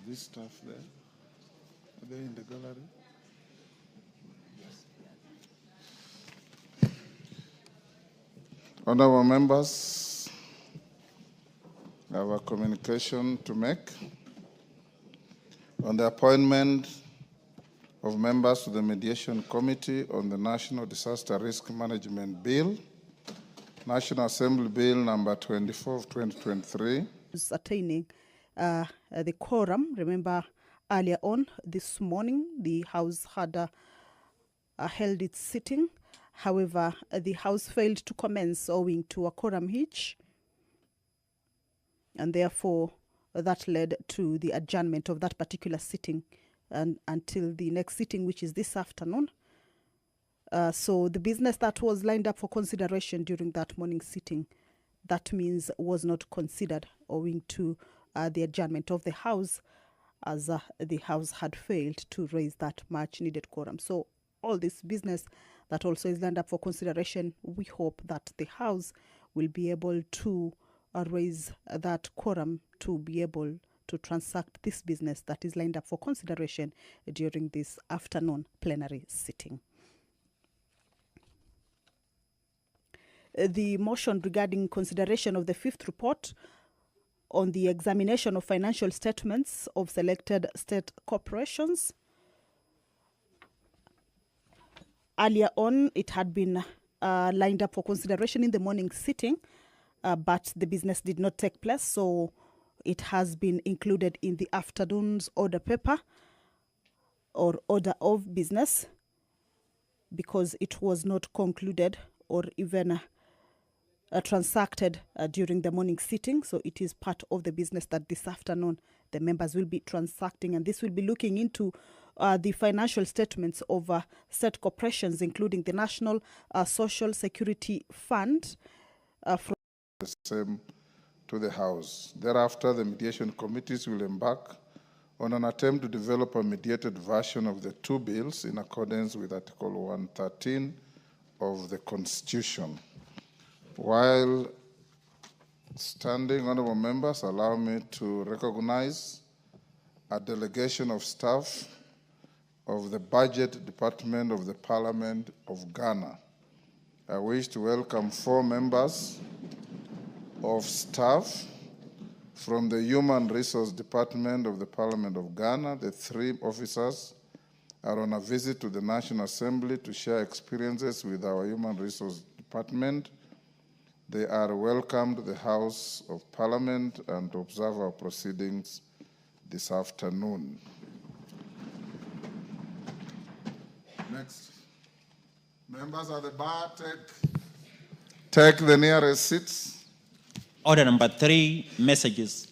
This staff there? Are they in the gallery? Honorable members, I have a communication to make on the appointment of members to the Mediation Committee on the National Disaster Risk Management Bill, National Assembly Bill number 24 of 2023. Attaining the quorum. Remember, earlier on this morning, the House had held its sitting. However, the House failed to commence owing to a quorum hitch, and therefore that led to the adjournment of that particular sitting and until the next sitting, which is this afternoon. So the business that was lined up for consideration during that morning sitting, that means was not considered owing to the adjournment of the House, as the House had failed to raise that much needed quorum. So all this business that also is lined up for consideration, we hope that the House will be able to raise that quorum to be able to transact this business that is lined up for consideration during this afternoon plenary sitting. The motion regarding consideration of the fifth report on the examination of financial statements of selected state corporations. Earlier on, it had been lined up for consideration in the morning sitting, but the business did not take place, so it has been included in the afternoon's order paper or order of business because it was not concluded or even transacted during the morning sitting. So it is part of the business that this afternoon the members will be transacting, and this will be looking into the financial statements of state corporations, including the National Social Security Fund. From the same to the House. Thereafter, the mediation committees will embark on an attempt to develop a mediated version of the two bills in accordance with Article 113 of the Constitution. While standing, honorable members, allow me to recognize a delegation of staff of the Budget Department of the Parliament of Ghana. I wish to welcome 4 members of staff from the Human Resource Department of the Parliament of Ghana. The 3 officers are on a visit to the National Assembly to share experiences with our Human Resource Department. They are welcome to the House of Parliament and to observe our proceedings this afternoon. Next. Members of the bar, take the nearest seats. Order number 3, messages.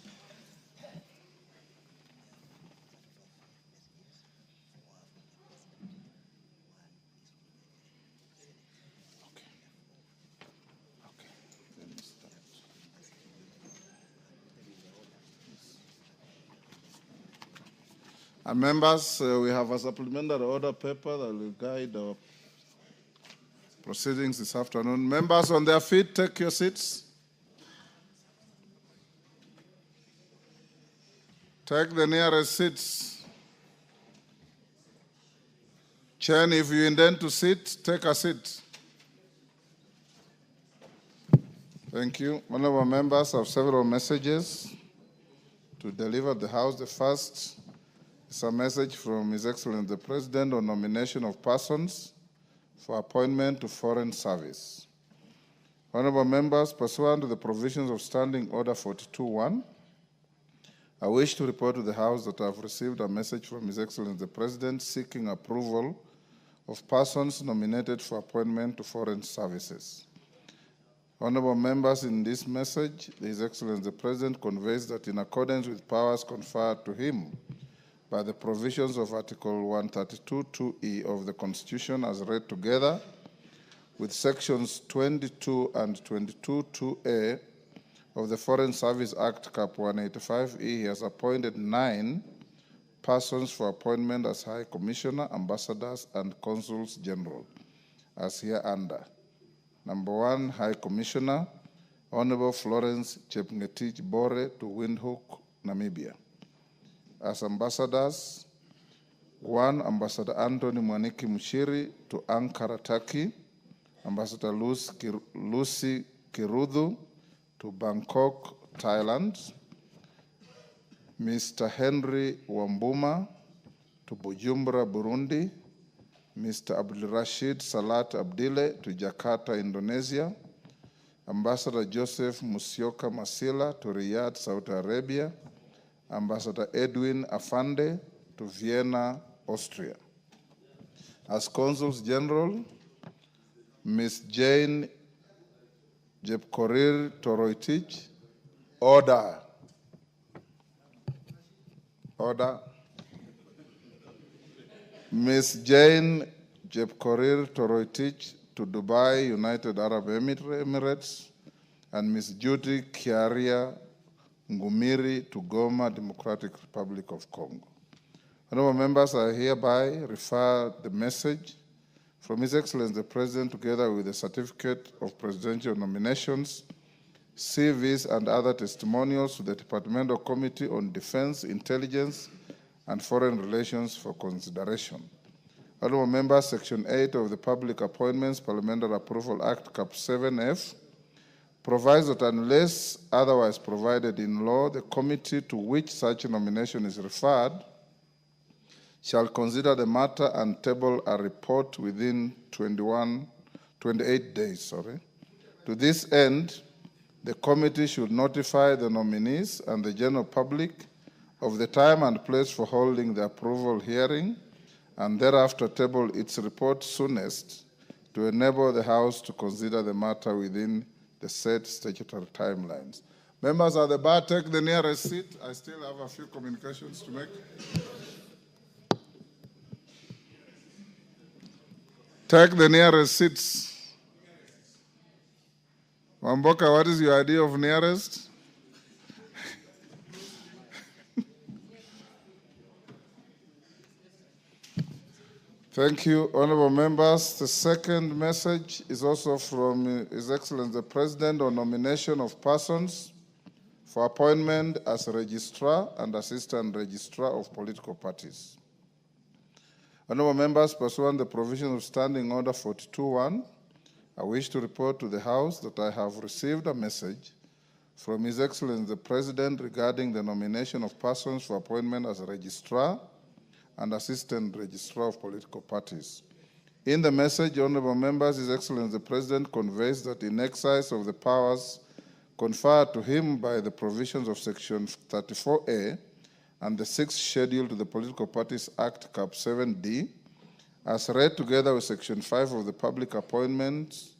And members, we have a supplementary order paper that will guide our proceedings this afternoon. Members on their feet, take your seats. Take the nearest seats. Chen, if you intend to sit, take a seat. Thank you. Honorable members have several messages to deliver the House. The first is a message from His Excellency the President on nomination of persons for appointment to foreign service. Honorable members, pursuant to the provisions of Standing Order 42.1, I wish to report to the House that I have received a message from His Excellency the President seeking approval of persons nominated for appointment to foreign services. Honorable members, in this message, His Excellency the President conveys that in accordance with powers conferred to him by the provisions of Article 132(2)(e) of the Constitution as read together with sections 22 and 22(2)(a) of the Foreign Service Act Cap 185(e), he has appointed 9 persons for appointment as High Commissioner, Ambassadors, and Consuls General, as hereunder. Number 1, High Commissioner, Honorable Florence Chepngetich Bore to Windhoek, Namibia. as ambassadors. 1, Ambassador Anthony Mwaniki Mushiri to Ankara, Turkey. Ambassador Lucy Kirudhu to Bangkok, Thailand. Mr. Henry Wambuma to Bujumbura, Burundi. Mr. Abdulrashid Salat Abdile to Jakarta, Indonesia. Ambassador Joseph Musyoka Masila to Riyadh, Saudi Arabia. Ambassador Edwin Afande to Vienna, Austria. As Consuls General, Ms. Jane Jepkorir Toroitich, order. Order. Ms. Jane Jepkorir Toroitich to Dubai, United Arab Emirates, and Ms. Judy Kiaria Ngumiri to Goma, Democratic Republic of Congo. Honorable members, I hereby refer the message from His Excellency the President together with the certificate of presidential nominations, CVs, and other testimonials to the Departmental Committee on Defense, Intelligence, and Foreign Relations for consideration. Honorable members, Section 8 of the Public Appointments Parliamentary Approval Act, Cap 7F, provides that unless otherwise provided in law, the committee to which such a nomination is referred shall consider the matter and table a report within 28 days. To this end, the committee should notify the nominees and the general public of the time and place for holding the approval hearing, and thereafter table its report soonest to enable the House to consider the matter within the set statutory timelines. Members at the bar, take the nearest seat. I still have a few communications to make. Take the nearest seats. Wamboka, what is your idea of nearest? Thank you, honorable members. The second message is also from His Excellency the President on nomination of persons for appointment as Registrar and Assistant Registrar of political parties. Honorable members, pursuant to the provisions of Standing Order 42.1, I wish to report to the House that I have received a message from His Excellency the President regarding the nomination of persons for appointment as Registrar and Assistant Registrar of political parties. In the message, honorable members, His Excellency the President conveys that in exercise of the powers conferred to him by the provisions of Section 34A and the 6th Schedule to the Political Parties Act, Cap 7D, as read together with Section 5 of the Public Appointments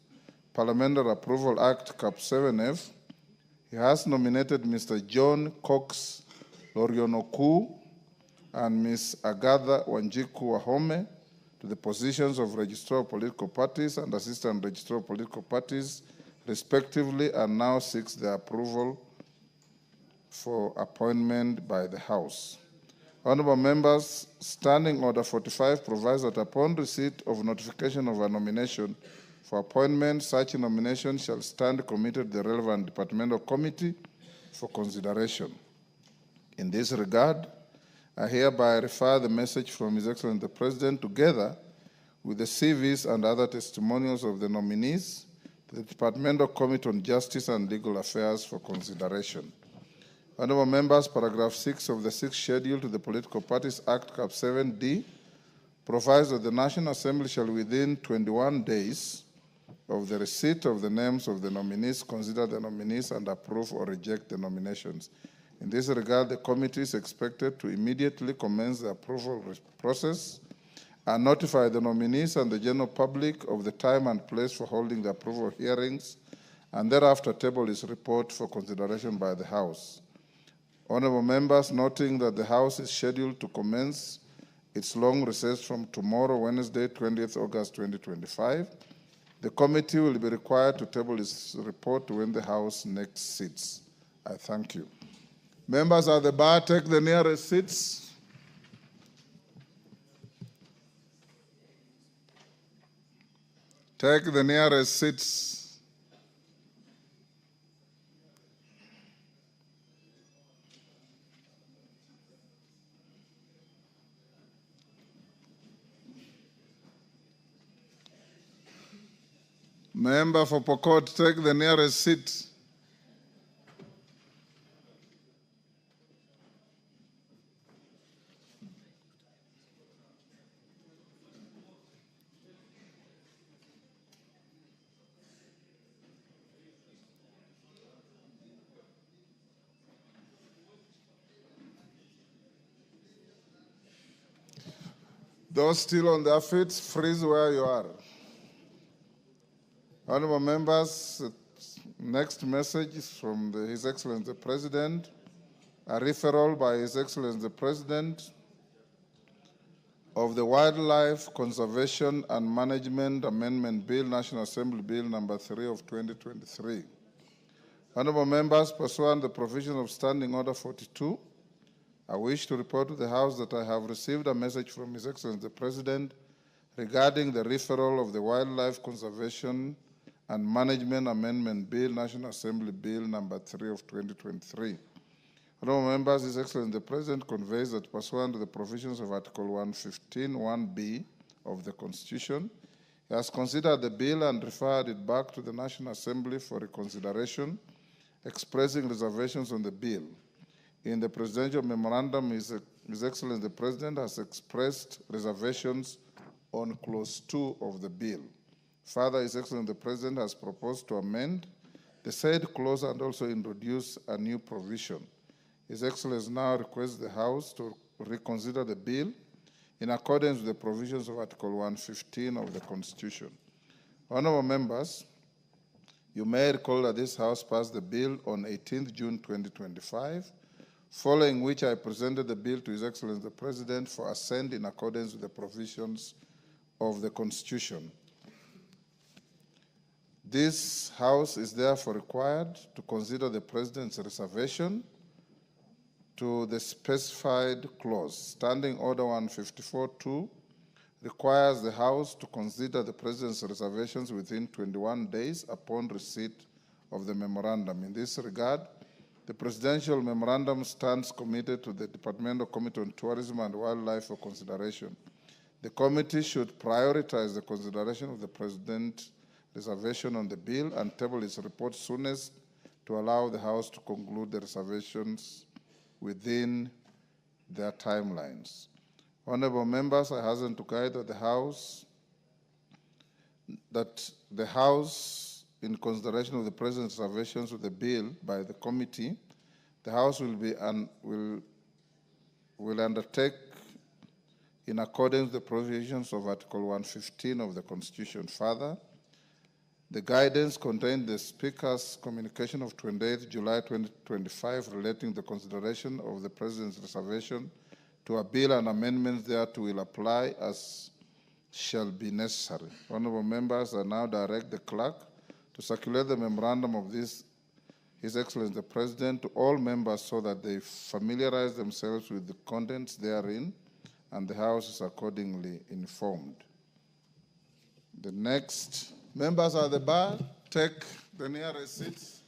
Parliamentary Approval Act, Cap 7F, he has nominated Mr. John Cox Lorionoku and Ms. Agatha Wanjiku Wahome to the positions of Registrar of Political Parties and Assistant Registrar of Political Parties, respectively, and now seeks their approval for appointment by the House. Honorable members, Standing Order 45 provides that upon receipt of notification of a nomination for appointment, such a nomination shall stand committed to the relevant departmental committee for consideration. In this regard, I hereby refer the message from His Excellency the President together with the CVs and other testimonials of the nominees to the Departmental Committee on Justice and Legal Affairs for consideration. Honorable members, paragraph 6 of the 6th Schedule to the Political Parties Act, Cap 7D, provides that the National Assembly shall within 21 days of the receipt of the names of the nominees consider the nominees and approve or reject the nominations. In this regard, the committee is expected to immediately commence the approval process and notify the nominees and the general public of the time and place for holding the approval hearings, and thereafter table its report for consideration by the House. Honorable members, noting that the House is scheduled to commence its long recess from tomorrow, Wednesday, 20th August 2025, the committee will be required to table its report when the House next sits. I thank you. Members at the bar, take the nearest seats. Take the nearest seats. Member for Pokot, take the nearest seat. Those still on their feet, freeze where you are. Honorable members, next message is from His Excellency the President, a referral by His Excellency the President of the Wildlife Conservation and Management Amendment Bill, National Assembly Bill number 3 of 2023. Honorable members, pursuant to the provision of Standing Order 42, I wish to report to the House that I have received a message from His Excellency the President regarding the referral of the Wildlife Conservation and Management Amendment Bill, National Assembly Bill number 3 of 2023. Honorable members, His Excellency the President conveys that pursuant to the provisions of Article 115(1)(b) of the Constitution, he has considered the bill and referred it back to the National Assembly for reconsideration, expressing reservations on the bill. In the presidential memorandum, His Excellency the President has expressed reservations on Clause 2 of the bill. Further, His Excellency the President has proposed to amend the said clause and also introduce a new provision. His Excellency now requests the House to reconsider the bill in accordance with the provisions of Article 115 of the Constitution. Honorable members, you may recall that this House passed the bill on 18th June 2025, following which I presented the bill to His Excellency the President for assent in accordance with the provisions of the Constitution. This House is therefore required to consider the President's reservation to the specified clause. Standing Order 154.2 requires the House to consider the President's reservations within 21 days upon receipt of the memorandum. In this regard, the Presidential Memorandum stands committed to the Departmental Committee on Tourism and Wildlife for consideration. The committee should prioritize the consideration of the President's reservation on the bill and table its report soonest to allow the House to conclude the reservations within their timelines. Honorable members, I hasten to guide that the House, in consideration of the President's reservations with the bill by the committee, the House will undertake in accordance with the provisions of Article 115 of the Constitution. Further, the guidance contained the Speaker's communication of 28 July 2025 relating the consideration of the President's reservation to a bill and amendments thereto will apply as shall be necessary. Honorable members, I now direct the clerk to circulate the memorandum of His Excellency the President to all members so that they familiarize themselves with the contents therein and the House is accordingly informed. The next members at the bar, take the nearest seats.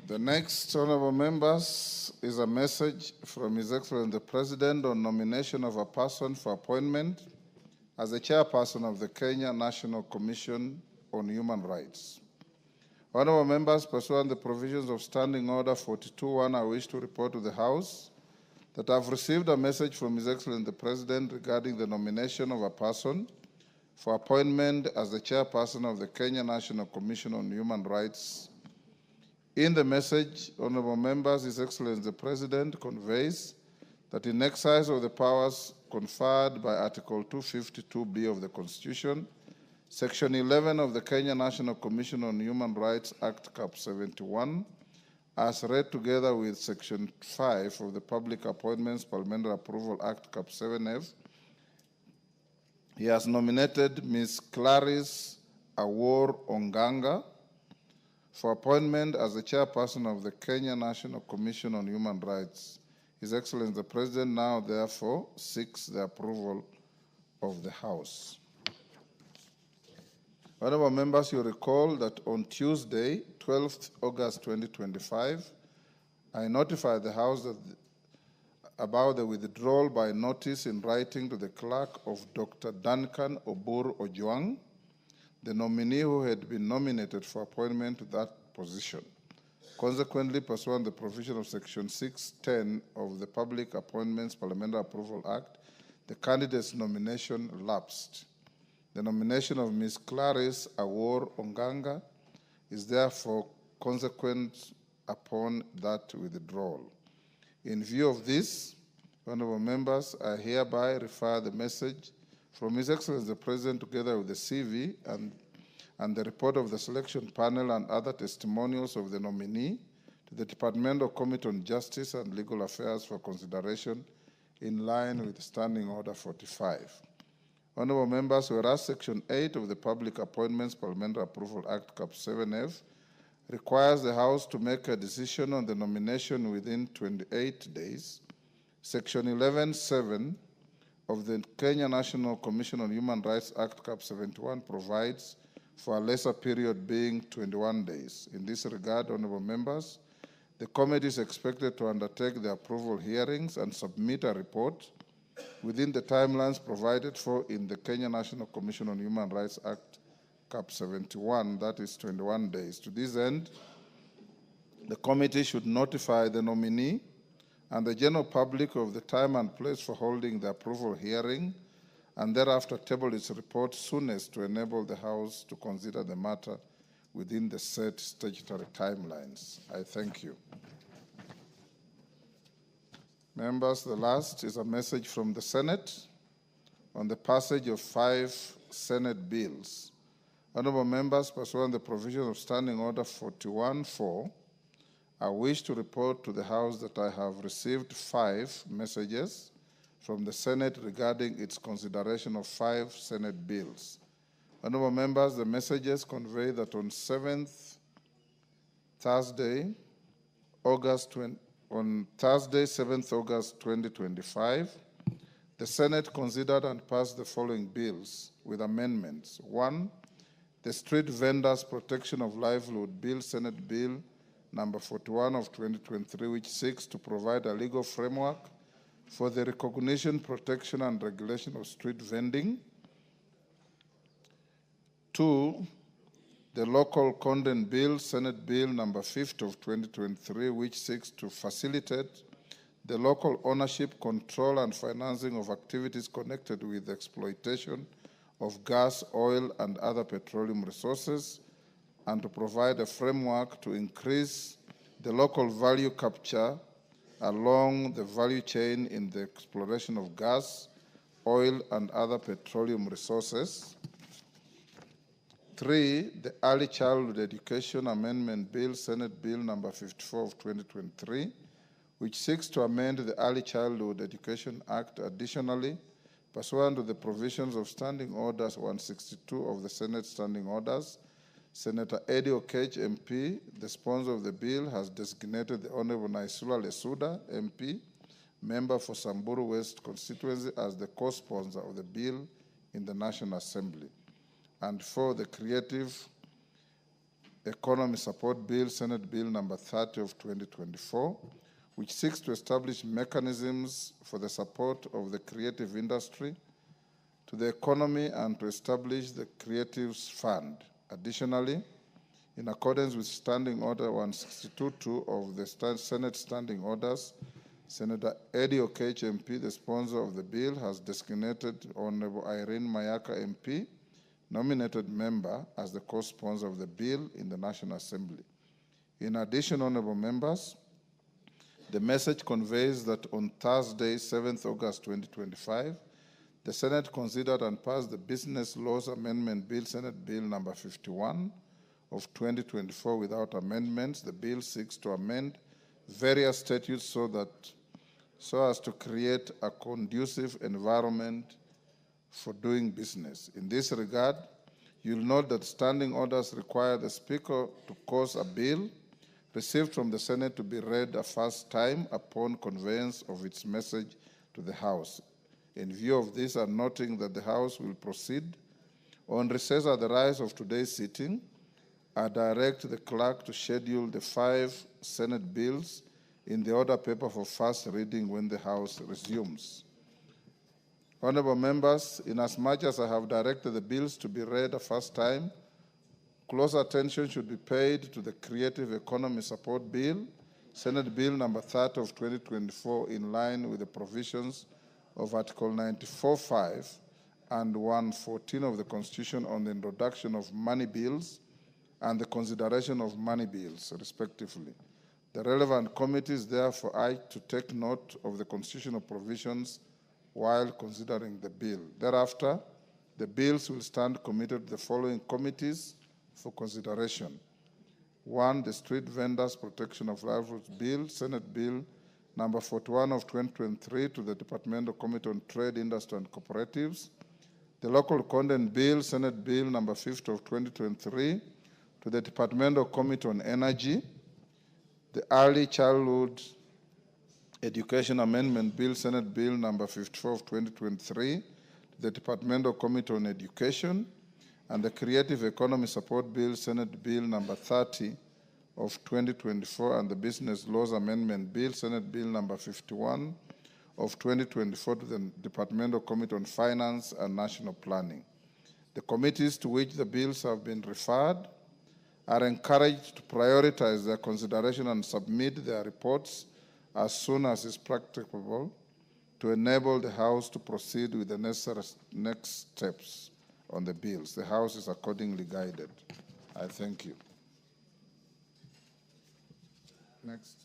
The next, honorable members, is a message from His Excellency the President on nomination of a person for appointment as the chairperson of the Kenya National Commission on Human Rights. Honorable members, pursuant to the provisions of Standing Order 42.1, I wish to report to the House that I have received a message from His Excellency the President regarding the nomination of a person for appointment as the chairperson of the Kenya National Commission on Human Rights. In the message, honorable members, His Excellency the President conveys that in exercise of the powers conferred by Article 252(b) of the Constitution, Section 11 of the Kenya National Commission on Human Rights Act Cap 71, as read together with Section 5 of the Public Appointments Parliamentary Approval Act Cap 7F, he has nominated Ms. Clarice Awor Onganga for appointment as the chairperson of the Kenya National Commission on Human Rights. His Excellency the President now therefore seeks the approval of the House. Honorable members, you recall that on Tuesday, 12th August 2025, I notified the House about the withdrawal by notice in writing to the clerk of Dr. Duncan Obur Ojwang, the nominee who had been nominated for appointment to that position. Consequently, pursuant to the provision of Section 610 of the Public Appointments Parliamentary Approval Act, the candidate's nomination lapsed. The nomination of Ms. Clarice Awor Onganga is therefore consequent upon that withdrawal. In view of this, honorable members, I hereby refer the message from His Excellency the President together with the CV and the report of the selection panel and other testimonials of the nominee to the Departmental Committee on Justice and Legal Affairs for consideration in line with Standing Order 45. Honorable members, whereas Section 8 of the Public Appointments Parliamentary Approval Act, Cap 7F, requires the House to make a decision on the nomination within 28 days, Section 11(7) of the Kenya National Commission on Human Rights Act, Cap 71, provides for a lesser period being 21 days. In this regard, honorable members, the committee is expected to undertake the approval hearings and submit a report within the timelines provided for in the Kenya National Commission on Human Rights Act, Cap 71, that is 21 days. To this end, the committee should notify the nominee and the general public of the time and place for holding the approval hearing, and thereafter table its report soonest to enable the House to consider the matter within the set statutory timelines. I thank you. Members, the last is a message from the Senate on the passage of 5 Senate bills. Honorable members, pursuant to the provisions of Standing Order 41(4), I wish to report to the House that I have received 5 messages from the Senate regarding its consideration of 5 Senate bills. Honorable members, the messages convey that on Thursday, 7th August 2025, the Senate considered and passed the following bills with amendments. 1, the Street Vendors Protection of Livelihood Bill, Senate Bill number 41 of 2023, which seeks to provide a legal framework for the recognition, protection, and regulation of street vending. 2, the Local Content Bill, Senate Bill number 50 of 2023, which seeks to facilitate the local ownership, control, and financing of activities connected with the exploitation of gas, oil, and other petroleum resources, and to provide a framework to increase the local value capture along the value chain in the exploration of gas, oil, and other petroleum resources. 3, the Early Childhood Education Amendment Bill, Senate Bill number 54 of 2023, which seeks to amend the Early Childhood Education Act. Additionally, pursuant to the provisions of Standing Orders 162 of the Senate Standing Orders, Senator Eddie Okech, MP, the sponsor of the bill, has designated the Honorable Naisula Lesuda, MP, member for Samburu West constituency, as the co-sponsor of the bill in the National Assembly. And 4, the Creative Economy Support Bill, Senate Bill number 30 of 2024, which seeks to establish mechanisms for the support of the creative industry to the economy and to establish the Creatives Fund. Additionally, in accordance with Standing Order 162.2 of the Senate Standing Orders, Senator Eddie Okech, MP, the sponsor of the bill, has designated Honorable Irene Mayaka, MP, nominated member, as the co-sponsor of the bill in the National Assembly. In addition, honorable members, the message conveys that on Thursday, 7th August 2025, the Senate considered and passed the Business Laws Amendment Bill, Senate Bill number 51 of 2024 without amendments. The bill seeks to amend various statutes so as to create a conducive environment for doing business. In this regard, you'll note that standing orders require the Speaker to cause a bill received from the Senate to be read a first time upon conveyance of its message to the House. In view of this, and noting that the House will proceed on recess at the rise of today's sitting, I direct the clerk to schedule the 5 Senate bills in the order paper for first reading when the House resumes. Honorable members, inasmuch as I have directed the bills to be read a first time, close attention should be paid to the Creative Economy Support Bill, Senate Bill number 30 of 2024, in line with the provisions of Article 94(5) and 114 of the Constitution on the introduction of money bills and the consideration of money bills, respectively. The relevant committees therefore are to take note of the constitutional provisions while considering the bill. Thereafter, the bills will stand committed to the following committees for consideration. 1, the Street Vendors Protection of Livelihoods Bill, Senate Bill number 41 of 2023, to the Departmental Committee on Trade, Industry and Cooperatives. The Local Content Bill, Senate Bill number 50 of 2023, to the Departmental Committee on Energy. The Early Childhood Education Amendment Bill, Senate Bill number 54 of 2023, to the Departmental Committee on Education. And the Creative Economy Support Bill, Senate Bill number 30 of 2024, and the Business Laws Amendment Bill, Senate Bill number 51 of 2024, to the Departmental Committee on Finance and National Planning. The committees to which the bills have been referred are encouraged to prioritize their consideration and submit their reports as soon as is practicable to enable the House to proceed with the necessary next steps on the bills. The House is accordingly guided. I thank you. Next.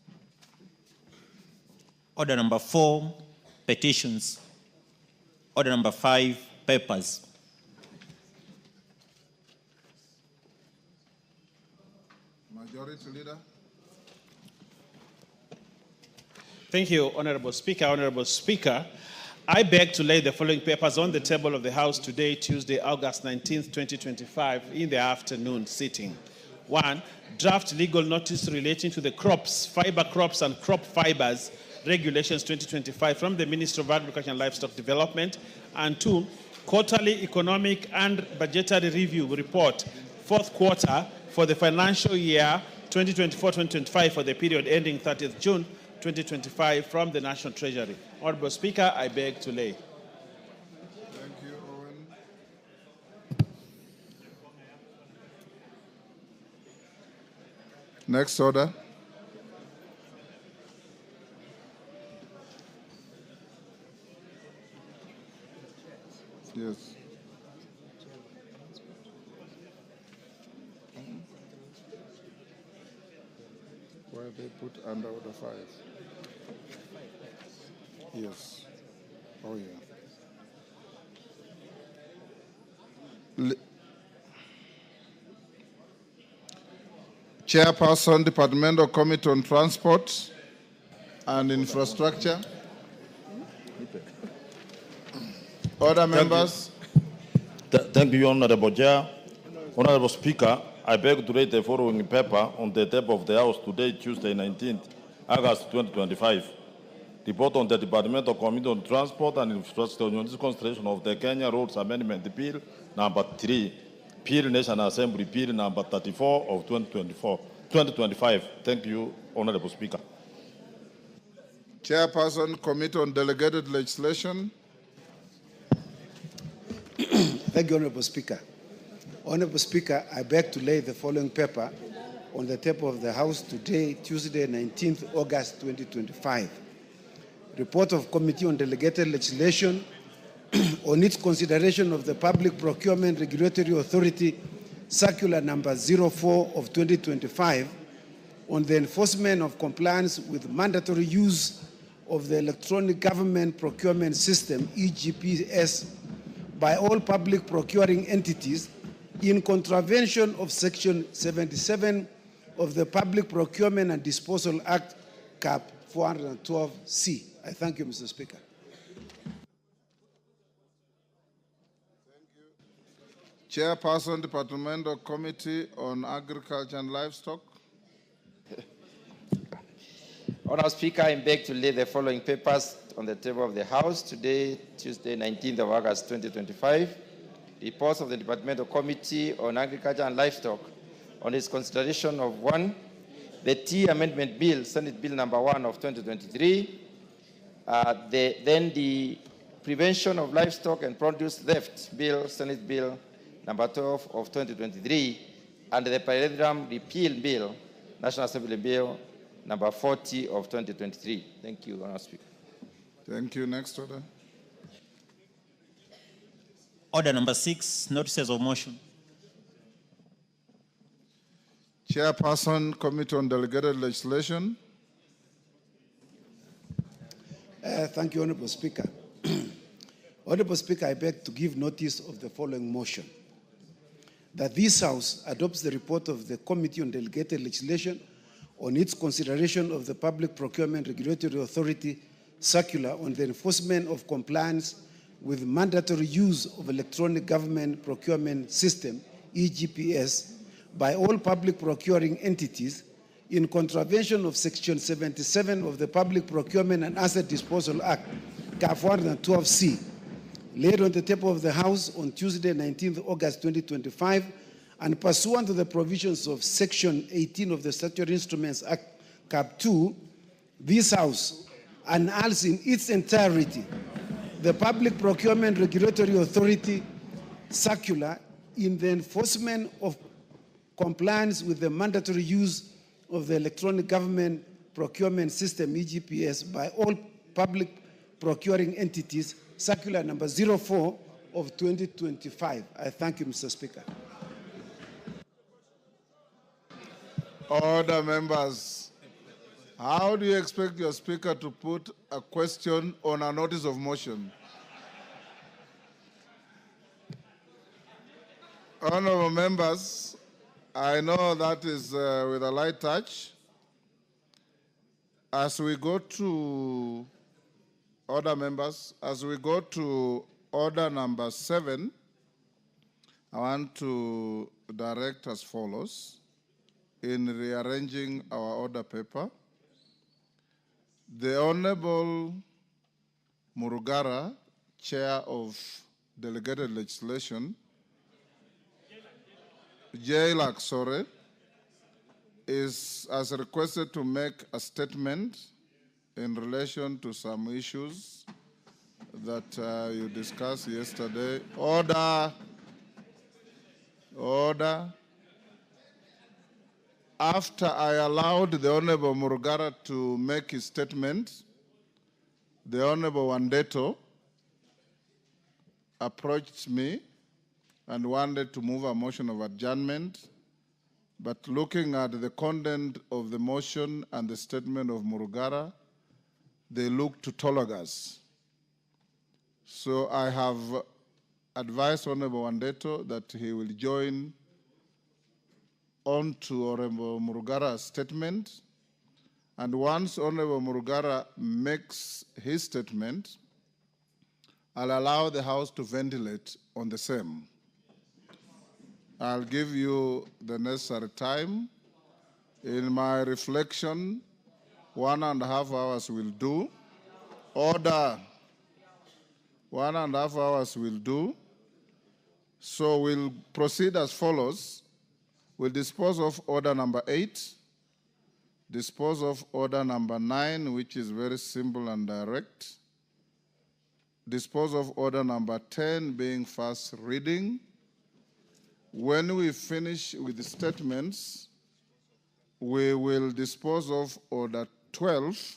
Order number 4, petitions. Order number 5, papers. Majority Leader. Thank you, Honorable Speaker. Honorable Speaker, I beg to lay the following papers on the table of the House today, Tuesday, August 19th, 2025, in the afternoon sitting. 1, draft legal notice relating to the crops, fiber crops and crop fibers regulations 2025 from the Ministry of Agriculture and Livestock Development. And 2, quarterly economic and budgetary review report, 4th quarter for the financial year 2024-2025 for the period ending 30th June 2025 from the National Treasury. Honorable Speaker, I beg to lay. Thank you, Owen. Next order. Yes. Why they put under order 5? Yes. Oh, yeah. Chairperson, Departmental Committee on Transport and Infrastructure. Other members. Thank you, Honorable Chair. Honorable Speaker, I beg to read the following paper on the table of the House today, Tuesday, 19th August 2025. Report on the Departmental Committee on Transport and Infrastructure on this consideration of the Kenya Roads Amendment Bill number 3, Bill National Assembly Bill number 34 of 2025. Thank you, Honorable Speaker. Chairperson, Committee on Delegated Legislation. Thank you, Honorable Speaker. Honorable Speaker, I beg to lay the following paper on the table of the House today, Tuesday, 19th August 2025. Report of Committee on Delegated Legislation on its consideration of the Public Procurement Regulatory Authority Circular number 04 of 2025 on the enforcement of compliance with mandatory use of the Electronic Government Procurement System, EGPS, by all public procuring entities in contravention of Section 77 of the Public Procurement and Disposal Act, Cap 412C. I thank you, Mr. Speaker. Chairperson, Departmental Committee on Agriculture and Livestock. Honourable Speaker, I beg to lay the following papers on the table of the House today, Tuesday, 19th of August 2025. Reports of the Departmental Committee on Agriculture and Livestock on its consideration of 1, the Tea Amendment Bill, Senate Bill number 1 of 2023, then the Prevention of Livestock and Produce Theft Bill, Senate Bill number 12 of 2023, and the Pyrethrum Repeal Bill, National Assembly Bill number 40 of 2023. Thank you, Honourable Speaker. Thank you. Next order. Order number 6, notices of motion. Chairperson, Committee on Delegated Legislation. Thank you, Honourable Speaker. Honourable Speaker, I beg to give notice of the following motion. That this House adopts the report of the Committee on Delegated Legislation on its consideration of the Public Procurement Regulatory Authority circular on the enforcement of compliance with mandatory use of electronic government procurement system, EGPS, by all public procuring entities in contravention of Section 77 of the Public Procurement and Asset Disposal Act, CAF 112C, laid on the table of the House on Tuesday, 19th August 2025, and pursuant to the provisions of Section 18 of the Statutory Instruments Act, Cap 2, this House annuls in its entirety the Public Procurement Regulatory Authority circular in the enforcement of compliance with the mandatory use of the electronic government procurement system, EGPS, by all public procuring entities, circular number 04 of 2025. I thank you, Mr. Speaker. Order, members. How do you expect your speaker to put a question on a notice of motion? Honorable members, I know that is with a light touch. As we go to order, members, as we go to order number 7, I want to direct as follows in rearranging our order paper. The Honorable Murugara, Chair of Delegated Legislation, Jailak Sore, is as requested to make a statement in relation to some issues that you discussed yesterday. Order. Order. After I allowed the Honorable Murugara to make his statement, the Honorable Wandeto approached me and wanted to move a motion of adjournment, but looking at the content of the motion and the statement of Murugara, they look tautologous. So I have advised Honorable Wandeto that he will join on to Honorable Murugara's statement, and once Honorable Murugara makes his statement, I'll allow the House to ventilate on the same. I'll give you the necessary time. In my reflection, 1.5 hours will do. Order. 1.5 hours will do. So we'll proceed as follows. We'll dispose of order number 8, dispose of order number 9, which is very simple and direct, dispose of order number 10 being first reading. When we finish with the statements, we will dispose of order 12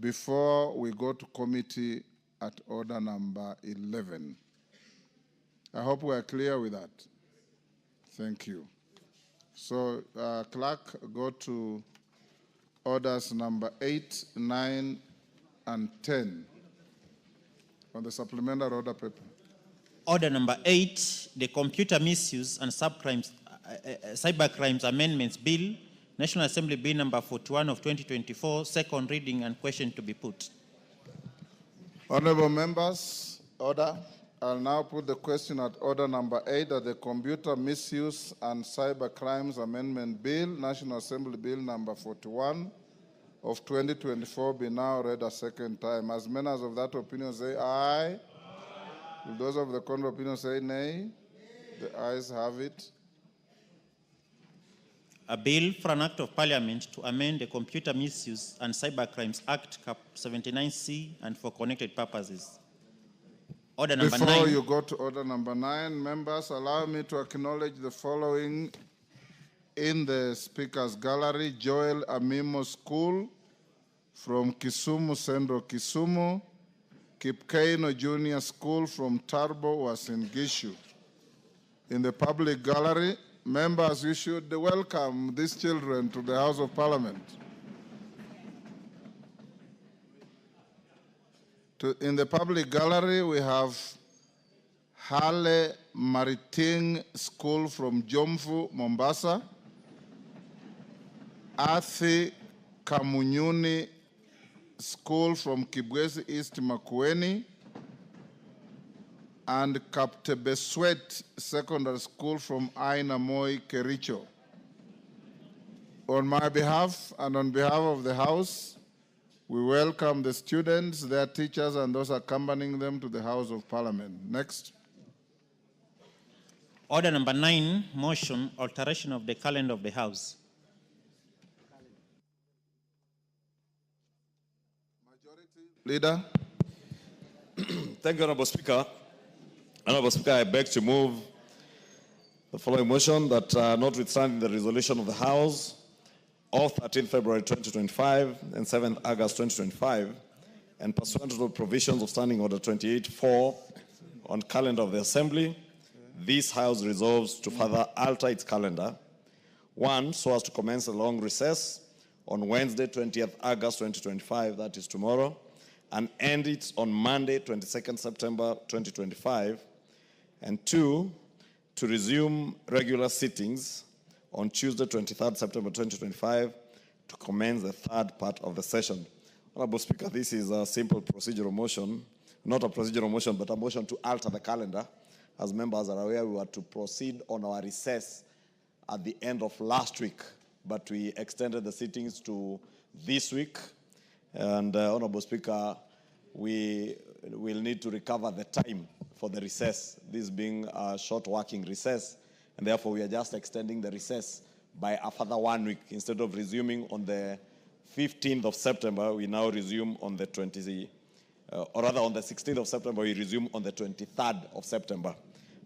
before we go to committee at order number 11. I hope we are clear with that. Thank you. So, clerk, go to orders number 8, 9, and 10 on the supplementary order paper. Order number 8, the Computer Misuse and Cybercrimes Amendments Bill, National Assembly Bill number 41 of 2024, second reading and question to be put. Honorable members, order. I'll now put the question at order number 8, that the Computer Misuse and Cybercrimes Amendment Bill, National Assembly Bill number 41 of 2024 be now read a second time. As many as of that opinion say aye. Will those of the contrary opinion say nay? The ayes have it. A bill for an act of parliament to amend the Computer Misuse and Cybercrimes Act, Cap 79C, and for connected purposes. Order number 9. Before you go to order number 9, members, allow me to acknowledge the following in the Speaker's Gallery: Joel Amimo School from Kisumu Central, Kisumu; Kipkeino Junior School from Tarbo, Uasin Gishu. In the public gallery, members, you should welcome these children to the House of Parliament. In the public gallery, we have Hale Mariting School from Jomvu, Mombasa; Athi Kamunyuni School from Kibwezi East, Makueni; and Kaptebeswet Secondary School from Aina Moi, Kericho. On my behalf and on behalf of the House, we welcome the students, their teachers, and those accompanying them to the House of Parliament. Next. Order number 9, motion, alteration of the calendar of the House. Leader. Thank you, Honorable Speaker. Honorable Speaker, I beg to move the following motion that notwithstanding the resolution of the House of 13 February 2025 and 7th August 2025, and pursuant to the provisions of Standing Order 28.4 on calendar of the Assembly, this House resolves to further alter its calendar. 1, so as to commence a long recess on Wednesday, 20th August 2025, that is tomorrow, and end it on Monday, 22nd September 2025. And 2, to resume regular sittings on Tuesday, 23rd September 2025, to commence the third part of the session. Honorable Speaker, this is a simple procedural motion, not a procedural motion, but a motion to alter the calendar. As members are aware, we were to proceed on our recess at the end of last week, but we extended the sittings to this week. And Honorable Speaker, we will need to recover the time for the recess, this being a short working recess, and therefore we are just extending the recess by a further 1 week. Instead of resuming on the 15th of September, we now resume on the on the 16th of September, we resume on the 23rd of September.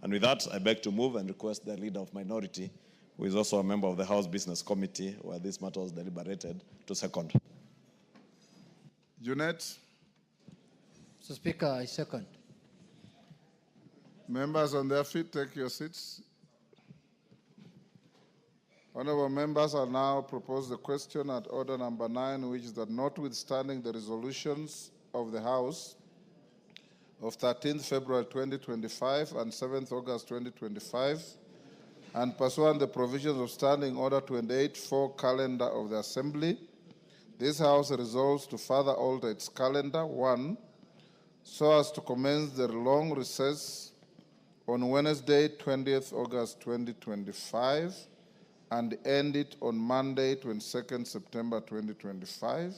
And with that, I beg to move and request the Leader of Minority, who is also a member of the House Business Committee, where this matter was deliberated, to second. Junet. Mr. Speaker, I second. Members on their feet, take your seats. Honorable members, I now propose the question at order number 9, which is that notwithstanding the resolutions of the House of 13th February 2025 and 7th August 2025, and pursuant the provisions of Standing Order 28.4 calendar of the Assembly, this House resolves to further alter its calendar. 1, so as to commence the long recess on Wednesday, 20th August 2025, and end it on Monday, 22nd September 2025.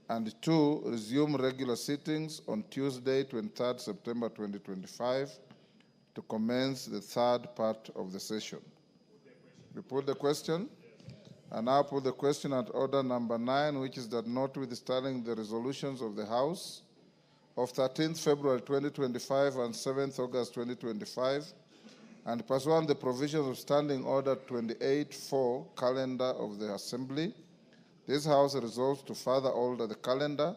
And 2, resume regular sittings on Tuesday, 23rd September 2025, to commence the third part of the session. We put the question? I now put the question at order number 9, which is that notwithstanding the resolutions of the House of 13th February 2025 and 7th August 2025, and pursuant the provisions of Standing Order 28.4 calendar of the Assembly, this House resolves to further alter the calendar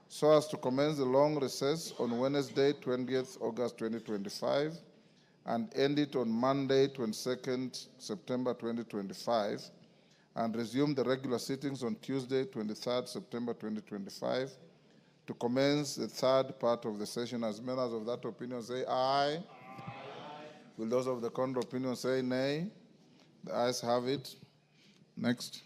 so as to commence the long recess on Wednesday, 20th August 2025, and end it on Monday, 22nd September 2025, and resume the regular sittings on Tuesday, 23rd September 2025, to commence the third part of the session. As members of that opinion say aye. Aye. Will those of the contrary opinion say nay? The ayes have it. Next.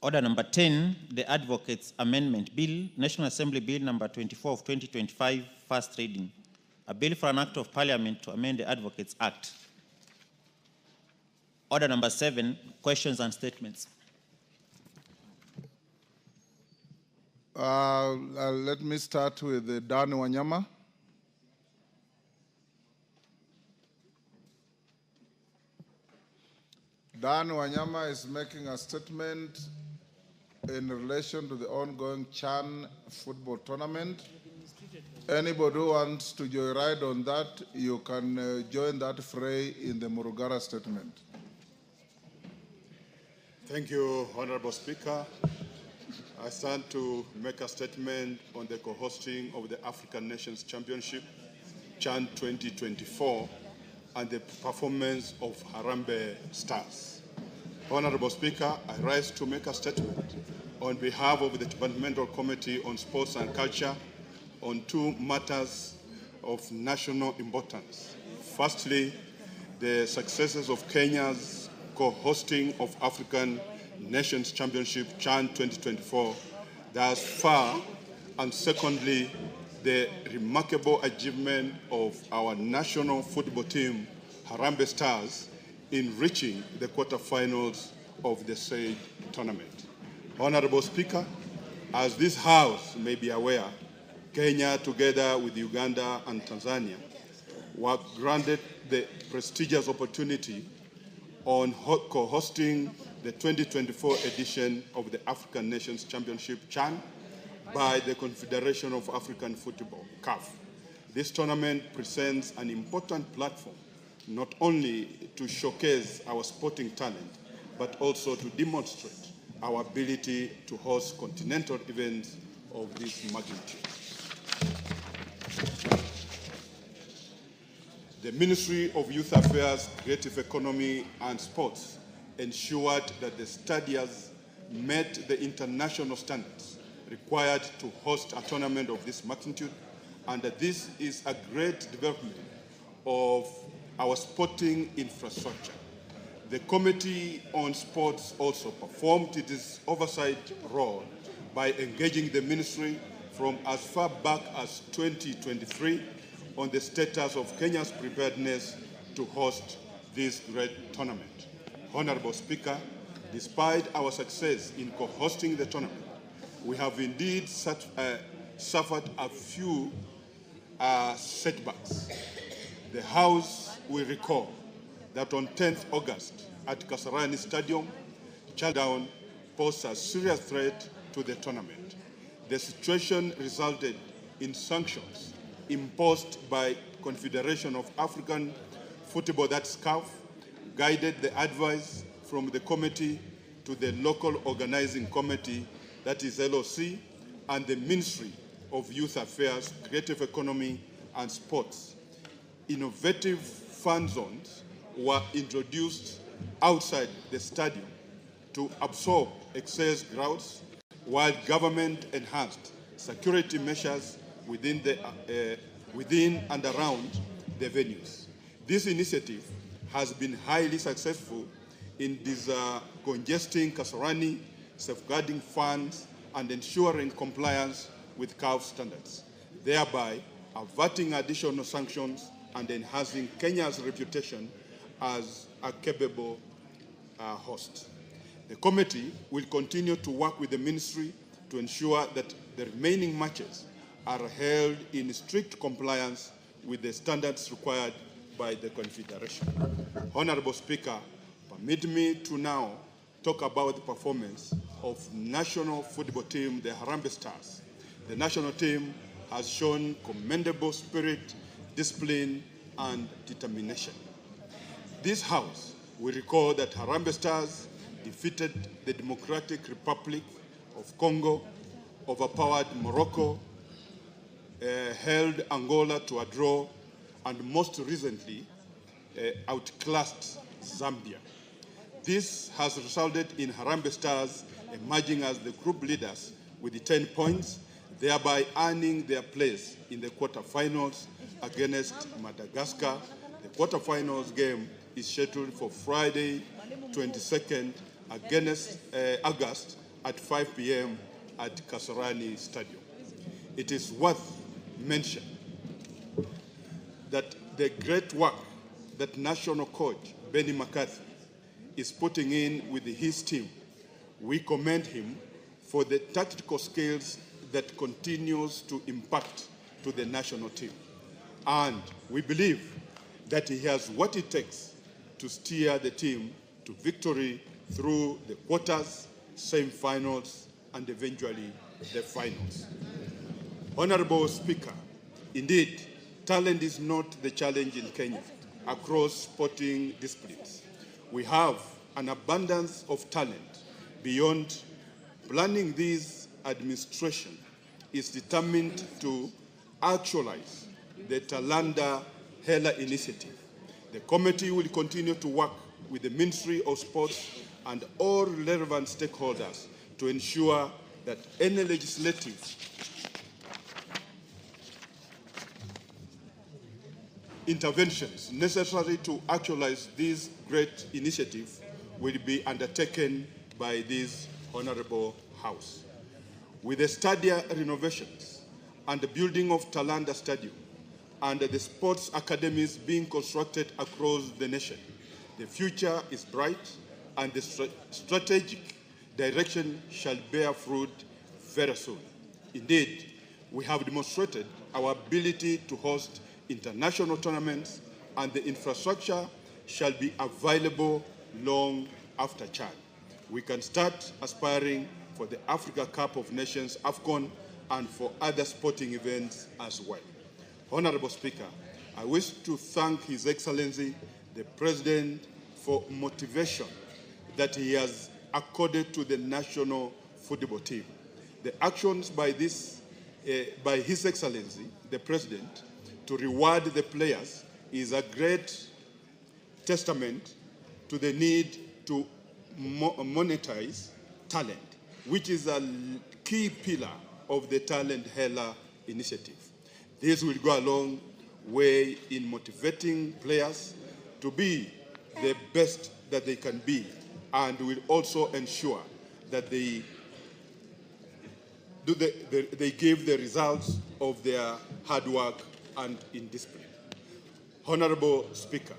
Order number 10, the Advocates Amendment Bill, National Assembly Bill number 24 of 2025, first reading. A bill for an act of parliament to amend the Advocates Act. Order number 7, questions and statements. Let me start with Dan Wanyama. Dan Wanyama is making a statement in relation to the ongoing Chan football tournament. Anybody who wants to joyride on that, you can join that fray in the Murugara statement. Thank you, Honorable Speaker. I stand to make a statement on the co-hosting of the African Nations Championship, Chan 2024, and the performance of Harambee Stars. Honorable Speaker, I rise to make a statement on behalf of the Departmental Committee on Sports and Culture on two matters of national importance. Firstly, the successes of Kenya's co-hosting of African Nations Championship Chan 2024 thus far, and secondly, the remarkable achievement of our national football team, Harambee Stars, in reaching the quarterfinals of the said tournament. Honorable Speaker, as this House may be aware, Kenya, together with Uganda and Tanzania, were granted the prestigious opportunity on co-hosting the 2024 edition of the African Nations Championship, CHAN, by the Confederation of African Football, CAF. This tournament presents an important platform, not only to showcase our sporting talent, but also to demonstrate our ability to host continental events of this magnitude. The Ministry of Youth Affairs, Creative Economy and Sports ensured that the stadiums met the international standards required to host a tournament of this magnitude, and that this is a great development of our sporting infrastructure. The Committee on Sports also performed its oversight role by engaging the ministry from as far back as 2023 on the status of Kenya's preparedness to host this great tournament. Honorable Speaker, despite our success in co-hosting the tournament, we have indeed suffered a few setbacks. The House will recall that on 10th August at Kasarani Stadium, Chaldown posed a serious threat to the tournament. The situation resulted in sanctions imposed by Confederation of African Football, that's CAF, guided the advice from the committee to the local organizing committee, that is LOC, and the Ministry of Youth Affairs, Creative Economy and Sports. Innovative fan zones were introduced outside the stadium to absorb excess crowds, while government enhanced security measures within and around the venues. This initiative has been highly successful in congesting Kasarani, safeguarding funds, and ensuring compliance with CAF standards, thereby averting additional sanctions and enhancing Kenya's reputation as a capable host. The committee will continue to work with the ministry to ensure that the remaining matches are held in strict compliance with the standards required by the Confederation. Honorable Speaker, permit me to now talk about the performance of national football team, the Harambee Stars. The national team has shown commendable spirit, discipline, and determination. This House will recall that Harambee Stars defeated the Democratic Republic of Congo, overpowered Morocco, held Angola to a draw, and most recently outclassed Zambia. This has resulted in Harambee Stars emerging as the group leaders with 10 points, thereby earning their place in the quarterfinals against Madagascar. The quarterfinals game is scheduled for Friday, 22nd against August at 5 p.m. at Kasarani Stadium. It is worth mentioning that the great work that national coach Benny McCarthy is putting in with his team, we commend him for the tactical skills that continues to impact to the national team. And we believe that he has what it takes to steer the team to victory through the quarters, semi-finals, and eventually the finals. Honorable Speaker, indeed, talent is not the challenge in Kenya across sporting disciplines. We have an abundance of talent. Beyond planning, this administration is determined to actualize the Talanta Hela initiative. The committee will continue to work with the Ministry of Sports and all relevant stakeholders to ensure that any legislative interventions necessary to actualize this great initiative will be undertaken by this Honorable House. With the stadium renovations and the building of Talanta Stadium and the sports academies being constructed across the nation, the future is bright and the strategic direction shall bear fruit very soon. Indeed, we have demonstrated our ability to host international tournaments, and the infrastructure shall be available long after Chad. We can start aspiring for the Africa Cup of Nations, AFCON, and for other sporting events as well. Honorable Speaker, I wish to thank His Excellency, the President, for motivation that he has accorded to the national football team. The actions by His Excellency, the President, to reward the players is a great testament to the need to monetize talent, which is a key pillar of the Talent Hela initiative. This will go a long way in motivating players to be the best that they can be, and will also ensure that they give the results of their hard work and in discipline. Honorable Speaker,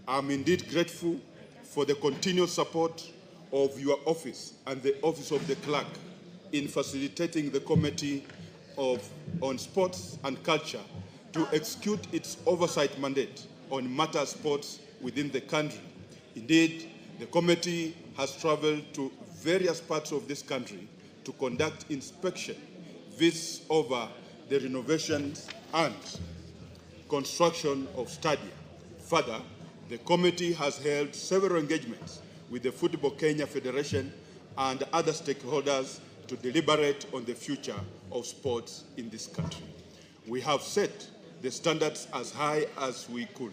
I'm indeed grateful for the continued support of your office and the Office of the Clerk in facilitating the Committee on Sports and Culture to execute its oversight mandate on matter sports within the country. Indeed, the committee has traveled to various parts of this country to conduct inspection visits over the renovations and construction of stadia. Further, the committee has held several engagements with the Football Kenya Federation and other stakeholders to deliberate on the future of sports in this country. We have set the standards as high as we could.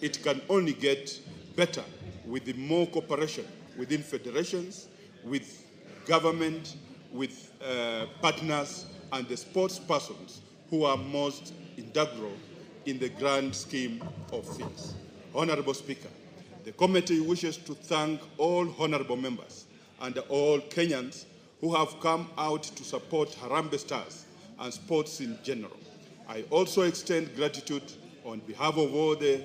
It can only get better with the more cooperation within federations, with government, with partners, and the sports persons who are most integral in the grand scheme of things. Honorable Speaker, the committee wishes to thank all honorable members and all Kenyans who have come out to support Harambee Stars and sports in general. I also extend gratitude on behalf of all the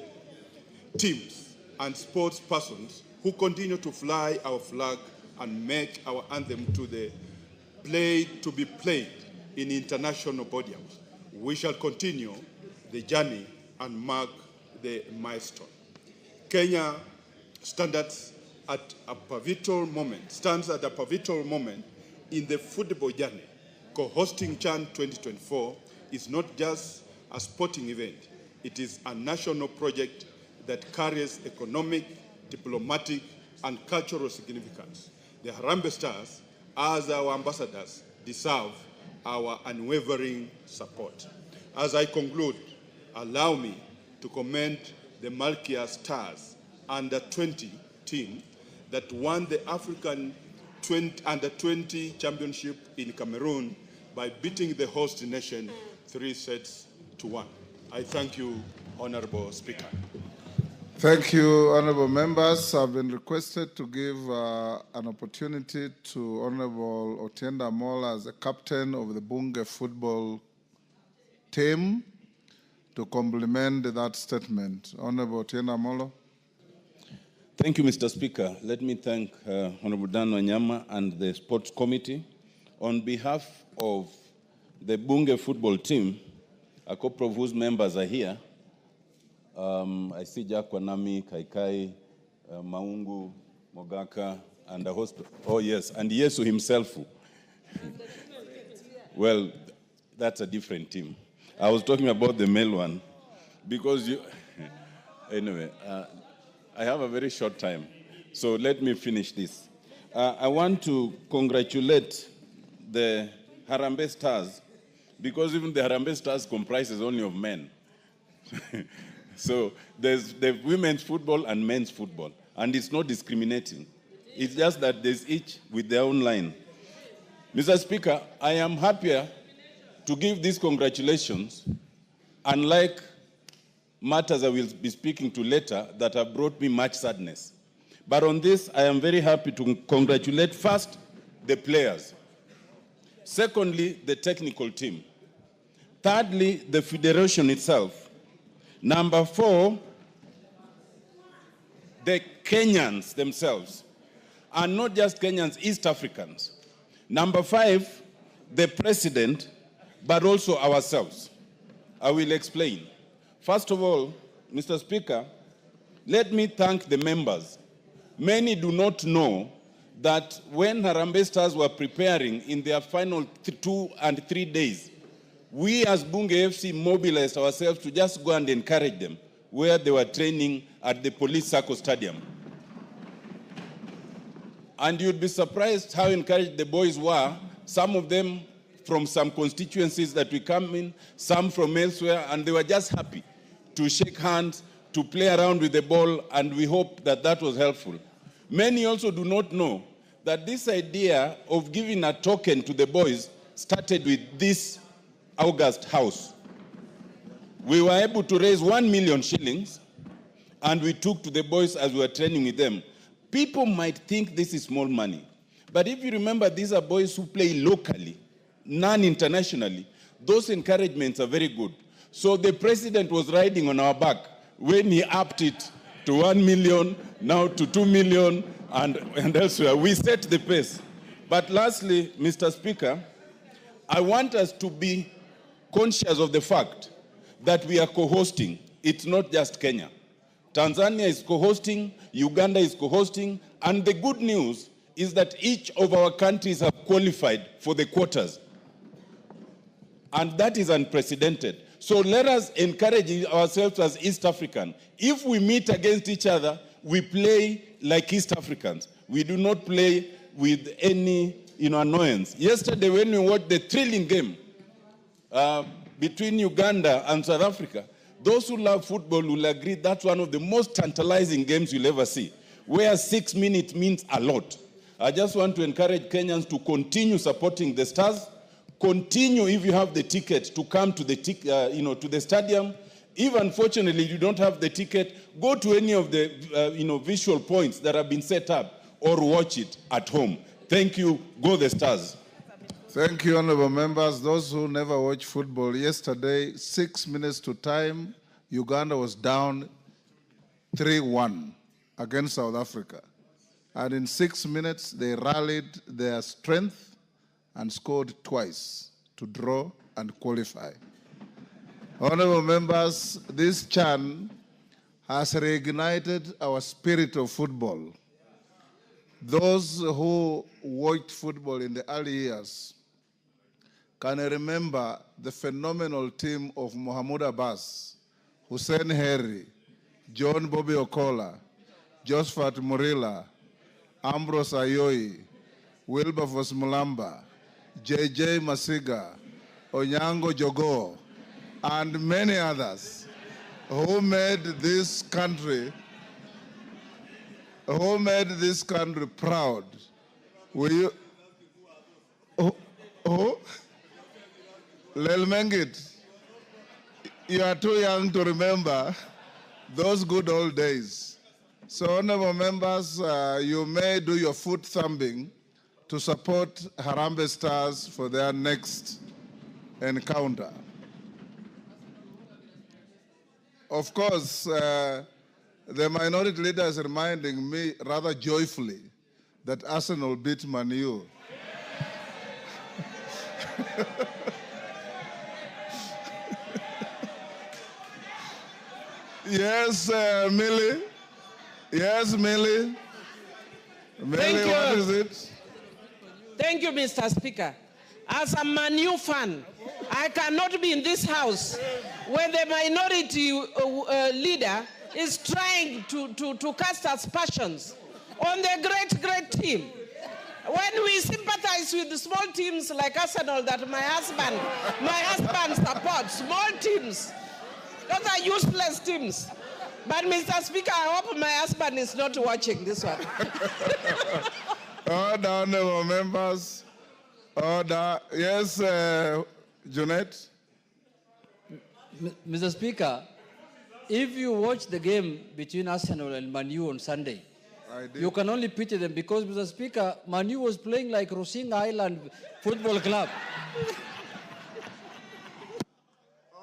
teams and sports persons who continue to fly our flag and make our anthem to be played in international podiums. We shall continue the journey and mark the milestone. Kenya stands at a pivotal moment in the football journey. Co-hosting CHAN 2024 is not just a sporting event. It is a national project that carries economic, diplomatic, and cultural significance. The Harambee Stars, as our ambassadors, deserve our unwavering support. As I conclude, allow me to commend the Malkia Stars Under-20 team that won the African Under-20 Championship in Cameroon by beating the host nation 3-1. I thank you, Honorable Speaker. Thank you, honorable members. I've been requested to give an opportunity to Honorable Otienda Amola as the captain of the Bunge football team to complement that statement. Honorable Otienda Amola. Thank you, Mr. Speaker. Let me thank Honorable Dan Wanyama and the Sports Committee. On behalf of the Bunge football team, a couple of whose members are here. I see Jack Wanami, Kaikai, Maungu, Mogaka, and a host. Oh, yes, and Yesu himself. Well, that's a different team. I was talking about the male one because you. Anyway, I have a very short time, so let me finish this. I want to congratulate the Harambee Stars because even the Harambee Stars comprises only of men. So there's the women's football and men's football, and it's not discriminating. It's just that there's each with their own line. Mr. Speaker, I am happier to give these congratulations, unlike matters I will be speaking to later that have brought me much sadness. But on this, I am very happy to congratulate first the players. Secondly, the technical team. Thirdly, the federation itself. Number 4, the Kenyans themselves. And not just Kenyans, East Africans. Number 5, the president, but also ourselves. I will explain. First of all, Mr. Speaker, let me thank the members. Many do not know that when Harambee Stars were preparing in their final 2 and 3 days, we as Bunge FC mobilized ourselves to just go and encourage them where they were training at the Police Circle Stadium. And you'd be surprised how encouraged the boys were, some of them from some constituencies that we come in, some from elsewhere, and they were just happy to shake hands, to play around with the ball, and we hope that that was helpful. Many also do not know that this idea of giving a token to the boys started with this August house. We were able to raise 1 million shillings, and we took to the boys as we were training with them. People might think this is small money, but if you remember, these are boys who play locally, non-internationally. Those encouragements are very good. So the president was riding on our back when he upped it to 1 million, now to 2 million, and elsewhere. We set the pace. But lastly, Mr. Speaker, I want us to be conscious of the fact that we are co-hosting. It's not just Kenya. Tanzania is co-hosting, Uganda is co-hosting, and the good news is that each of our countries have qualified for the quarters. And that is unprecedented. So let us encourage ourselves as East African. If we meet against each other, we play like East Africans. We do not play with any annoyance. Yesterday, when we watched the thrilling game between Uganda and South Africa, those who love football will agree that's one of the most tantalizing games you'll ever see, where 6 minutes means a lot. I just want to encourage Kenyans to continue supporting the Stars. Continue, if you have the ticket, to come to the to the stadium. If unfortunately you don't have the ticket, go to any of the visual points that have been set up, or watch it at home. Thank you. Go the Stars. Thank you, honorable members. Those who never watch football, yesterday, 6 minutes to time, Uganda was down 3-1 against South Africa. And in 6 minutes, they rallied their strength and scored twice to draw and qualify. Honorable members, this CHAN has reignited our spirit of football. Those who watched football in the early years can remember the phenomenal team of Mohamed Abbas, Hussein Harry, John Bobby Okola, Josephat Murila, Ambrose Ayoyi, Wilberforce Mulamba, J.J. Masiga, Onyango Jogo, and many others who made this country proud. Will you? Who? Lelmengit, you are too young to remember those good old days. So, honorable members, you may do your foot thumping to support Harambee Stars for their next encounter. Of course, the minority leader is reminding me rather joyfully that Arsenal beat Man U. Yes, Millie. Yes, Millie. Millie, what is it? Thank you, Mr. Speaker. As a Manu fan, I cannot be in this house when the minority leader is trying to cast aspersions on the great team. When we sympathize with the small teams like Arsenal that my husband supports, small teams, those are useless teams. But Mr. Speaker, I hope my husband is not watching this one. Order, honorable members. Order. Yes, Junet. Mr. Speaker, if you watch the game between Arsenal and Man U on Sunday, you can only pity them because, Mr. Speaker, Man U was playing like Rosinga Island Football Club.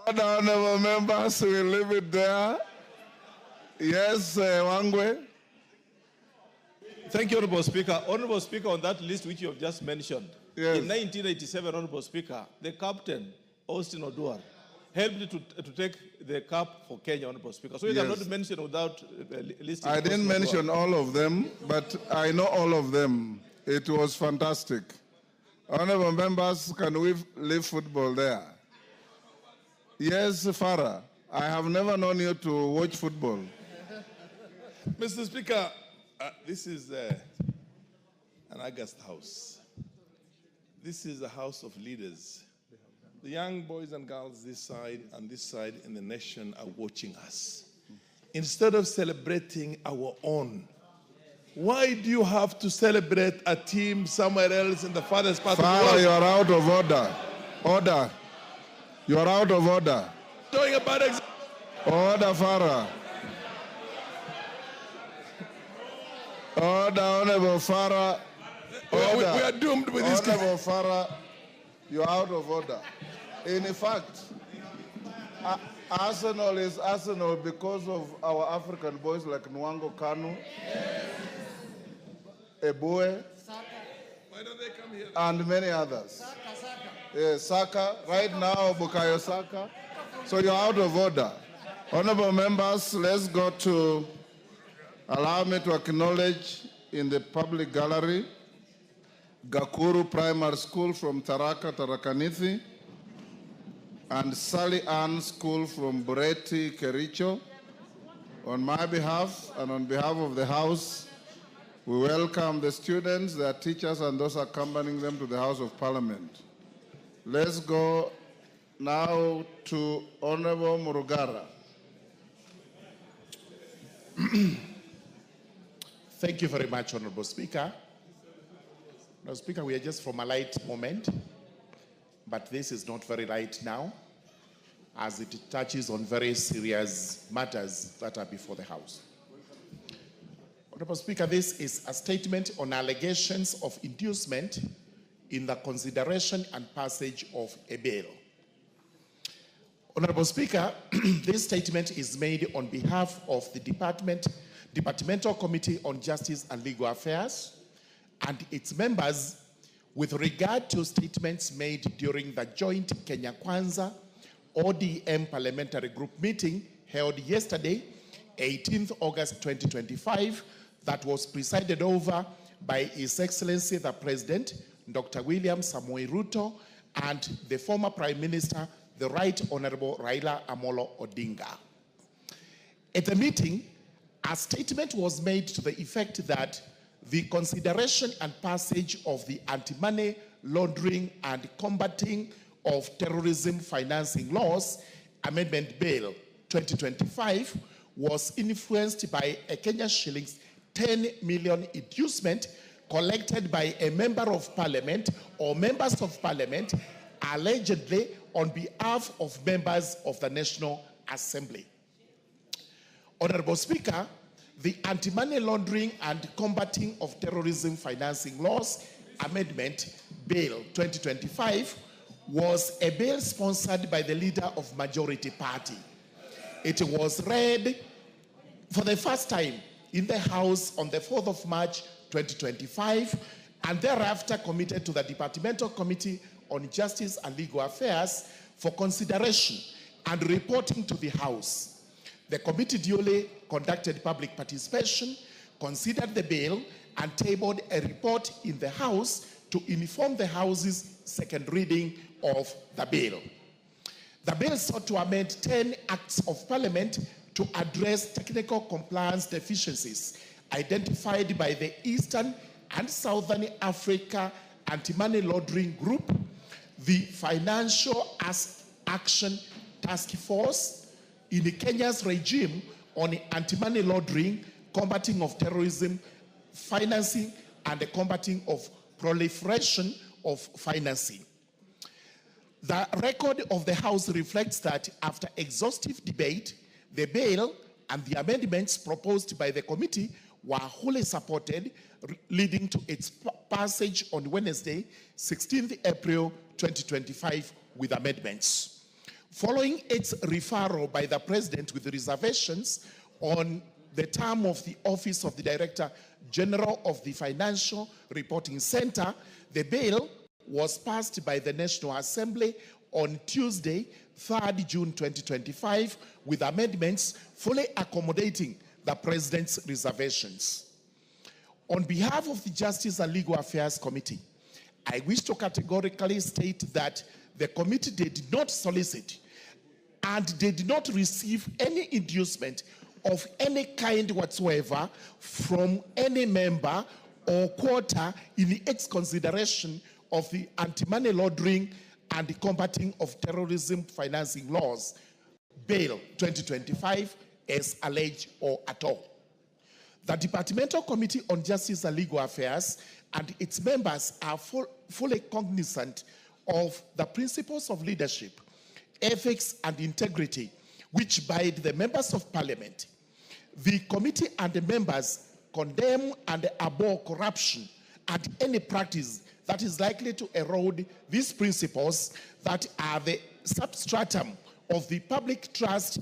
Order, honorable members, we'll leave it there. Yes, Wangwe. Thank you, Honorable Speaker. Honorable Speaker, on that list which you have just mentioned, yes. In 1987, Honorable Speaker, the captain, Austin Oduor, helped to take the cup for Kenya, Honorable Speaker. So you cannot mention without listing. I didn't mention all of them, but I know all of them. It was fantastic. Honorable members, can we leave football there? Yes, Farah. I have never known you to watch football. Mr. Speaker, this is an August house. This is a house of leaders. The young boys and girls this side and this side in the nation are watching us. Instead of celebrating our own, why do you have to celebrate a team somewhere else in the farthest part of the world? You are out of order. Order. You are out of order. Doing a bad example. Order, Farah. Order, Honorable Farah. Order. We are doomed with this. Honorable Farah, you are out of order. In fact, Arsenal is Arsenal because of our African boys like Nwango Kanu, Ebue, and many others. Yes, Saka, right now, Bukayo Saka. So you're out of order. Honorable members, let's go to, allow me to acknowledge in the public gallery, Gakuru Primary School from Taraka, Tarakanithi, and Sally Ann School from Bureti, Kericho. On my behalf and on behalf of the House, we welcome the students, their teachers, and those accompanying them to the House of Parliament. Let's go now to Honorable Murugara. Thank you very much, Honorable Speaker. Honorable Speaker, we are just from a light moment, but this is not very light now, as it touches on very serious matters that are before the House. Honorable Speaker, this is a statement on allegations of inducement in the consideration and passage of a bill. Honorable Speaker, this statement is made on behalf of the Departmental Committee on Justice and Legal Affairs and its members with regard to statements made during the joint Kenya Kwanza ODM Parliamentary Group meeting held yesterday, 18th August 2025, that was presided over by His Excellency the President, Dr. William Samoei Ruto, and the former Prime Minister, the Right Honorable Raila Amolo Odinga. At the meeting, a statement was made to the effect that the consideration and passage of the Anti-Money Laundering and Combating of Terrorism Financing Laws Amendment Bill 2025 was influenced by a Kenya shillings 10 million inducement collected by a member of parliament or members of parliament allegedly on behalf of members of the National Assembly. Honorable Speaker, the Anti-Money Laundering and Combating of Terrorism Financing Laws Amendment Bill 2025 was a bill sponsored by the leader of Majority Party. It was read for the first time in the House on the 4th of March 2025 and thereafter committed to the Departmental Committee on Justice and Legal Affairs for consideration and reporting to the House. The committee duly conducted public participation, considered the bill, and tabled a report in the House to inform the House's second reading of the bill. The bill sought to amend 10 acts of parliament to address technical compliance deficiencies identified by the Eastern and Southern Africa Anti-Money Laundering Group, the Financial Action Task Force, in Kenya's regime on anti-money laundering, combating of terrorism, financing, and the combating of proliferation of financing. The record of the House reflects that after exhaustive debate, the bill and the amendments proposed by the committee were wholly supported, leading to its passage on Wednesday, 16th April 2025, with amendments. Following its referral by the President with reservations on the term of the office of the Director General of the Financial Reporting Center, the bill was passed by the National Assembly on Tuesday, 3rd June 2025, with amendments fully accommodating the President's reservations. On behalf of the Justice and Legal Affairs Committee, I wish to categorically state that the committee did not solicit and did not receive any inducement of any kind whatsoever from any member or quarter in its consideration of the anti-money laundering and the combating of terrorism financing laws, Bill 2025, as alleged or at all. The Departmental Committee on Justice and Legal Affairs and its members are fully cognizant of the principles of leadership, ethics, and integrity which bind the members of Parliament. The committee and the members condemn and abhor corruption and any practice that is likely to erode these principles that are the substratum of the public trust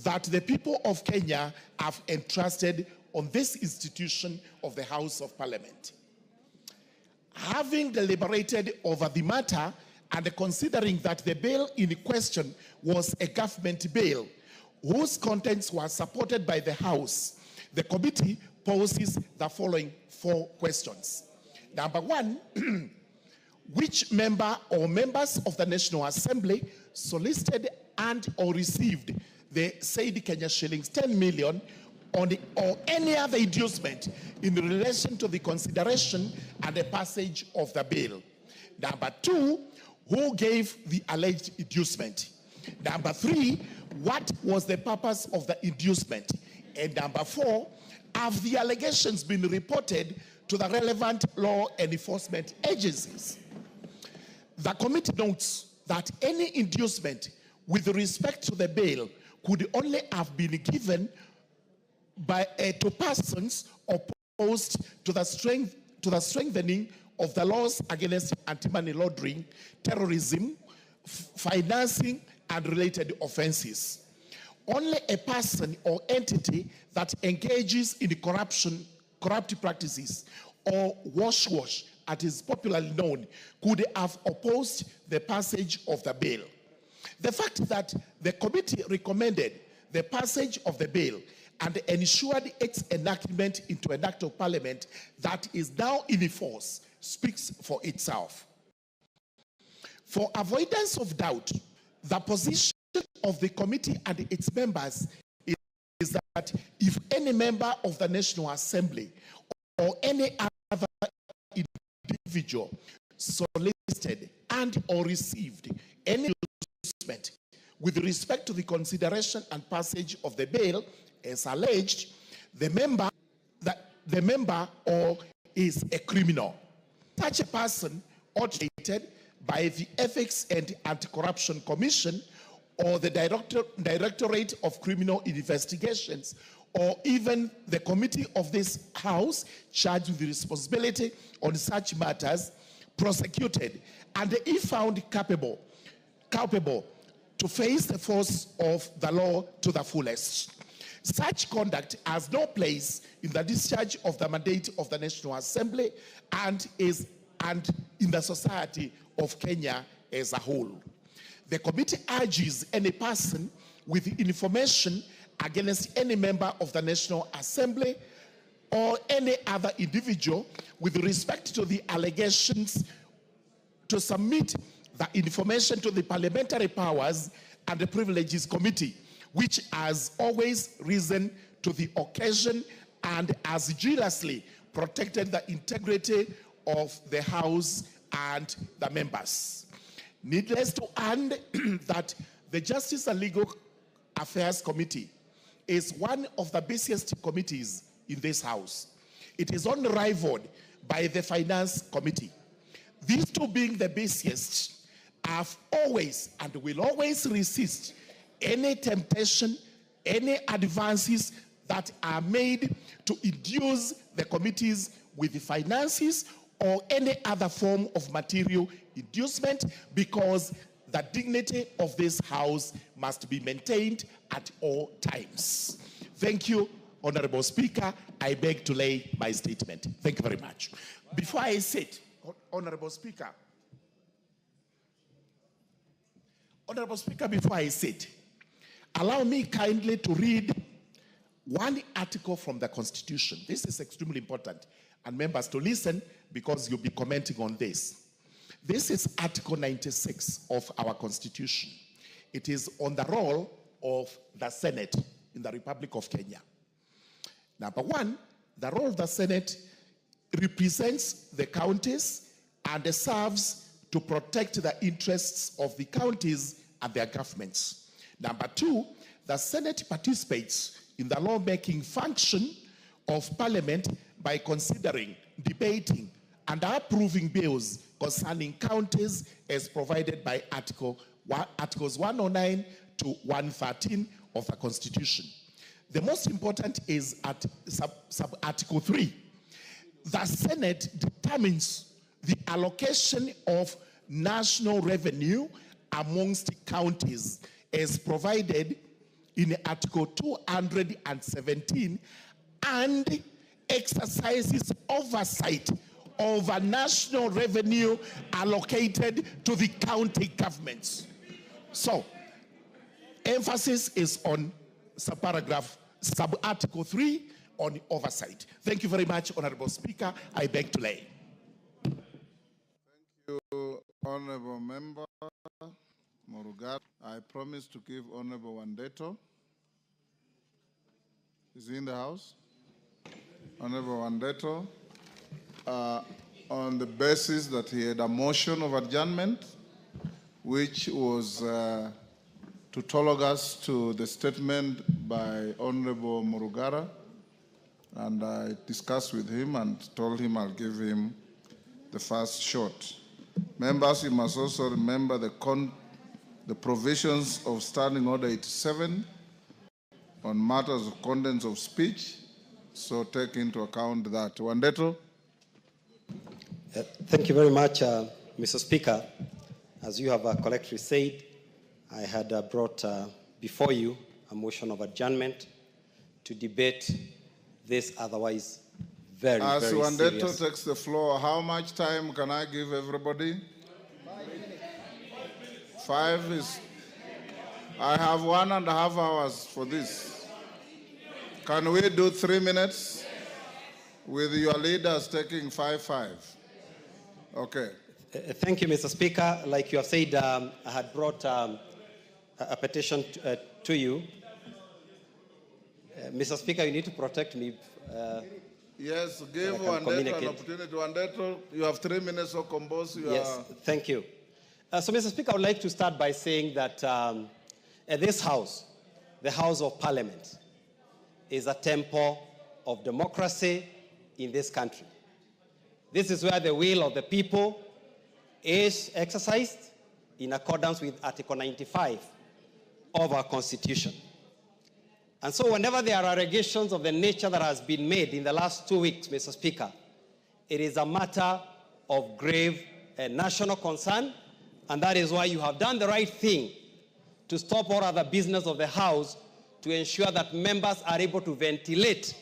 that the people of Kenya have entrusted on this institution of the House of Parliament. Having deliberated over the matter and considering that the bill in question was a government bill whose contents were supported by the House, the committee poses the following 4 questions. Number 1, which member or members of the National Assembly solicited and or received the said Kenya shillings 10 million or any other inducement in relation to the consideration and the passage of the bill? Number 2, who gave the alleged inducement? Number 3, what was the purpose of the inducement? And number 4, have the allegations been reported to the relevant law enforcement agencies? The committee notes that any inducement with respect to the bill could only have been given by to persons opposed to the strengthening of the laws against anti-money laundering, terrorism, financing, and related offenses. Only a person or entity that engages in corrupt practices, or wash, as is popularly known, could have opposed the passage of the bill. The fact that the committee recommended the passage of the bill and ensured its enactment into an act of parliament that is now in force speaks for itself. For avoidance of doubt, the position of the committee and its members is that if any member of the National Assembly or any other individual solicited and or received any inducement with respect to the consideration and passage of the bill as alleged, the member or is a criminal. Such a person audited by the Ethics and Anti-Corruption Commission or the Directorate of Criminal Investigations, or even the committee of this House charged with the responsibility on such matters, prosecuted, and if found culpable to face the force of the law to the fullest. Such conduct has no place in the discharge of the mandate of the National Assembly and in the society of Kenya as a whole. The committee urges any person with information against any member of the National Assembly or any other individual with respect to the allegations, to submit the information to the Parliamentary Powers and the Privileges Committee, which has always risen to the occasion and has jealously protected the integrity of the House and the members. Needless to add that the Justice and Legal Affairs Committee is one of the busiest committees in this House. It is unrivaled by the Finance Committee. These two being the busiest have always and will always resist any temptation, any advances that are made to induce the committees with the finances or any other form of material inducement, because the dignity of this House must be maintained at all times. Thank you, Honorable Speaker. I beg to lay my statement. Thank you very much. Before I sit, Honorable Speaker, before I sit, allow me kindly to read one article from the Constitution. This is extremely important, and members to listen because you'll be commenting on this. This is Article 96 of our Constitution. It is on the role of the Senate in the Republic of Kenya. Number one, the role of the Senate represents the counties and serves to protect the interests of the counties and their governments. Number two, the Senate participates in the lawmaking function of Parliament by considering, debating, and approving bills concerning counties as provided by Articles 109 to 113 of the Constitution. The most important is at sub-Article 3. The Senate determines the allocation of national revenue amongst counties as provided in Article 217 and exercises oversight over national revenue allocated to the county governments. So, emphasis is on sub-Article 3 on oversight. Thank you very much, Honorable Speaker. I beg to lay. Thank you, Honorable Member Morugara. I promise to give Honorable Wandeto. Is he in the House? Honorable Wandeto, on the basis that he had a motion of adjournment, which was to talk us to the statement by Honorable Morugara, and I discussed with him and told him I'll give him the first shot. Members, you must also remember the provisions of Standing Order 87 on matters of contents of speech, so take into account that. Wandeto? Thank you very much, Mr. Speaker. As you have correctly said, I had brought before you a motion of adjournment to debate this otherwise very serious. As Wandeto takes the floor, how much time can I give everybody? 5 minutes. 5 is... I have 1.5 hours for this. Can we do 3 minutes? With your leaders taking 5. Okay. Thank you, Mr. Speaker. Like you have said, I had brought a petition to you. Mr. Speaker, you need to protect me. Yes, give Wandeto an opportunity. Wandeto, you have 3 minutes to compose your... Yes, thank you. So, Mr. Speaker, I would like to start by saying that this House, the House of Parliament, is a temple of democracy in this country. This is where the will of the people is exercised in accordance with Article 95 of our Constitution. And so whenever there are allegations of the nature that has been made in the last 2 weeks, Mr. Speaker, it is a matter of grave national concern, and that is why you have done the right thing to stop all other business of the House to ensure that members are able to ventilate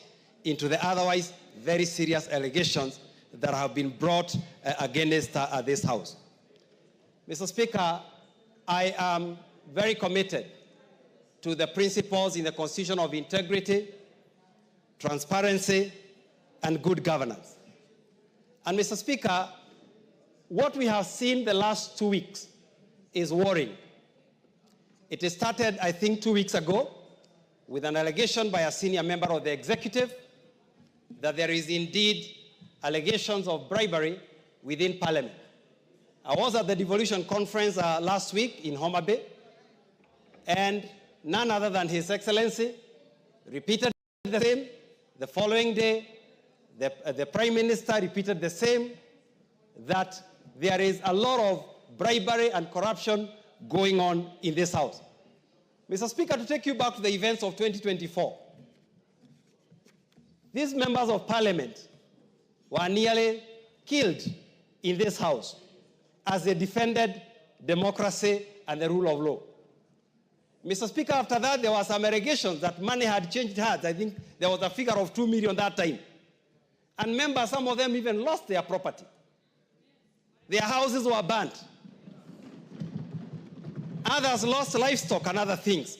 into the otherwise very serious allegations that have been brought against this House. Mr. Speaker, I am very committed to the principles in the Constitution of integrity, transparency, and good governance. And Mr. Speaker, what we have seen the last 2 weeks is worrying. It started, I think, 2 weeks ago with an allegation by a senior member of the executive that there is indeed allegations of bribery within Parliament. I was at the devolution conference last week in Homa Bay, and none other than His Excellency repeated the same. The following day, the Prime Minister repeated the same, that there is a lot of bribery and corruption going on in this House. Mr. Speaker, to take you back to the events of 2024, these members of Parliament were nearly killed in this House as they defended democracy and the rule of law. Mr. Speaker, after that, there were some allegations that money had changed hands. I think there was a figure of 2 million that time. And members, some of them even lost their property. Their houses were burnt. Others lost livestock and other things.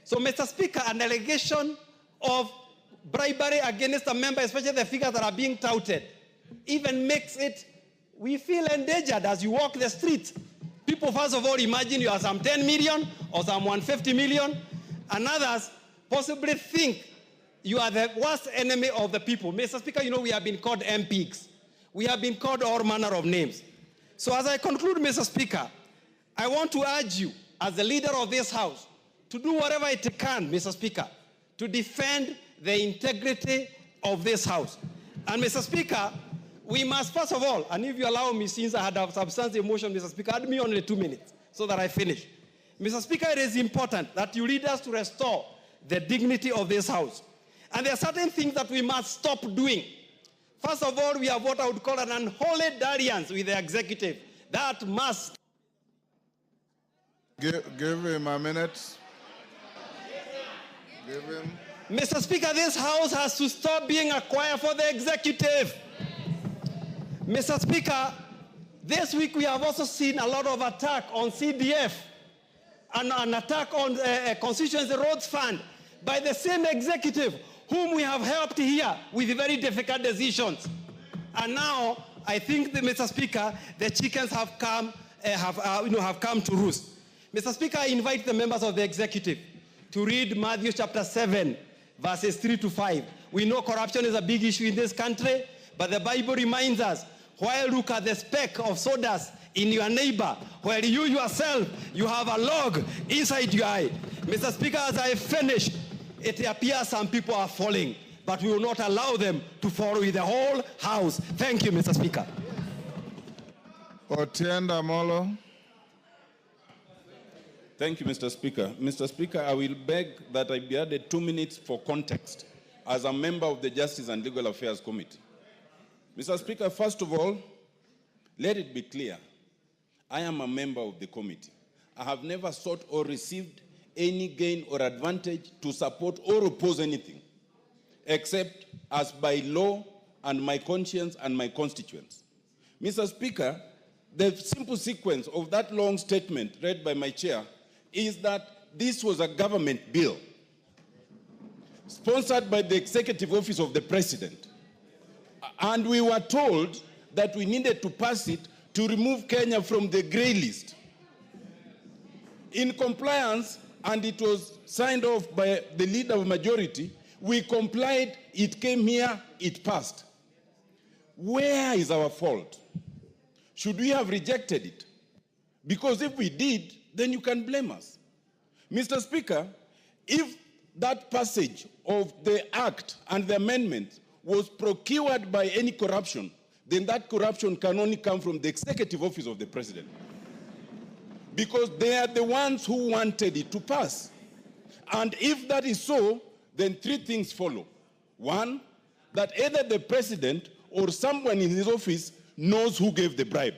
So, Mr. Speaker, an allegation of bribery against a member, especially the figures that are being touted, even makes it, we feel endangered as you walk the street. People, first of all, imagine you are some 10 million or some 150 million, and others possibly think you are the worst enemy of the people. Mr. Speaker, you know we have been called MPs. We have been called all manner of names. So as I conclude, Mr. Speaker, I want to urge you, as the leader of this House, to do whatever it can, Mr. Speaker, to defend the integrity of this House. And Mr. Speaker, we must, first of all, and if you allow me, since I had a substantive motion, Mr. Speaker, add me only 2 minutes so that I finish. Mr. Speaker, it is important that you lead us to restore the dignity of this House. And there are certain things that we must stop doing. First of all, we have what I would call an unholy dalliance with the executive. That must. Give him a minute. Give him. Mr. Speaker, this House has to stop being a choir for the executive. Mr. Speaker, this week we have also seen a lot of attack on CDF and an attack on Constituency Roads Fund by the same executive whom we have helped here with very difficult decisions. And now, I think, Mr. Speaker, the chickens have come to roost. Mr. Speaker, I invite the members of the executive to read Matthew chapter 7, verses 3 to 5. We know corruption is a big issue in this country, but the Bible reminds us, while look at the speck of sawdust in your neighbor, while you yourself, you have a log inside your eye. Mr. Speaker, as I finish, it appears some people are falling, but we will not allow them to fall with the whole House. Thank you, Mr. Speaker. Otienda Molo. Thank you, Mr. Speaker. Mr. Speaker, I will beg that I be added 2 minutes for context as a member of the Justice and Legal Affairs Committee. Mr. Speaker, first of all, let it be clear, I am a member of the committee. I have never sought or received any gain or advantage to support or oppose anything, except as by law and my conscience and my constituents. Mr. Speaker, the simple sequence of that long statement read by my chair is that this was a government bill sponsored by the Executive Office of the President. And we were told that we needed to pass it to remove Kenya from the grey list. In compliance, and it was signed off by the leader of majority, we complied, it came here, it passed. Where is our fault? Should we have rejected it? Because if we did, then you can blame us. Mr. Speaker, if that passage of the act and the amendment was procured by any corruption, then that corruption can only come from the Executive Office of the President. Because they are the ones who wanted it to pass. And if that is so, then 3 things follow. 1, that either the President or someone in his office knows who gave the bribe.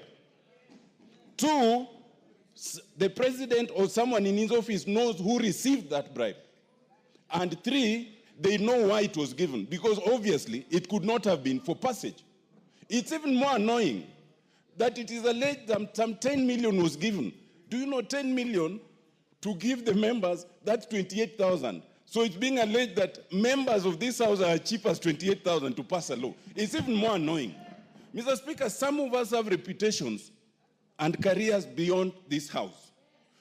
2, the President or someone in his office knows who received that bribe. And 3, they know why it was given, because obviously it could not have been for passage. It's even more annoying that it is alleged that some 10 million was given. Do you know 10 million to give the members that 28,000. So it's being alleged that members of this house are cheap as 28,000 to pass a law. It's even more annoying. Mr. Speaker, some of us have reputations and careers beyond this house.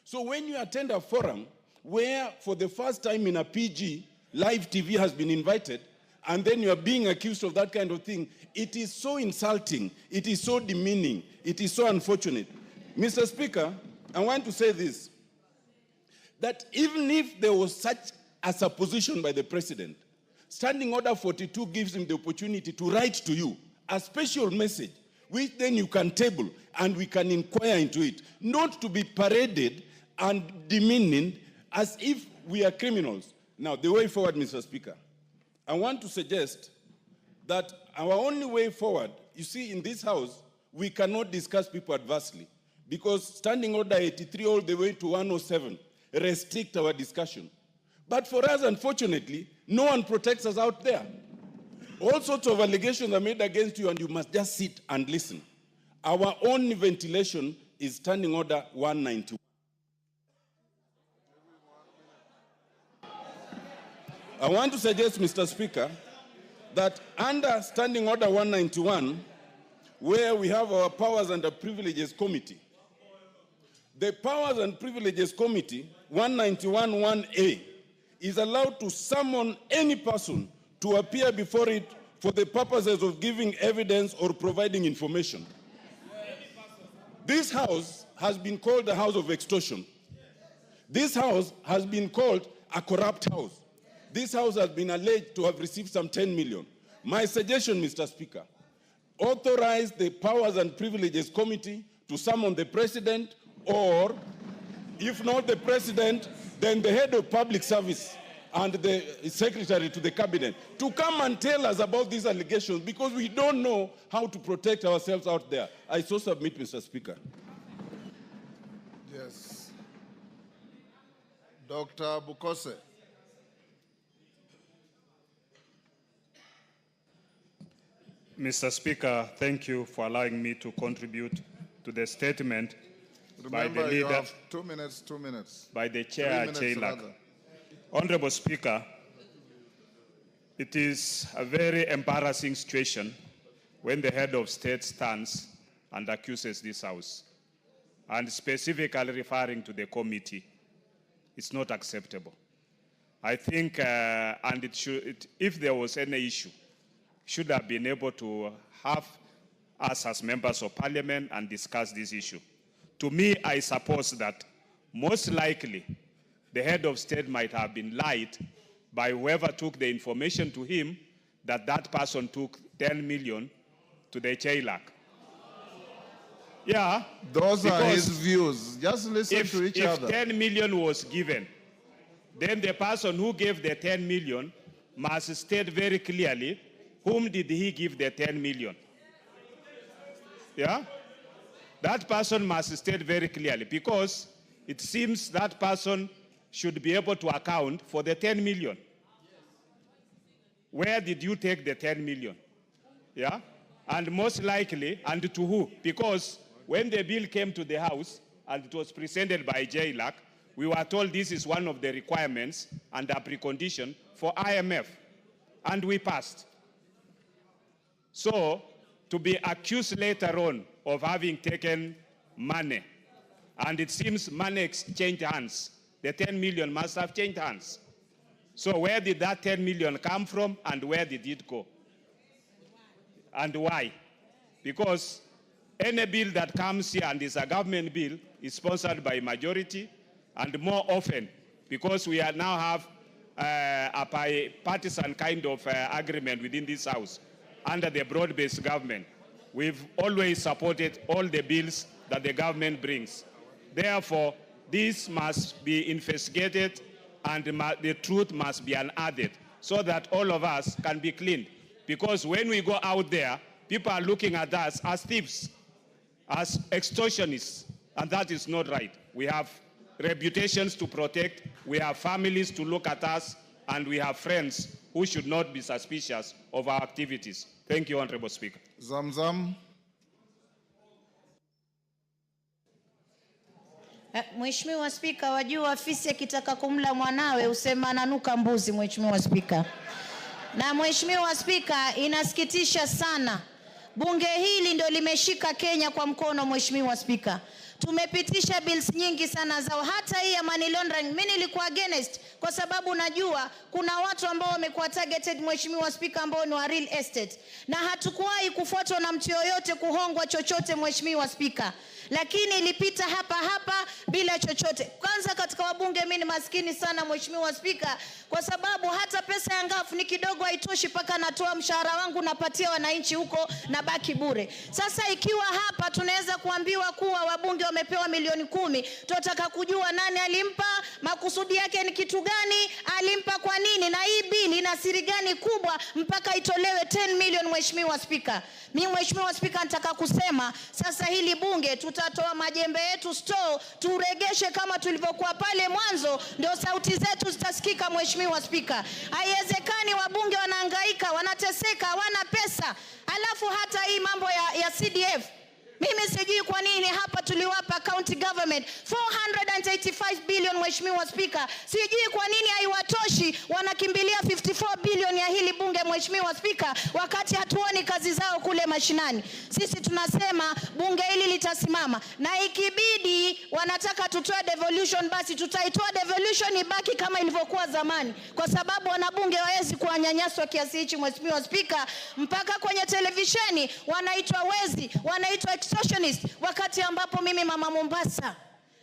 So when you attend a forum where for the first time in a PG, live TV has been invited, and then you are being accused of that kind of thing, it is so insulting, it is so demeaning, it is so unfortunate. Mr. Speaker, I want to say this, that even if there was such a supposition by the President, Standing Order 42 gives him the opportunity to write to you a special message, which then you can table and we can inquire into it, not to be paraded and demeaning as if we are criminals. Now, the way forward, Mr. Speaker, I want to suggest that our only way forward, you see, in this house, we cannot discuss people adversely because Standing Order 83 all the way to 107 restrict our discussion. But for us, unfortunately, no one protects us out there. All sorts of allegations are made against you and you must just sit and listen. Our only ventilation is Standing Order 191. I want to suggest, Mr. Speaker, that under Standing Order 191, where we have our Powers and Privileges Committee, the Powers and Privileges Committee, 191(1)(a), is allowed to summon any person to appear before it for the purposes of giving evidence or providing information. This house has been called a house of extortion. This house has been called a corrupt house. This house has been alleged to have received some 10 million. My suggestion, Mr. Speaker, authorize the Powers and Privileges Committee to summon the President, or if not the President, then the head of public service and the secretary to the cabinet to come and tell us about these allegations because we don't know how to protect ourselves out there. I so submit, Mr. Speaker. Yes. Dr. Bukose. Mr. Speaker, thank you for allowing me to contribute to the statement by the Remember, you leader, have 2 minutes, 2 minutes. by the chair, 3 minutes Chailak. rather. Honorable Speaker, it is a very embarrassing situation when the head of state stands and accuses this house, and specifically referring to the committee. It's not acceptable. I think, and if there was any issue, should have been able to have us as members of parliament and discuss this issue. To me, I suppose that most likely the head of state might have been lied by whoever took the information to him that that person took 10 million to the Chailak. Yeah. Those are his views. Just listen to each other. If 10 million was given, then the person who gave the 10 million must state very clearly whom did he give the 10 million. Yeah? That person must state very clearly because it seems that person should be able to account for the 10 million. Where did you take the 10 million? Yeah? And most likely, and to who? Because when the bill came to the House and it was presented by JLAC, we were told this is one of the requirements and a precondition for IMF. And we passed. So, to be accused later on of having taken money, and it seems money exchanged hands, the 10 million must have changed hands. So where did that 10 million come from and where did it go? And why? Because any bill that comes here and is a government bill is sponsored by majority, and more often, because we are now have a bipartisan kind of agreement within this House, under the broad-based government, we've always supported all the bills that the government brings. Therefore, this must be investigated and the truth must be unearthed so that all of us can be cleaned. Because when we go out there, people are looking at us as thieves, as extortionists, and that is not right. We have reputations to protect, we have families to look at us, and we have friends who should not be suspicious of our activities. Thank you, Honorable Speaker. Zamzam. Mheshimiwa Spika, wajua fisi akitaka kumla mwanawe usema ananuka mbuzi, Mheshimiwa Spika. Na Mheshimiwa Spika, inasikitisha sana. Bunge hili ndio limeshika Kenya kwa mkono, Mheshimiwa Spika. Tumepitisha bills nyingi sana zao, hata hii ya money laundering. Mimi nilikuwa against kwa sababu najua kuna watu ambao wamekuwa targeted, Mheshimiwa Spika, ambao ni wa real estate. Na hatukuwahi kufuatwa na mtu yoyote kuhongwa chochote, Mheshimiwa Spika. Lakini ilipita hapa bila chochote. Kwanza katika wabunge mimi ni maskini sana, Mheshimiwa Spika, kwa sababu hata pesa ya ngafu ni kidogo, haitoshi paka natoa mshahara wangu napatia wananchi huko na baki bure. Sasa ikiwa hapa tunaweza kuambiwa kuwa wabunge wamepewa milioni 10, tunataka kujua nani alimpa, makusudi yake ni kitu gani, alimpa kwa nini, na hii bili ina siri gani kubwa mpaka itolewe 10 million, Mheshimiwa Spika. Mimi Mheshimiwa Spika nataka kusema sasa hili bunge tutatoa majembe yetu store, turegeshe kama tulivyokuwa pale mwanzo, ndio sauti zetu zitasikika, Mheshimiwa Spika. Haiwezekani wabunge wanahangaika, wanateseka, hawana pesa. Alafu hata hii mambo ya CDF, mimi sijui kwa nini hapa tuliwapa county government 485 billion, Mheshimiwa Spika. Sijui kwa nini haiwatoshi, wanakimbilia 54 billion ya hili bunge, Mheshimiwa Spika, wakati hatuoni kazi zao kule mashinani. Sisi tunasema bunge hili litasimama, na ikibidi wanataka tutoe devolution, basi tutaitoa devolution ibaki kama ilivyokuwa zamani, kwa sababu wanabunge hawezi kuwanyanyaswa kiasi hichi, Mheshimiwa Spika, mpaka kwenye televisheni wanaitwa wezi, wanaitwa extortionist, wakati ambapo mimi mama Mombasa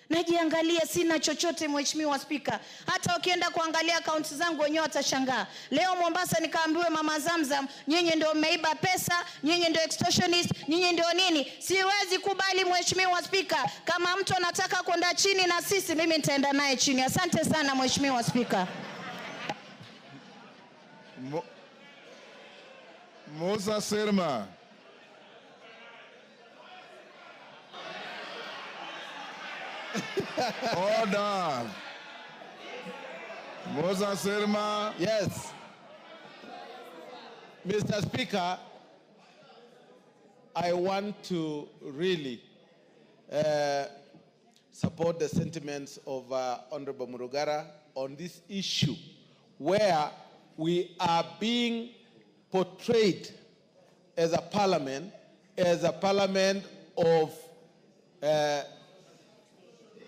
najiangalia sina chochote, Mheshimiwa Spika. Hata ukienda kuangalia accounts zangu wenyewe watashangaa. Leo Mombasa nikaambiwe mama Zamzam, nyinyi ndio mmeiba pesa, nyinyi ndio extortionist, nyinyi ndio nini. Siwezi kubali, Mheshimiwa Spika. Kama mtu anataka kwenda chini na sisi, mimi nitaenda naye chini. Asante sana, Mheshimiwa Spika. Musa Serma. Order. Musa Serma. Yes. Mr. Speaker, I want to really support the sentiments of Honorable Murugara on this issue, where we are being portrayed as a parliament of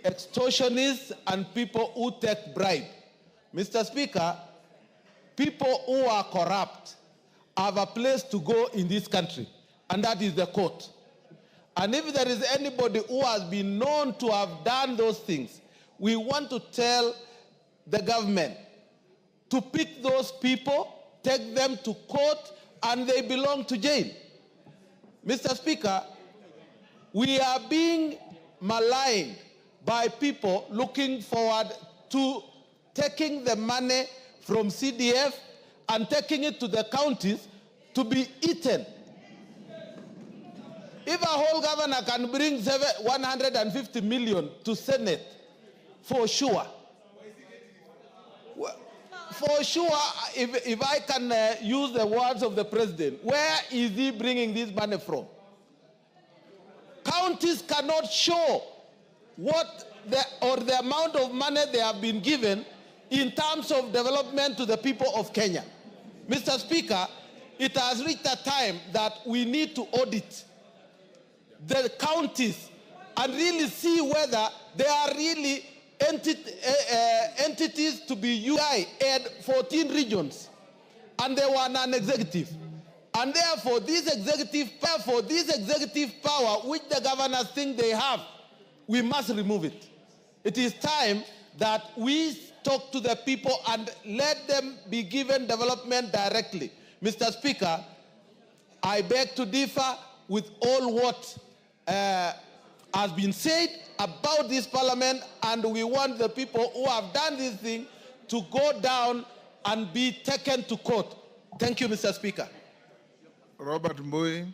extortionists and people who take bribe. Mr. Speaker, people who are corrupt have a place to go in this country, and that is the court. And if there is anybody who has been known to have done those things, we want to tell the government to pick those people, take them to court, and they belong to jail. Mr. Speaker, we are being maligned by people looking forward to taking the money from CDF and taking it to the counties to be eaten. If a whole governor can bring 150 million to Senate, for sure, if I can use the words of the president, where is he bringing this money from? Counties cannot show the amount of money they have been given in terms of development to the people of Kenya. Mr. Speaker, it has reached a time that we need to audit the counties and really see whether they are really entities to be used. I had 14 regions and they were non-executive. And therefore, this executive power which the governors think they have, we must remove it. It is time that we talk to the people and let them be given development directly. Mr. Speaker, I beg to differ with all what has been said about this parliament, and we want the people who have done this thing to go down and be taken to court. Thank you, Mr. Speaker. Robert Mbui.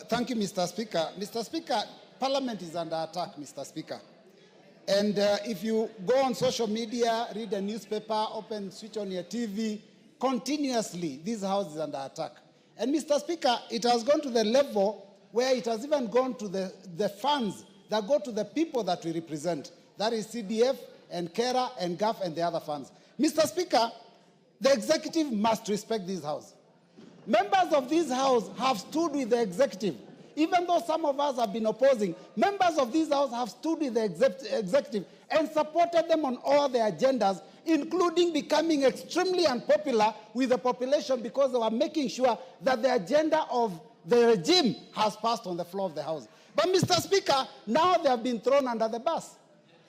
Thank you, Mr. Speaker. Mr. Speaker, Parliament is under attack, Mr. Speaker. And if you go on social media, read a newspaper, switch on your TV, continuously this House is under attack. And Mr. Speaker, it has gone to the level where it has even gone to the funds that go to the people that we represent. That is CDF and KERA and GAF and the other funds. Mr. Speaker, the executive must respect this House. Members of this House have stood with the executive. Even though some of us have been opposing, members of this House have stood with the executive and supported them on all their agendas, including becoming extremely unpopular with the population because they were making sure that the agenda of the regime has passed on the floor of the House. But Mr. Speaker, now they have been thrown under the bus.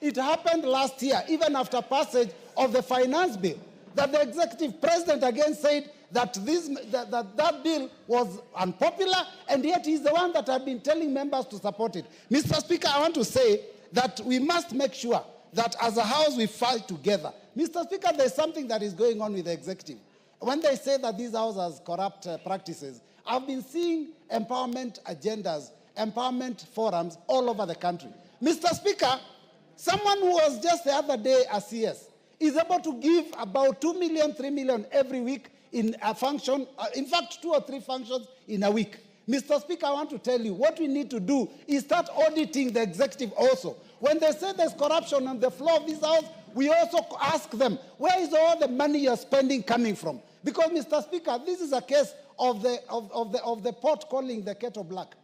It happened last year, even after passage of the finance bill, that the executive president again said that that bill was unpopular, and yet he's the one that had been telling members to support it. Mr. Speaker, I want to say that we must make sure that as a House we fight together. Mr. Speaker, there's something that is going on with the executive. When they say that this House has corrupt practices, I've been seeing empowerment agendas, empowerment forums all over the country. Mr. Speaker, someone who was just the other day a CS is able to give about 2 million, 3 million every week in a function, in fact, 2 or 3 functions in a week. Mr. Speaker, I want to tell you, what we need to do is start auditing the executive also. When they say there's corruption on the floor of this House, we also ask them, where is all the money you're spending coming from? Because, Mr. Speaker, this is a case of the pot calling the kettle black.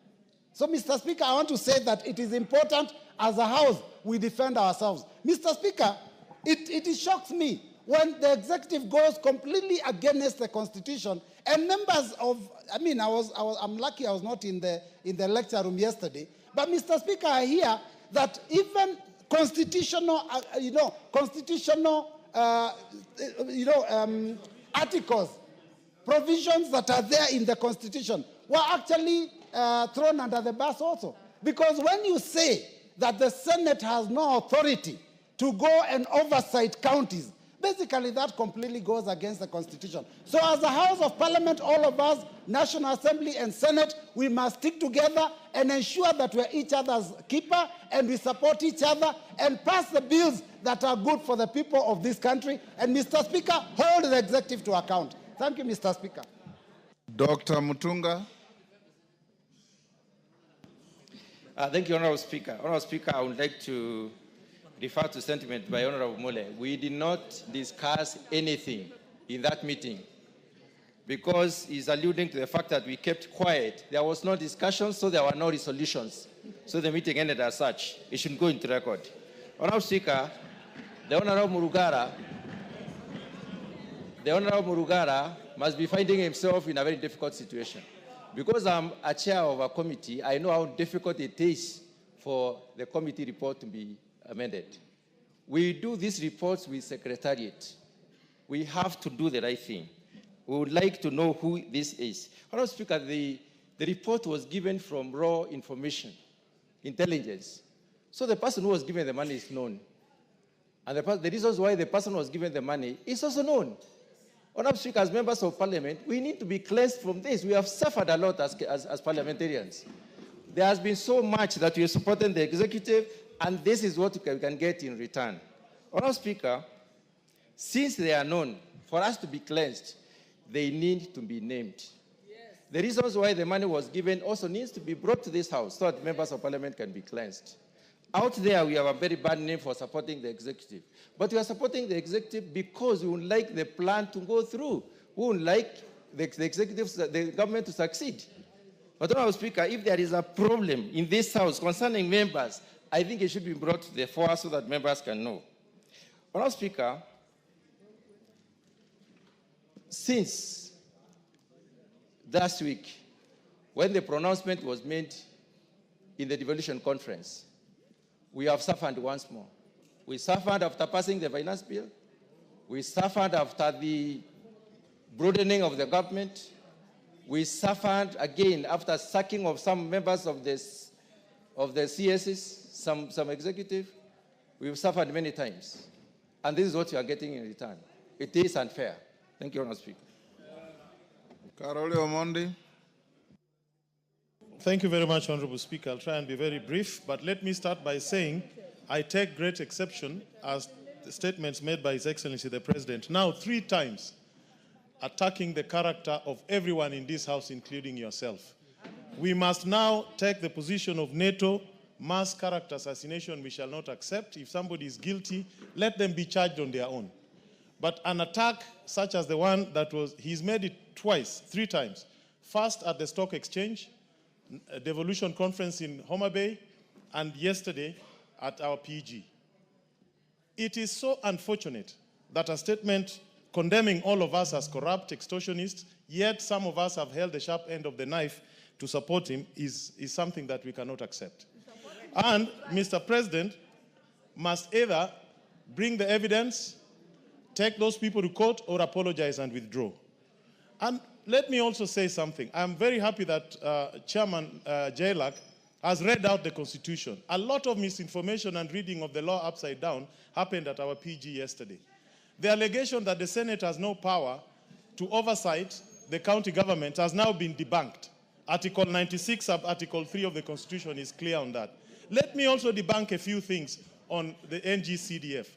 So, Mr. Speaker, I want to say that it is important as a House we defend ourselves. Mr. Speaker, it shocks me when the executive goes completely against the Constitution and members of, I mean, I'm lucky I was not in the lecture room yesterday, but Mr. Speaker, I hear that even constitutional, articles, provisions that are there in the Constitution were actually thrown under the bus also. Because when you say that the Senate has no authority to go and oversight counties, basically that completely goes against the Constitution. So as a House of Parliament, all of us, National Assembly and Senate, we must stick together and ensure that we're each other's keeper and we support each other and pass the bills that are good for the people of this country. And Mr. Speaker, hold the executive to account. Thank you, Mr. Speaker. Dr. Mutunga. Thank you, Honorable Speaker. Honorable Speaker, I would like to refer to sentiment by Honorable Mole. We did not discuss anything in that meeting because he's alluding to the fact that we kept quiet. There was no discussion, so there were no resolutions. So the meeting ended as such. It should go into record. Honorable Speaker, the Honorable Murugara must be finding himself in a very difficult situation. Because I'm a chair of a committee, I know how difficult it is for the committee report to be amended. We do these reports with Secretariat. We have to do the right thing. We would like to know who this is. Honorable Speaker, the report was given from raw information, intelligence. So the person who was given the money is known. And the reasons why the person was given the money is also known. Honorable Speaker, as members of Parliament, we need to be cleansed from this. We have suffered a lot as parliamentarians. There has been so much that we are supporting the executive, and this is what we can get in return. Honorable Speaker, since they are known, for us to be cleansed, they need to be named. Yes. The reasons why the money was given also needs to be brought to this House so that members of Parliament can be cleansed. Out there, we have a very bad name for supporting the executive. But we are supporting the executive because we would like the plan to go through. We would like the government to succeed. But, Honorable Speaker, if there is a problem in this House concerning members, I think it should be brought to the fore so that members can know. Honorable Speaker, since last week, when the pronouncement was made in the devolution conference, we have suffered once more. We suffered after passing the finance bill. We suffered after the broadening of the government. We suffered again after sacking of some members of the CSs, some executive. We've suffered many times. And this is what you are getting in return. It is unfair. Thank you, Honourable Speaker. Karoli Omondi. Thank you very much, Honourable Speaker. I'll try and be very brief, but let me start by saying I take great exception as the statements made by His Excellency the President. Now, 3 times, attacking the character of everyone in this house, including yourself. We must now take the position of NATO. Mass character assassination we shall not accept. If somebody is guilty, let them be charged on their own. But an attack such as the one that was, he's made it twice, 3 times. First at the stock exchange, a devolution conference in Homa Bay, and yesterday at our PG. It is so unfortunate that a statement condemning all of us as corrupt extortionists, yet some of us have held the sharp end of the knife to support him, is something that we cannot accept. And Mr. President must either bring the evidence, take those people to court, or apologize and withdraw. And let me also say something. I'm very happy that Chairman Jailak has read out the Constitution. A lot of misinformation and reading of the law upside down happened at our PG yesterday. The allegation that the Senate has no power to oversight the county government has now been debunked. Article 96 sub Article 3 of the Constitution is clear on that. Let me also debunk a few things on the NGCDF.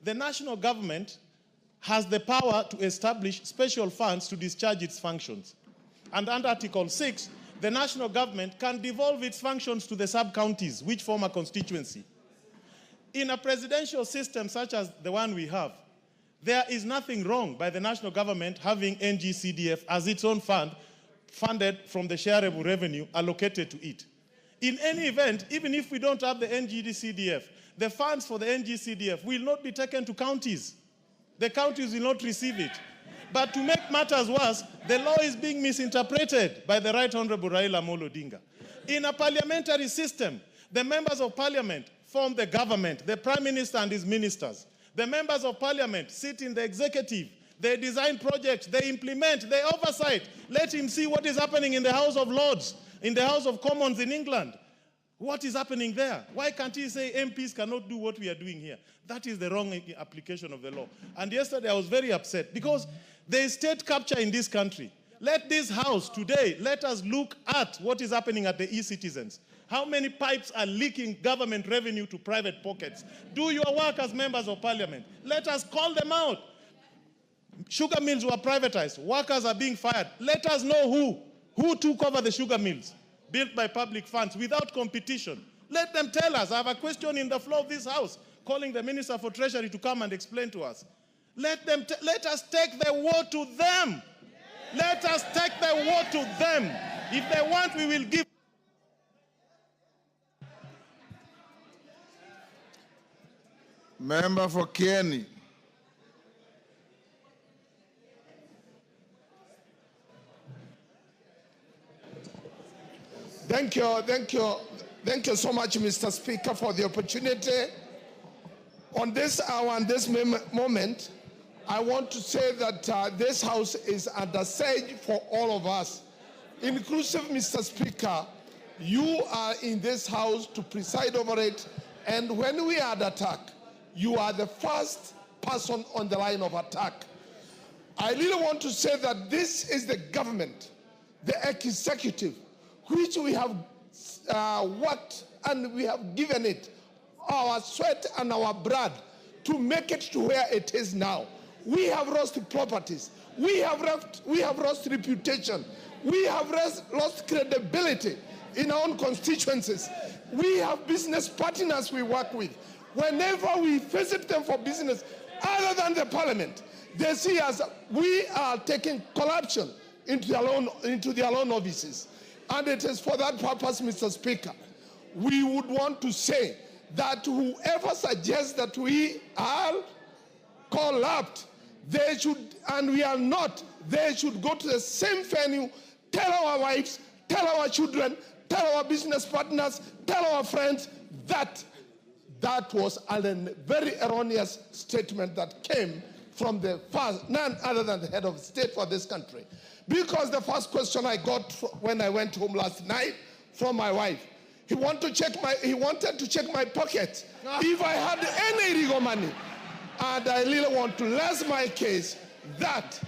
The national government has the power to establish special funds to discharge its functions. And under Article 6, the national government can devolve its functions to the sub-counties, which form a constituency. In a presidential system such as the one we have, there is nothing wrong by the national government having NGCDF as its own fund, funded from the shareable revenue allocated to it. In any event, even if we don't have the NGCDF, the funds for the NGCDF will not be taken to counties. The counties will not receive it. But to make matters worse, the law is being misinterpreted by the Right Honorable Raila Amolo Odinga. In a parliamentary system, the members of parliament form the government, the prime minister and his ministers. The members of parliament sit in the executive. They design projects, they implement, they oversight. Let him see what is happening in the House of Lords, in the House of Commons in England. What is happening there? Why can't he say MPs cannot do what we are doing here? That is the wrong application of the law. And yesterday I was very upset because there is state capture in this country. Let this house today, let us look at what is happening at the e-citizens. How many pipes are leaking government revenue to private pockets? Do your work as members of parliament. Let us call them out. Sugar mills were privatized. Workers are being fired. Let us know who took over the sugar mills built by public funds without competition. Let them tell us. I have a question in the floor of this house calling the Minister for Treasury to come and explain to us. Let us take the war to them. Let us take the war to them. If they want, we will give. Member for Kingi. Thank you so much, Mr. Speaker, for the opportunity. On this hour and this moment, I want to say that this House is under siege for all of us, inclusive, Mr. Speaker. You are in this House to preside over it, and when we are under attack, you are the first person on the line of attack. I really want to say that this is the government, the executive, which we have worked and we have given it our sweat and our blood to make it to where it is now. We have lost properties. We have lost reputation. We have lost credibility in our own constituencies. We have business partners we work with. Whenever we visit them for business, other than the parliament, they see us, we are taking corruption into their own offices. And it is for that purpose, Mr. Speaker, we would want to say that whoever suggests that we are corrupt, they should, and we are not, they should go to the same venue, tell our wives, tell our children, tell our business partners, tell our friends that that was a very erroneous statement that came from none other than the head of state for this country. Because the first question I got when I went home last night from my wife, he wanted to check my pocket if I had any illegal money. And I really want to rest my case that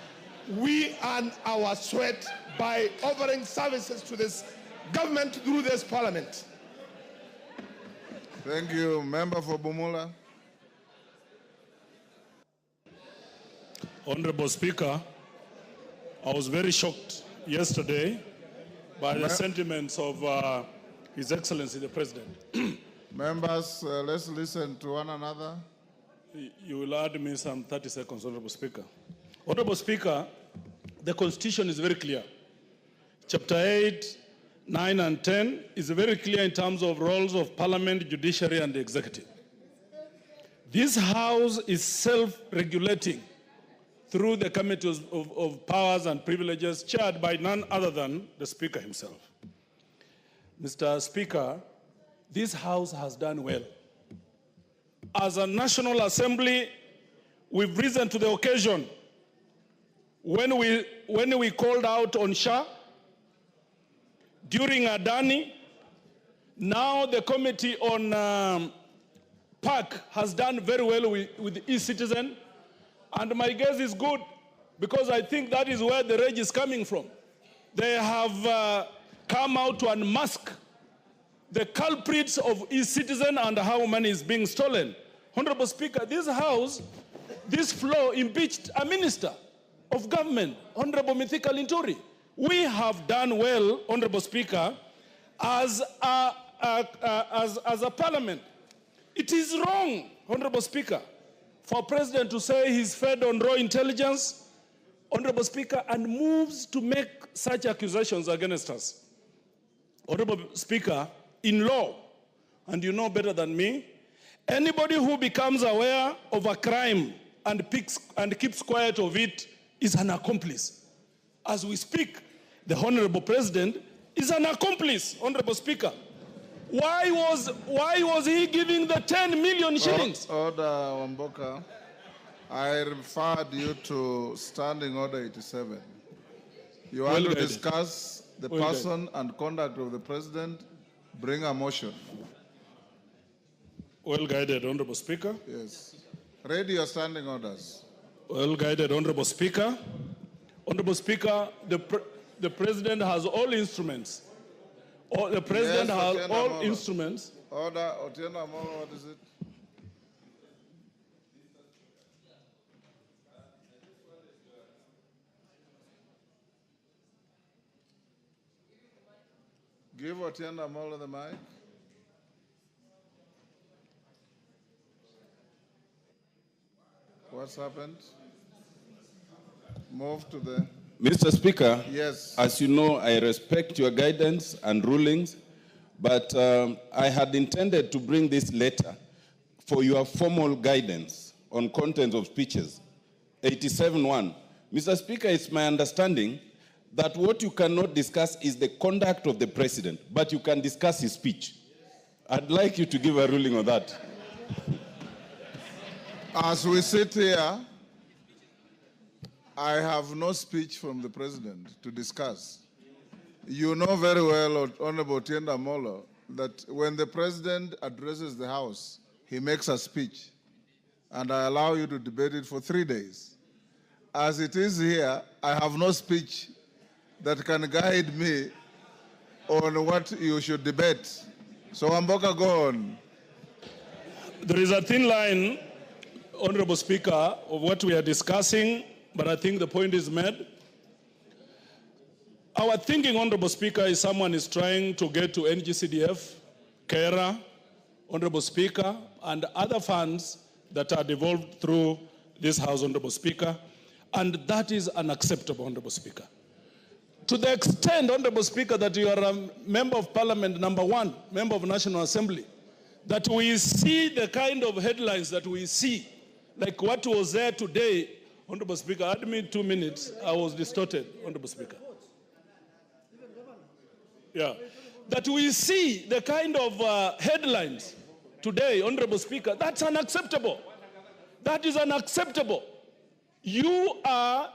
we earn our sweat by offering services to this government through this parliament. Thank you. Member for Bumula. Honorable Speaker, I was very shocked yesterday by the sentiments of His Excellency the President. Members, let's listen to one another. You will add me some 30 seconds, Honorable Speaker. Honorable Speaker, the Constitution is very clear. Chapter 8, 9, and 10 is very clear in terms of roles of Parliament, Judiciary, and the Executive. This House is self-regulating through the Committees of Powers and Privileges chaired by none other than the Speaker himself. Mr. Speaker, this House has done well. As a National Assembly, we've risen to the occasion. When we called out on Shah, during Adani, now the Committee on PAC has done very well with e-citizen. And my guess is good, because I think that is where the rage is coming from. They have come out to unmask the culprits of e-citizen and how money is being stolen. Honorable Speaker, this House, this floor impeached a minister of government, Honorable Mithika Linturi. We have done well, Honorable Speaker, as a parliament. It is wrong, Honorable Speaker, for a president to say he's fed on raw intelligence, Honorable Speaker, and moves to make such accusations against us. Honorable Speaker, in law, and you know better than me, anybody who becomes aware of a crime and keeps quiet of it is an accomplice. As we speak, the Honorable President is an accomplice, Honorable Speaker. Why was he giving the 10 million shillings? Order, Wamboka. I referred you to Standing Order 87. You want to discuss the person and conduct of the President? Bring a motion. Well guided, Honorable Speaker. Yes. Read your standing orders. Well guided, Honorable Speaker. Honorable Speaker, the President has all instruments. The President has all instruments. Order, Otieno Amolo, what is it? Give Otieno Amolo the mic. What's happened? Move to the... Mr. Speaker, yes. As you know, I respect your guidance and rulings, but I had intended to bring this letter for your formal guidance on content of speeches. 87.1. Mr. Speaker, it's my understanding that what you cannot discuss is the conduct of the President, but you can discuss his speech. I'd like you to give a ruling on that. As we sit here, I have no speech from the President to discuss. You know very well, Honorable Otieno Amolo, that when the President addresses the House, he makes a speech, and I allow you to debate it for 3 days. As it is here, I have no speech that can guide me on what you should debate. So, Wamboka, go on. There is a thin line, Honorable Speaker, of what we are discussing, but I think the point is made. Our thinking, Honorable Speaker, is someone is trying to get to NGCDF, KERA, Honorable Speaker, and other funds that are devolved through this House, Honorable Speaker, and that is unacceptable, Honorable Speaker. To the extent, Honorable Speaker, that you are a Member of Parliament, #1, Member of National Assembly, that we see the kind of headlines that we see, like what was there today, Honorable Speaker, add me 2 minutes, I was distorted, Honorable Speaker. Yeah, that we see the kind of headlines today, Honorable Speaker, that's unacceptable. That is unacceptable. You are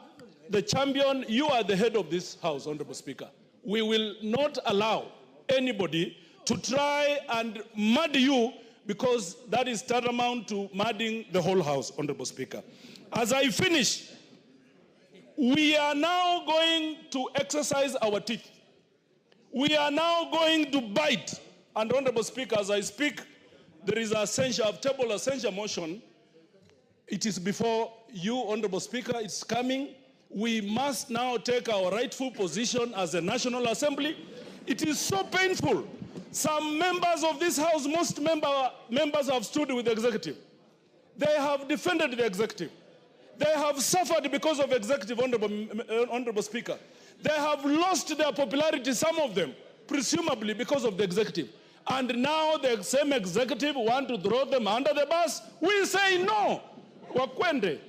the champion, you are the head of this House, Honorable Speaker. We will not allow anybody to try and mud you, because that is tantamount to mudding the whole House, Honorable Speaker. As I finish, we are now going to exercise our teeth. We are now going to bite. And Honorable Speaker, as I speak, there is a table censure motion. It is before you, Honorable Speaker. It's coming. We must now take our rightful position as a National Assembly. It is so painful. Some members of this House, most members have stood with the executive. They have defended the executive. They have suffered because of executive, Honorable Speaker. They have lost their popularity, some of them, presumably because of the executive. And now the same executive want to throw them under the bus. We say no. Wakwende.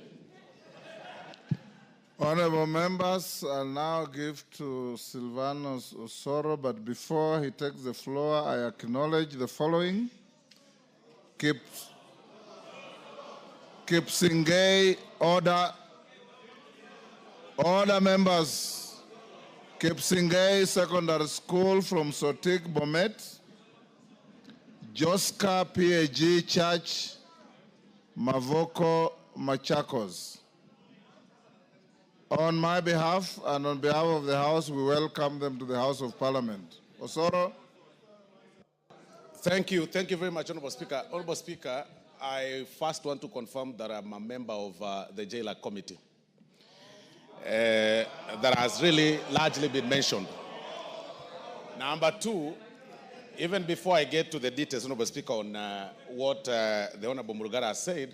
Honorable members, I'll now give to Silvanus Osoro, but before he takes the floor, I acknowledge the following. Kipsingay, order. Order, members. Kipsingay Secondary School from Sotik, Bomet. Joska PAG Church, Mavoko, Machakos. On my behalf and on behalf of the House, we welcome them to the House of Parliament. Osoro. Thank you very much, Honorable Speaker. Honorable Speaker, I first want to confirm that I'm a member of the Jailer Committee. That has really largely been mentioned. Number two, even before I get to the details, Honorable Speaker, on what the Honorable Murugara has said,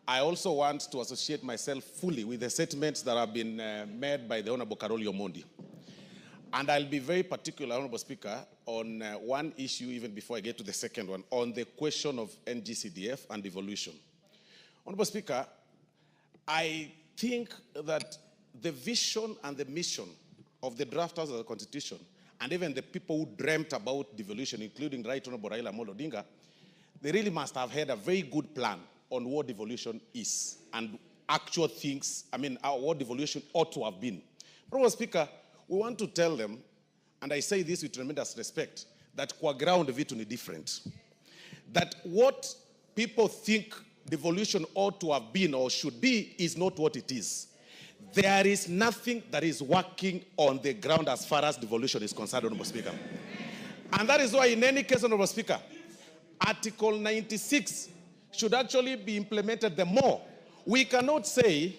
I also want to associate myself fully with the statements that have been made by the Honorable Karoli Omondi. And I'll be very particular, Honorable Speaker, on one issue even before I get to the second one, on the question of NGCDF and devolution. Honorable Speaker, I think that the vision and the mission of the drafters of the Constitution, and even the people who dreamt about devolution, including Right Honorable Raila Amolo Odinga, they really must have had a very good plan on what devolution is and actual things, what devolution ought to have been. Honorable Speaker, we want to tell them, and I say this with tremendous respect, that kwa ground vitu ni different. That what people think devolution ought to have been or should be is not what it is. There is nothing that is working on the ground as far as devolution is concerned, Honorable Speaker. And that is why, in any case, Honorable Speaker, Article 96 should actually be implemented the more. We cannot say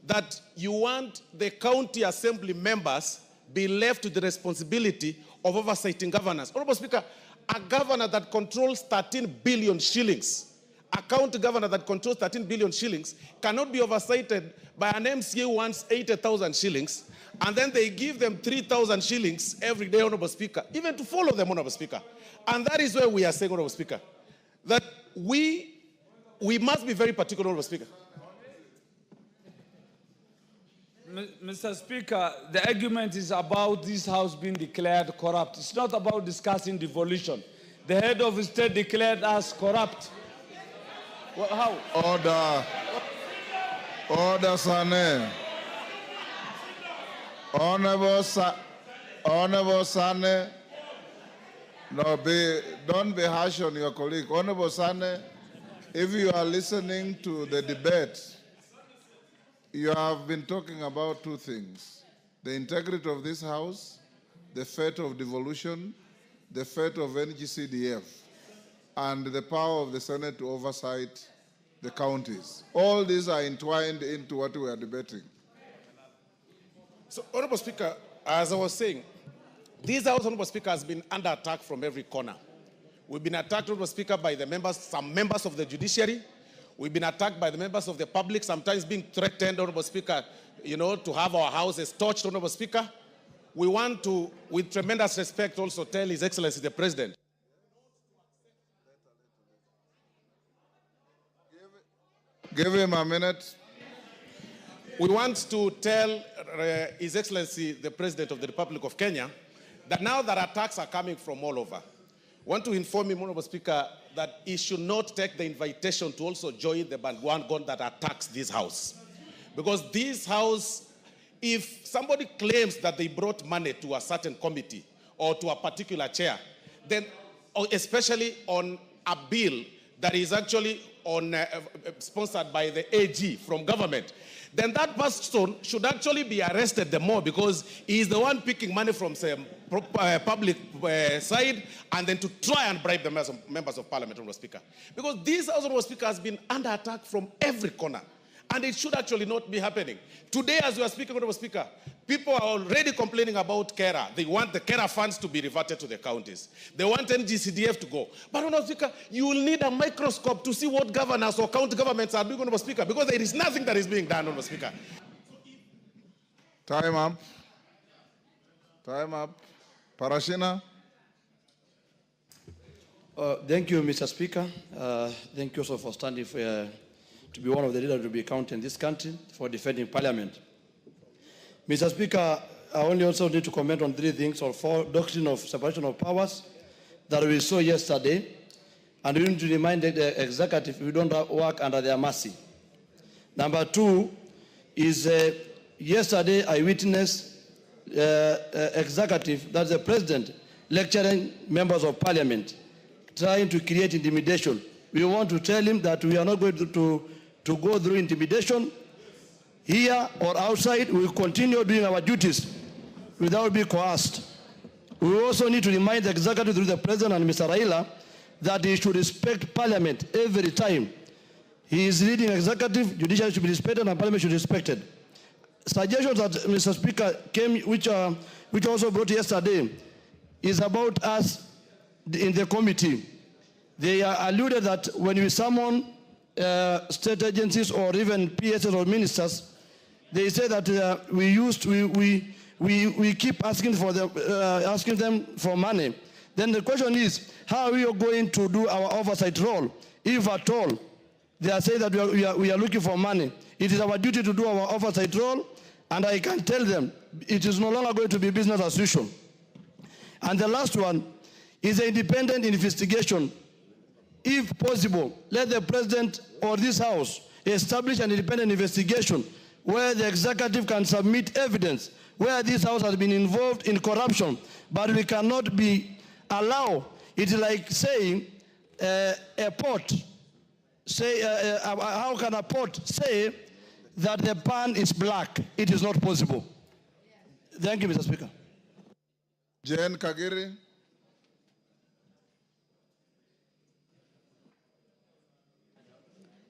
that you want the county assembly members be left to the responsibility of oversighting governors. Honorable Speaker, a governor that controls 13 billion shillings, a county governor that controls 13 billion shillings cannot be oversighted by an MCA who wants 80,000 shillings, and then they give them 3,000 shillings every day, Honorable Speaker, even to follow them, Honorable Speaker. And that is where we are saying, Honorable Speaker, that we must be very particular, Honorable Speaker. Mr. Speaker, the argument is about this House being declared corrupt. It's not about discussing devolution. The head of the state declared us corrupt. Well, how? Order. Order, Sane. Honorable Sane. No, don't be harsh on your colleague. Honorable Sane, if you are listening to the debate, you have been talking about two things: the integrity of this House, the fate of devolution, the fate of NGCDF, and the power of the Senate to oversight the counties. All these are entwined into what we are debating. So, Honorable Speaker, as I was saying, this House, Honorable Speaker, has been under attack from every corner. We've been attacked, Honorable Speaker, by the members, some members of the judiciary. We've been attacked by the members of the public, sometimes being threatened, Honorable Speaker, to have our houses torched, Honorable Speaker. We want to, with tremendous respect, also tell His Excellency the President. Give him a minute. We want to tell His Excellency the President of the Republic of Kenya that now that attacks are coming from all over, I want to inform him, Honorable Speaker, that he should not take the invitation to also join the bandwagon that attacks this House. Because this House, if somebody claims that they brought money to a certain committee or to a particular chair, then especially on a bill that is actually sponsored by the AG from government, then that person should actually be arrested the more, because he is the one picking money from some public side and then to try and bribe the members of Parliament, Honorable Speaker. Because this House, Honorable Speaker, has been under attack from every corner. And it should actually not be happening. Today, as we are speaking, Honorable Speaker, people are already complaining about Kera. They want the Kera funds to be reverted to the counties. They want NGCDF to go. But, Honorable Speaker, you will need a microscope to see what governors or county governments are doing, Honorable Speaker, because there is nothing that is being done, Honorable Speaker. Time up. Time up. Parashina. Thank you, Mr. Speaker. Thank you also for standing for, to be one of the leaders to be counted in this country for defending Parliament. Mr. Speaker, I only also need to comment on 3 things, or 4: doctrine of separation of powers that we saw yesterday, and we need to remind the executive we don't work under their mercy. Number 2 is yesterday I witnessed executive, that's the president, lecturing members of Parliament, trying to create intimidation. We want to tell him that we are not going to go through intimidation here or outside. We will continue doing our duties without being coerced. We also need to remind the executive through the president and Mr. Raila that he should respect Parliament every time. He is leading executive, judiciary should be respected, and Parliament should be respected. Suggestions that Mr. Speaker came, which also brought yesterday, is about us in the committee. They alluded that when we summon state agencies or even PSs or ministers, they say that we keep asking them for money. Then the question is, how are we going to do our oversight role, if at all? They are saying that we are looking for money. It is our duty to do our oversight role, and I can tell them it is no longer going to be business as usual. And the last one is an independent investigation. If possible, let the president or this house establish an independent investigation where the executive can submit evidence where this house has been involved in corruption. But we cannot allow, it's like saying a pot, how can a pot say that the pan is black? It is not possible. Thank you, Mr. Speaker. Jane Kagiri.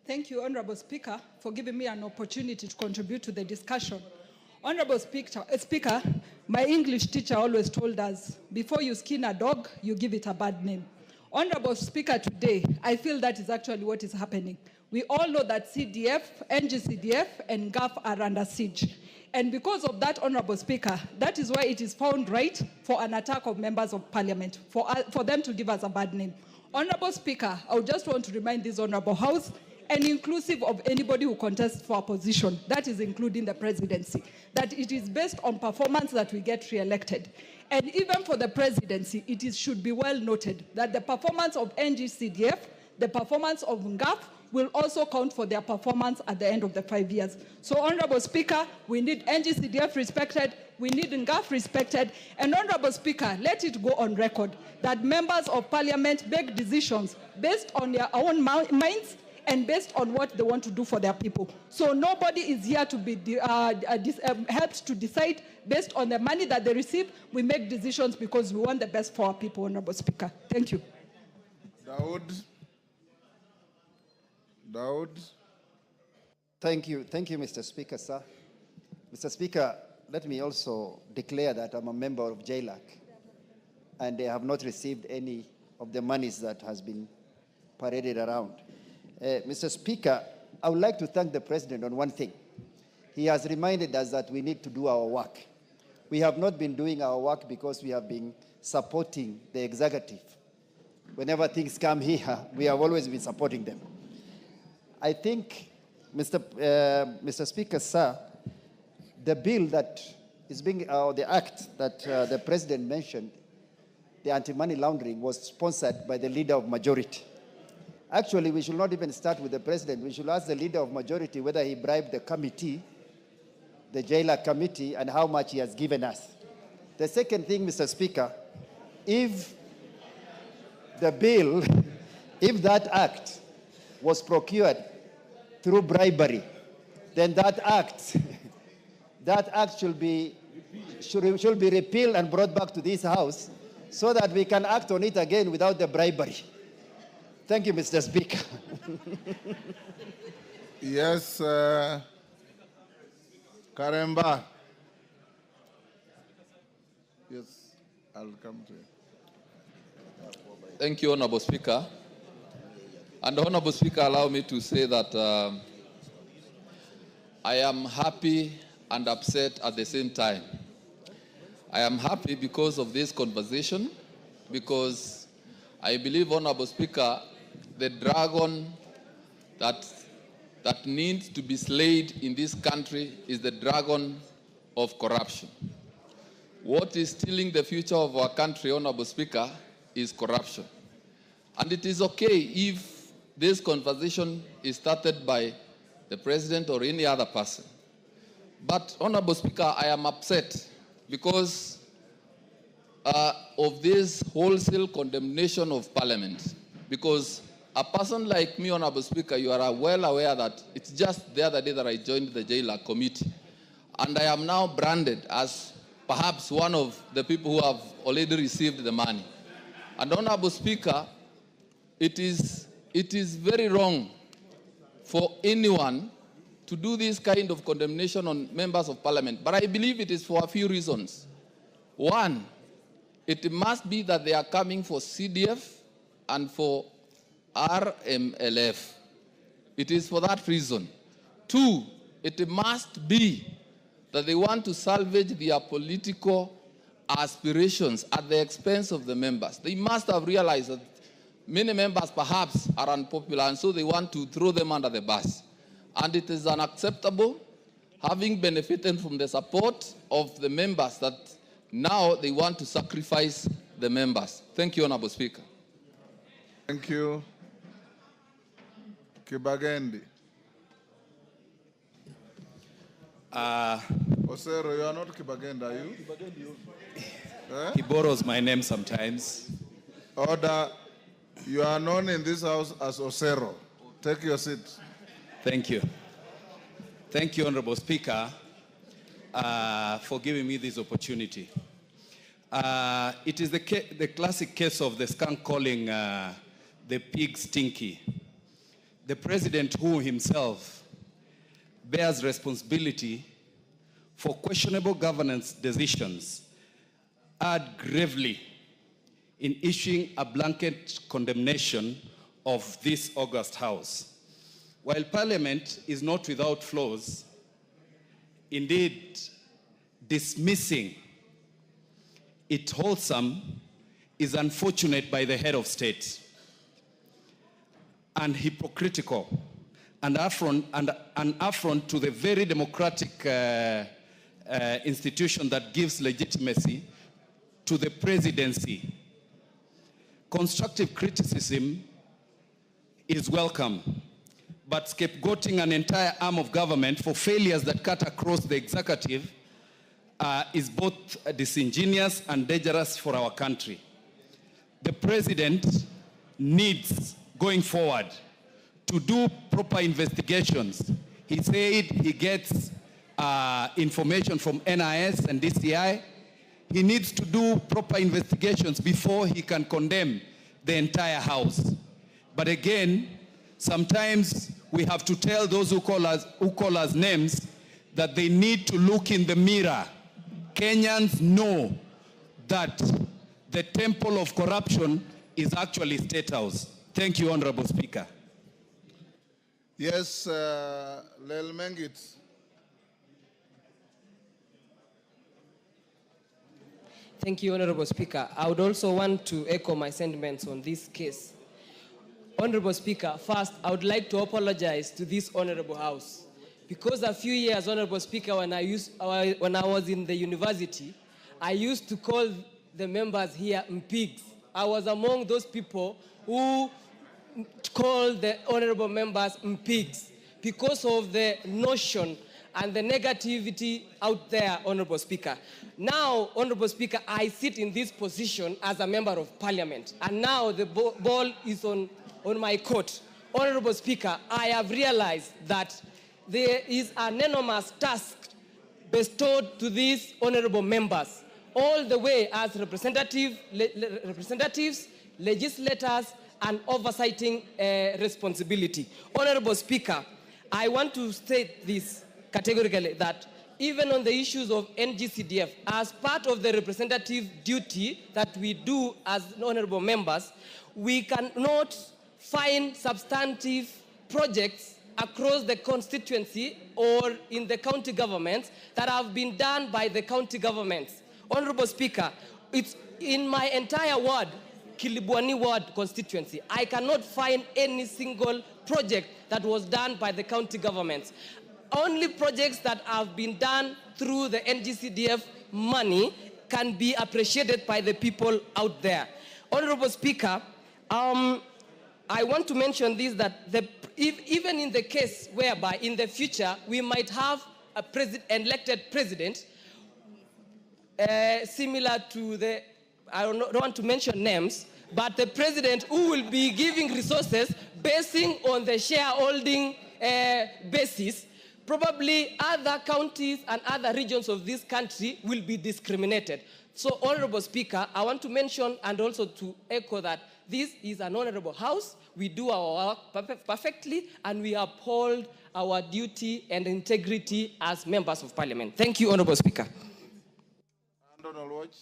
Thank you, Honorable Speaker, for giving me an opportunity to contribute to the discussion. Honorable Speaker, my English teacher always told us, before you skin a dog, you give it a bad name. Honorable Speaker, today, I feel that is actually what is happening. We all know that CDF, NGCDF, and GAF are under siege. And because of that, Honorable Speaker, that is why it is found right for an attack of members of Parliament, for them to give us a bad name. Honorable Speaker, I would just want to remind this Honorable House, and inclusive of anybody who contests for a position, that is including the presidency, that it is based on performance that we get re-elected. And even for the presidency, should be well noted that the performance of NGCDF, the performance of NGAF, will also count for their performance at the end of the 5 years. So, Honorable Speaker, we need NGCDF respected, we need NGAF respected, and Honorable Speaker, let it go on record that members of Parliament make decisions based on their own minds and based on what they want to do for their people. So nobody is here to be helped to decide based on the money that they receive. We make decisions because we want the best for our people, Honorable Speaker. Thank you. Daud. Thank you, Mr. Speaker, sir. Mr. Speaker, let me also declare that I'm a member of JLAC, and they have not received any of the monies that has been paraded around. Mr. Speaker, I would like to thank the President on one thing. He has reminded us that we need to do our work. We have not been doing our work because we have been supporting the executive. Whenever things come here, we have always been supporting them. I think, Mr. Speaker, sir, the bill that is being, the act that the President mentioned, the anti-money laundering, was sponsored by the leader of majority. Actually, we should not even start with the President. We should ask the leader of majority whether he bribed the committee, the JLAC committee, and how much he has given us. The second thing, Mr. Speaker, if the bill, if that act was procured through bribery, then that act should be repealed and brought back to this House so that we can act on it again without the bribery. Thank you, Mr. Speaker. Yes, Karemba. Yes, I'll come to you. Thank you, Honorable Speaker. And Honorable Speaker, allow me to say that I am happy and upset at the same time. I am happy because of this conversation, because I believe, Honorable Speaker, the dragon that needs to be slayed in this country is the dragon of corruption. What is stealing the future of our country, Honorable Speaker, is corruption. And it is okay if this conversation is started by the President or any other person. But, Honorable Speaker, I am upset because of this wholesale condemnation of Parliament. Because a person like me, Honorable Speaker, you are well aware that it's just the other day that I joined the Jailer Committee. And I am now branded as perhaps one of the people who have already received the money. And, Honorable Speaker, it is very wrong for anyone to do this kind of condemnation on members of Parliament. But I believe it is for a few reasons. One, it must be that they are coming for CDF and for RMLF. It is for that reason. Two, it must be that they want to salvage their political aspirations at the expense of the members. They must have realized that many members perhaps are unpopular, and so they want to throw them under the bus. And it is unacceptable, having benefited from the support of the members, that now they want to sacrifice the members. Thank you, Honorable Speaker. Thank you. Kibagendi. Osero, you are not Kibagendi, are you? He borrows my name sometimes. Order. You are known in this house as Osero. Take your seat. Thank you. Thank you, Honorable Speaker, for giving me this opportunity. It is the classic case of the skunk calling the pig stinky. The president, who himself bears responsibility for questionable governance decisions, add gravely in issuing a blanket condemnation of this august House. While Parliament is not without flaws, indeed, dismissing it wholesome is unfortunate by the head of state, and hypocritical, and an affront to the very democratic institution that gives legitimacy to the presidency. Constructive criticism is welcome, but scapegoating an entire arm of government for failures that cut across the executive is both disingenuous and dangerous for our country. The president needs, going forward, to do proper investigations. He said he gets information from NIS and DCI. He needs to do proper investigations before he can condemn the entire House. But again, sometimes we have to tell those who call us names that they need to look in the mirror. Kenyans know that the temple of corruption is actually State House. Thank you, Honorable Speaker. Yes, Lel Mengit. Thank you, Honorable Speaker. I would also want to echo my sentiments on this case. Honorable Speaker, first, I would like to apologize to this Honorable House, because a few years, Honorable Speaker, when I was in the university, I used to call the members here pigs. I was among those people who called the honorable members pigs because of the notion and the negativity out there, Honorable Speaker. Now, Honorable Speaker, I sit in this position as a member of Parliament, and now the ball is on my court. Honorable Speaker, I have realized that there is an enormous task bestowed to these honorable members, all the way as representatives, legislators, and oversighting responsibility. Honorable Speaker, I want to state this categorically, that even on the issues of NGCDF, as part of the representative duty that we do as honorable members, we cannot find substantive projects across the constituency or in the county governments that have been done by the county governments. Honorable Speaker, it's in my entire ward, Kilibwani ward constituency, I cannot find any single project that was done by the county governments. Only projects that have been done through the NGCDF money can be appreciated by the people out there. Honorable Speaker, I want to mention this, that even in the case whereby in the future we might have a elected president similar to the, I don't want to mention names, but the president who will be giving resources basing on the shareholding basis, probably other counties and other regions of this country will be discriminated. So, Honorable Speaker, I want to mention and also to echo that this is an honorable house. We do our work perfectly, and we uphold our duty and integrity as members of parliament. Thank you, Honorable Speaker. Donald Watch,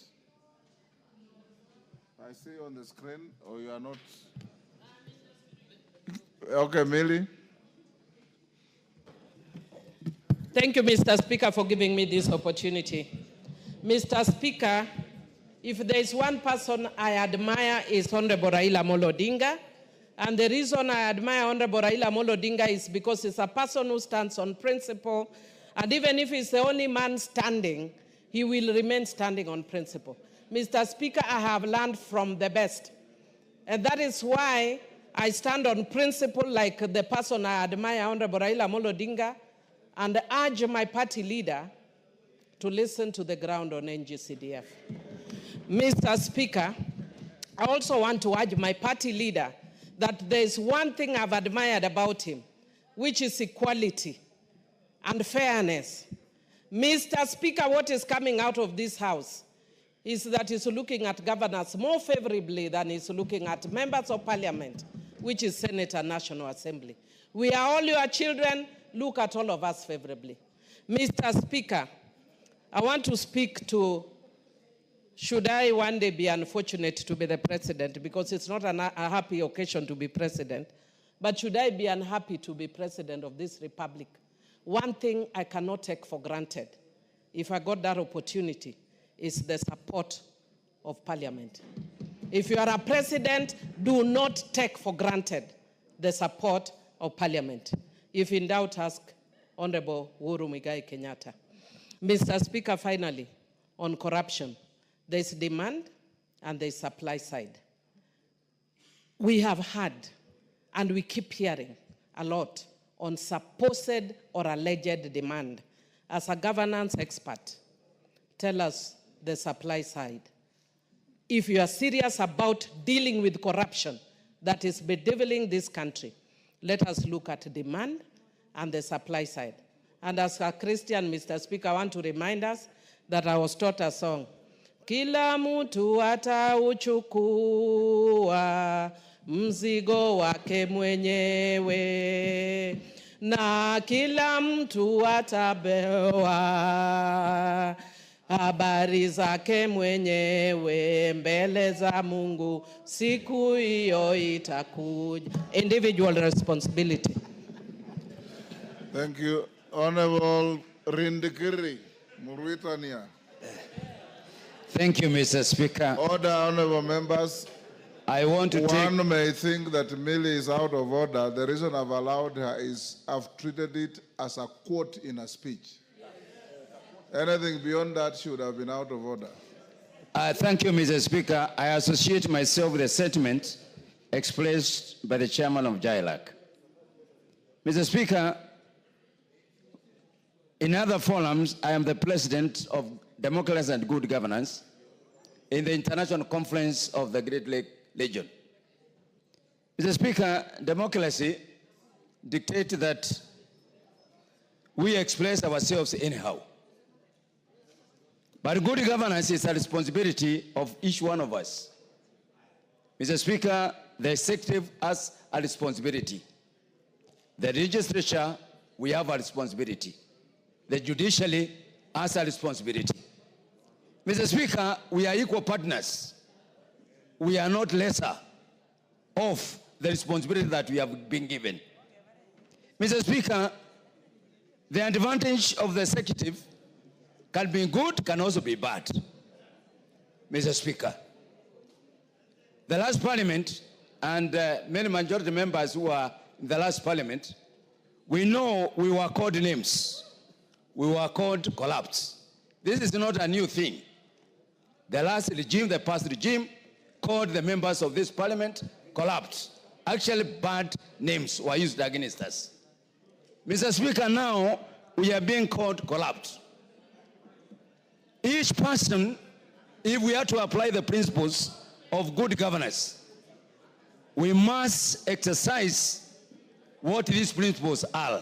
I see you on the screen, or you are not? Okay, Millie. Thank you, Mr. Speaker, for giving me this opportunity. Mr. Speaker, if there is one person I admire is Honorable Raila Amolo Odinga. And the reason I admire Honorable Raila Amolo Odinga is because he's a person who stands on principle. And even if he's the only man standing, he will remain standing on principle. Mr. Speaker, I have learned from the best. And that is why I stand on principle like the person I admire, Honorable Raila Amolo Odinga, and urge my party leader to listen to the ground on NGCDF. Mr. Speaker, I also want to urge my party leader that there's one thing I've admired about him, which is equality and fairness. Mr. Speaker, what is coming out of this house is that he's looking at governors more favorably than he's looking at members of parliament, which is Senate and National Assembly. We are all your children. Look at all of us favorably. Mr. Speaker, I want to speak to, should I one day be unfortunate to be the president, because it's not a happy occasion to be president, but should I be unhappy to be president of this republic, one thing I cannot take for granted, if I got that opportunity, is the support of parliament. If you are a president, do not take for granted the support of parliament. If in doubt, ask Honorable Uhuru Muigai Kenyatta. Mr. Speaker, finally, on corruption, there's demand and there's supply side. We have had, and we keep hearing a lot on supposed or alleged demand. As a governance expert, tell us the supply side. If you are serious about dealing with corruption that is bedeviling this country, let us look at demand and the supply side. And as a Christian, Mr. Speaker, I want to remind us that I was taught a song. Kila mtu atauchukua mzigo wake mwenyewe, na kila mtu atapewa habari zake mwenyewe mbele za Mungu, siku hiyo itakuja. Individual responsibility. Thank you. Honorable Rindikiri Murwitania. Thank you, Mr. Speaker. Order, honorable members. I want to One may think that Millie is out of order. The reason I've allowed her is I've treated it as a quote in a speech. Anything beyond that should have been out of order. Thank you, Mr. Speaker. I associate myself with the sentiment expressed by the chairman of JILAC. Mr. Speaker, in other forums, I am the president of Democracy and Good Governance in the International Conference of the Great Lake Region. Mr. Speaker, democracy dictates that we express ourselves anyhow. But good governance is a responsibility of each one of us. Mr. Speaker, the executive has a responsibility. The legislature we have a responsibility. The judiciary has a responsibility. Mr. Speaker, we are equal partners. We are not lesser of the responsibility that we have been given. Mr. Speaker, the advantage of the executive can be good, can also be bad. Mr. Speaker, the last parliament and many majority members who are in the last parliament, we know we were called names. We were called collapse. This is not a new thing. The last regime, the past regime, called the members of this parliament collapse. Actually, bad names were used against us. Mr. Speaker, now we are being called collapse. Each person, if we are to apply the principles of good governance, we must exercise what these principles are.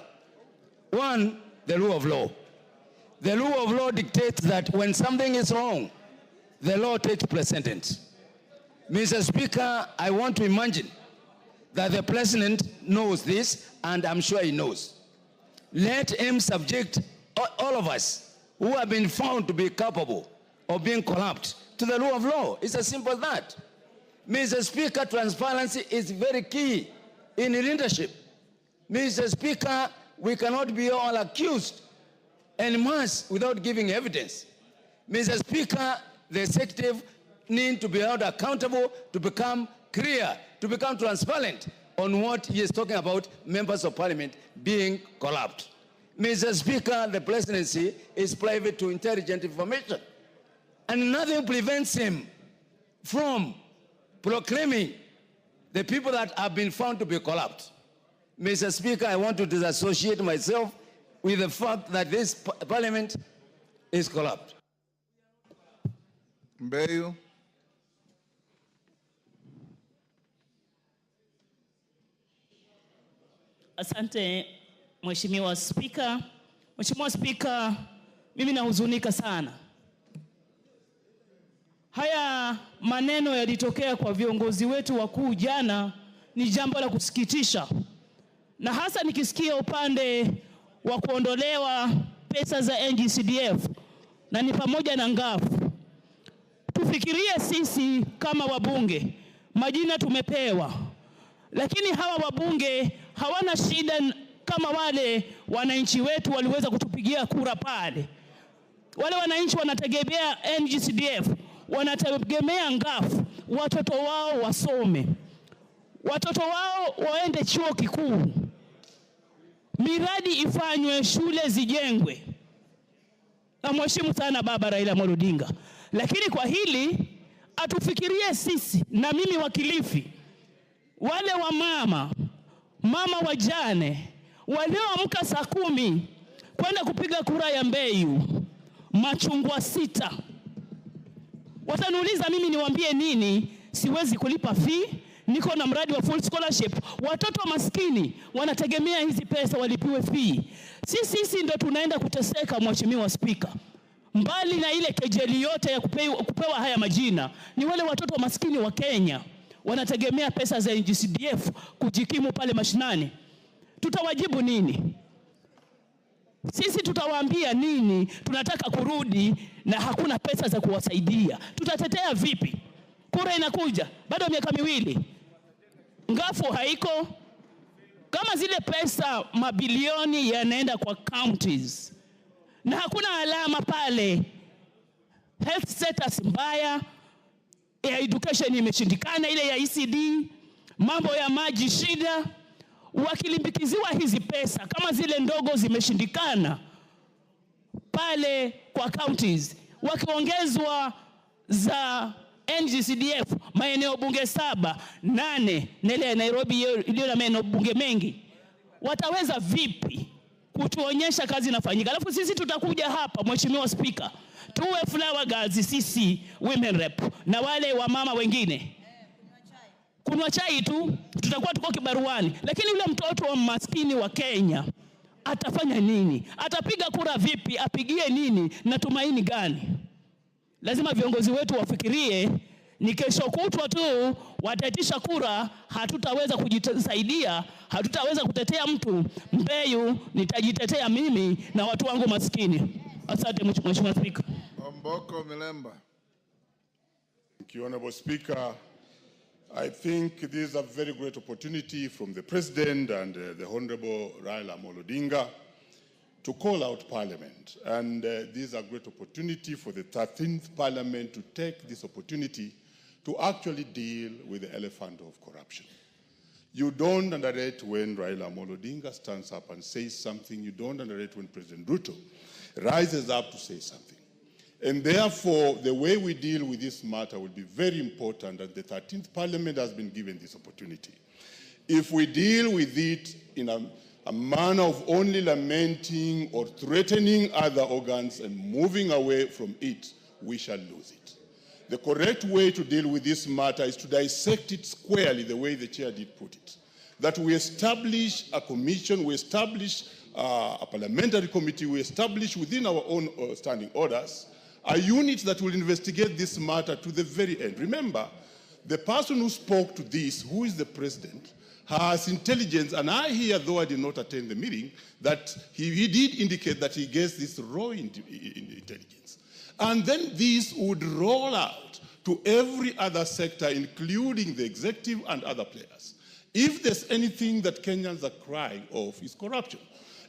One, the rule of law. The rule of law dictates that when something is wrong, the law takes precedence. Mr. Speaker, I want to imagine that the president knows this, and I'm sure he knows. Let him subject all of us who have been found to be capable of being corrupt to the rule of law. It's as simple as that. Mr. Speaker, transparency is very key in leadership. Mr. Speaker, we cannot be all accused en masse without giving evidence. Mr. Speaker, the executive need to be held accountable, to become clear, to become transparent on what he is talking about, members of parliament being corrupt. Mr. Speaker, the presidency is private to intelligent information, and nothing prevents him from proclaiming the people that have been found to be corrupt. Mr. Speaker, I want to disassociate myself with the fact that this parliament is corrupt. Mbeyu. Asante Mheshimiwa Spika. Mheshimiwa Spika, mimi nahuzunika sana. Haya maneno yalitokea kwa viongozi wetu wakuu jana, ni jambo la kusikitisha. Na hasa nikisikia upande wa kuondolewa pesa za NGCDF na ni pamoja na ngafu. Tufikirie sisi kama wabunge, majina tumepewa. Lakini hawa wabunge hawana shida kama wale wananchi wetu waliweza kutupigia kura pale. Wale wananchi wanategemea NGCDF, wanategemea ngafu, watoto wao wasome, watoto wao waende chuo kikuu, miradi ifanywe, shule zijengwe. Na mheshimu sana baba Raila Amolo Odinga. Lakini kwa hili atufikirie sisi, na mimi wakilifi, wale wa mama wajane, walioamka saa 10 kwenda kupiga kura ya Mbeyu, machungwa 6. Wataniuliza mimi niwaambie nini? Siwezi kulipa fee, niko na mradi wa full scholarship. Watoto maskini wanategemea hizi pesa walipiwe fee. Sisi ndo tunaenda kuteseka, Mheshimiwa Spika. Mbali na ile kejeli yote ya kupewa haya majina, ni wale watoto maskini wa Kenya wanategemea pesa za NGCDF kujikimu pale mashinani. Tutawajibu nini? Sisi tutawaambia nini? Tunataka kurudi na hakuna pesa za kuwasaidia. Tutatetea vipi? Kura inakuja, bado miaka 2. Ngafu haiko. Kama zile pesa mabilioni yanaenda kwa counties na hakuna alama pale, health status mbaya, ya education imeshindikana, ile ya ECD, mambo ya maji shida, wakilimbikiziwa hizi pesa kama zile ndogo zimeshindikana pale kwa counties, wakiongezwa za NGCDF maeneo bunge 7, 8 na ile ya Nairobi iliyo na maeneo bunge mengi, wataweza vipi kutuonyesha kazi inafanyika? Alafu sisi tutakuja hapa, Mheshimiwa Spika, tuwe flower girls sisi women rep na wale wa mama wengine kunywa chai tu, tutakuwa tuko kibaruani. Lakini yule mtoto wa maskini wa Kenya atafanya nini? Atapiga kura vipi? Apigie nini? Na tumaini gani? Lazima viongozi wetu wafikirie ni kesho kutwa tu wataitisha kura, hatutaweza kujisaidia, hatutaweza kutetea mtu. Mbeyu nitajitetea mimi na watu wangu maskini. Asante Mheshimiwa Spika. Omboko Milemba. Thank you, Honorable Speaker. I think this is a very great opportunity from the President and the Honorable Raila Amolo Odinga to call out Parliament. And this is a great opportunity for the 13th Parliament to take this opportunity to actually deal with the elephant of corruption. You don't underrate when Raila Amolo Odinga stands up and says something. You don't underrate when President Ruto rises up to say something. And therefore, the way we deal with this matter will be very important, and the 13th Parliament has been given this opportunity. If we deal with it in a manner of only lamenting or threatening other organs and moving away from it, we shall lose it. The correct way to deal with this matter is to dissect it squarely, the way the chair did put it. That we establish a commission, we establish a parliamentary committee, we establish within our own standing orders a unit that will investigate this matter to the very end. Remember, the person who spoke to this, who is the president, has intelligence, and I hear, though I did not attend the meeting, that he did indicate that he gets this raw intelligence. And then this would roll out to every other sector, including the executive and other players. If there's anything that Kenyans are crying of, is corruption.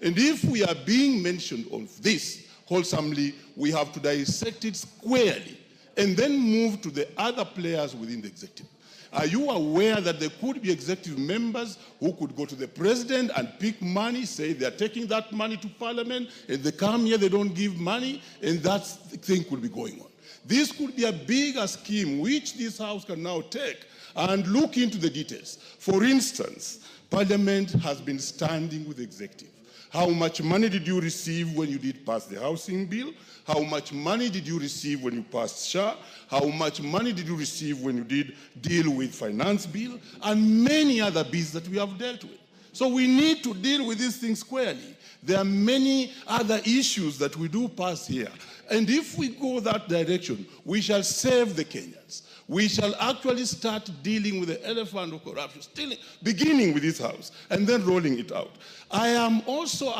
And if we are being mentioned on this wholesomely, we have to dissect it squarely and then move to the other players within the executive. Are you aware that there could be executive members who could go to the president and pick money, say they're taking that money to parliament, and they come here, they don't give money, and that thing could be going on. This could be a bigger scheme which this House can now take and look into the details. For instance, Parliament has been standing with the executive. How much money did you receive when you did pass the housing bill? How much money did you receive when you passed SHA? How much money did you receive when you did deal with finance bill? And many other bills that we have dealt with. So we need to deal with these things squarely. There are many other issues that we do pass here. And if we go that direction, we shall save the Kenyans. We shall actually start dealing with the elephant of corruption, still beginning with this House and then rolling it out. I am also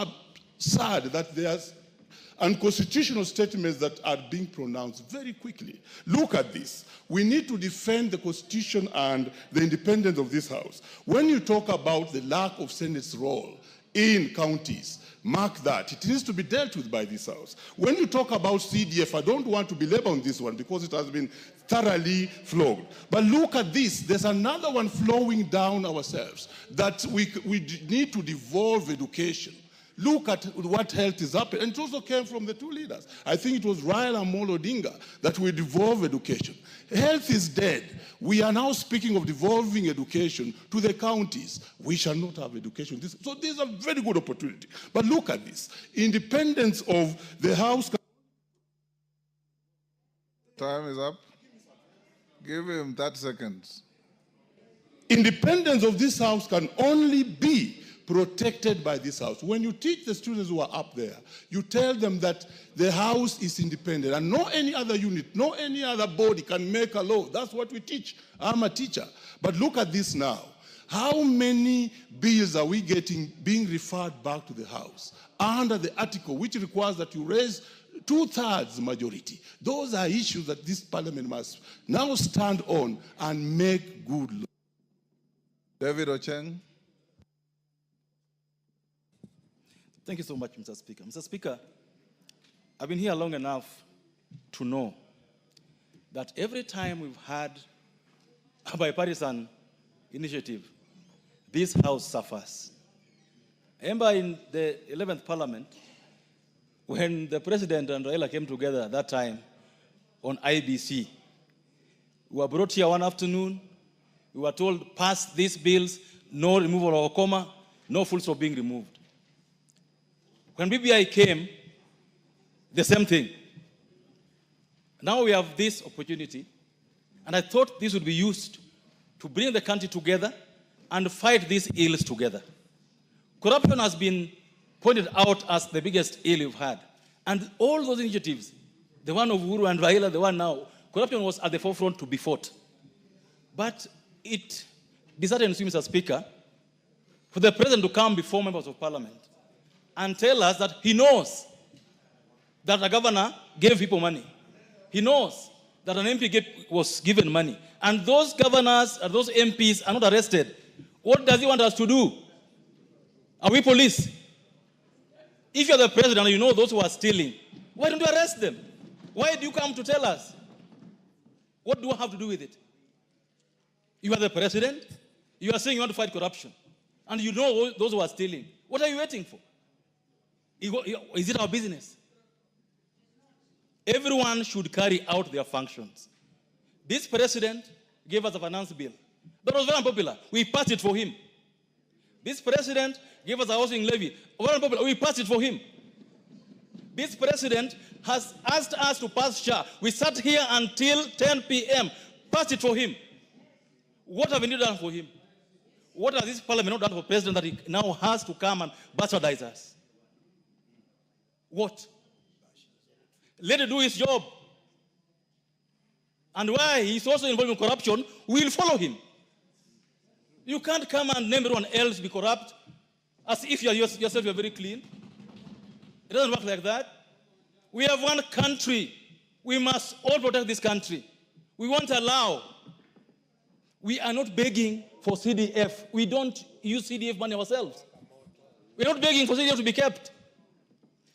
sad that there's unconstitutional statements that are being pronounced very quickly. Look at this. We need to defend the Constitution and the independence of this House. When you talk about the lack of Senate's role in counties, mark that. It needs to be dealt with by this House. When you talk about CDF, I don't want to belabor on this one because it has been thoroughly flogged. But look at this. There's another one flowing down ourselves, that we need to devolve education. Look at what health is happening. And it also came from the two leaders. I think it was Raila Amolo Odinga that we devolve education. Health is dead. We are now speaking of devolving education to the counties. We shall not have education. So this is a very good opportunity. But look at this. Independence of the House. Time is up. Give him 30 seconds. Independence of this House can only be protected by this House. When you teach the students who are up there, you tell them that the House is independent and no any other unit, no any other body can make a law. That's what we teach. I'm a teacher. But look at this now. How many bills are we getting being referred back to the House under the article which requires that you raise 2/3 majority? Those are issues that this Parliament must now stand on and make good law. David Ocheng. Thank you so much, Mr. Speaker. Mr. Speaker, I've been here long enough to know that every time we've had a bipartisan initiative, this House suffers. I remember in the 11th Parliament, when the President and Raila came together at that time on IBC, we were brought here one afternoon, we were told, pass these bills, no removal of a comma, no full stop being removed. When BBI came, the same thing. Now we have this opportunity, and I thought this would be used to bring the country together and fight these ills together. Corruption has been pointed out as the biggest ill we've had. And all those initiatives, the one of Uhuru and Raila, the one now, corruption was at the forefront to be fought. But it disheartens me, Mr. Speaker, for the President to come before members of Parliament and tell us that he knows that a governor gave people money. He knows that an MP was given money. And those governors or those MPs are not arrested. What does he want us to do? Are we police? If you're the president and you know those who are stealing, why don't you arrest them? Why do you come to tell us? What do I have to do with it? You are the president. You are saying you want to fight corruption. And you know those who are stealing. What are you waiting for? Is it our business? Everyone should carry out their functions. This president gave us a finance bill. That was very unpopular. We passed it for him. This president gave us a housing levy. Very unpopular. We passed it for him. This president has asked us to pass SHA. We sat here until 10 p.m. Passed it for him. What have we done for him? What has this parliament not done for president that he now has to come and bastardize us? What? Let him do his job. And why he's also involved in corruption, we'll follow him. You can't come and name everyone else be corrupt as if yourself you're very clean. It doesn't work like that. We have one country. We must all protect this country. We won't allow. We are not begging for CDF. We don't use CDF money ourselves. We're not begging for CDF to be kept.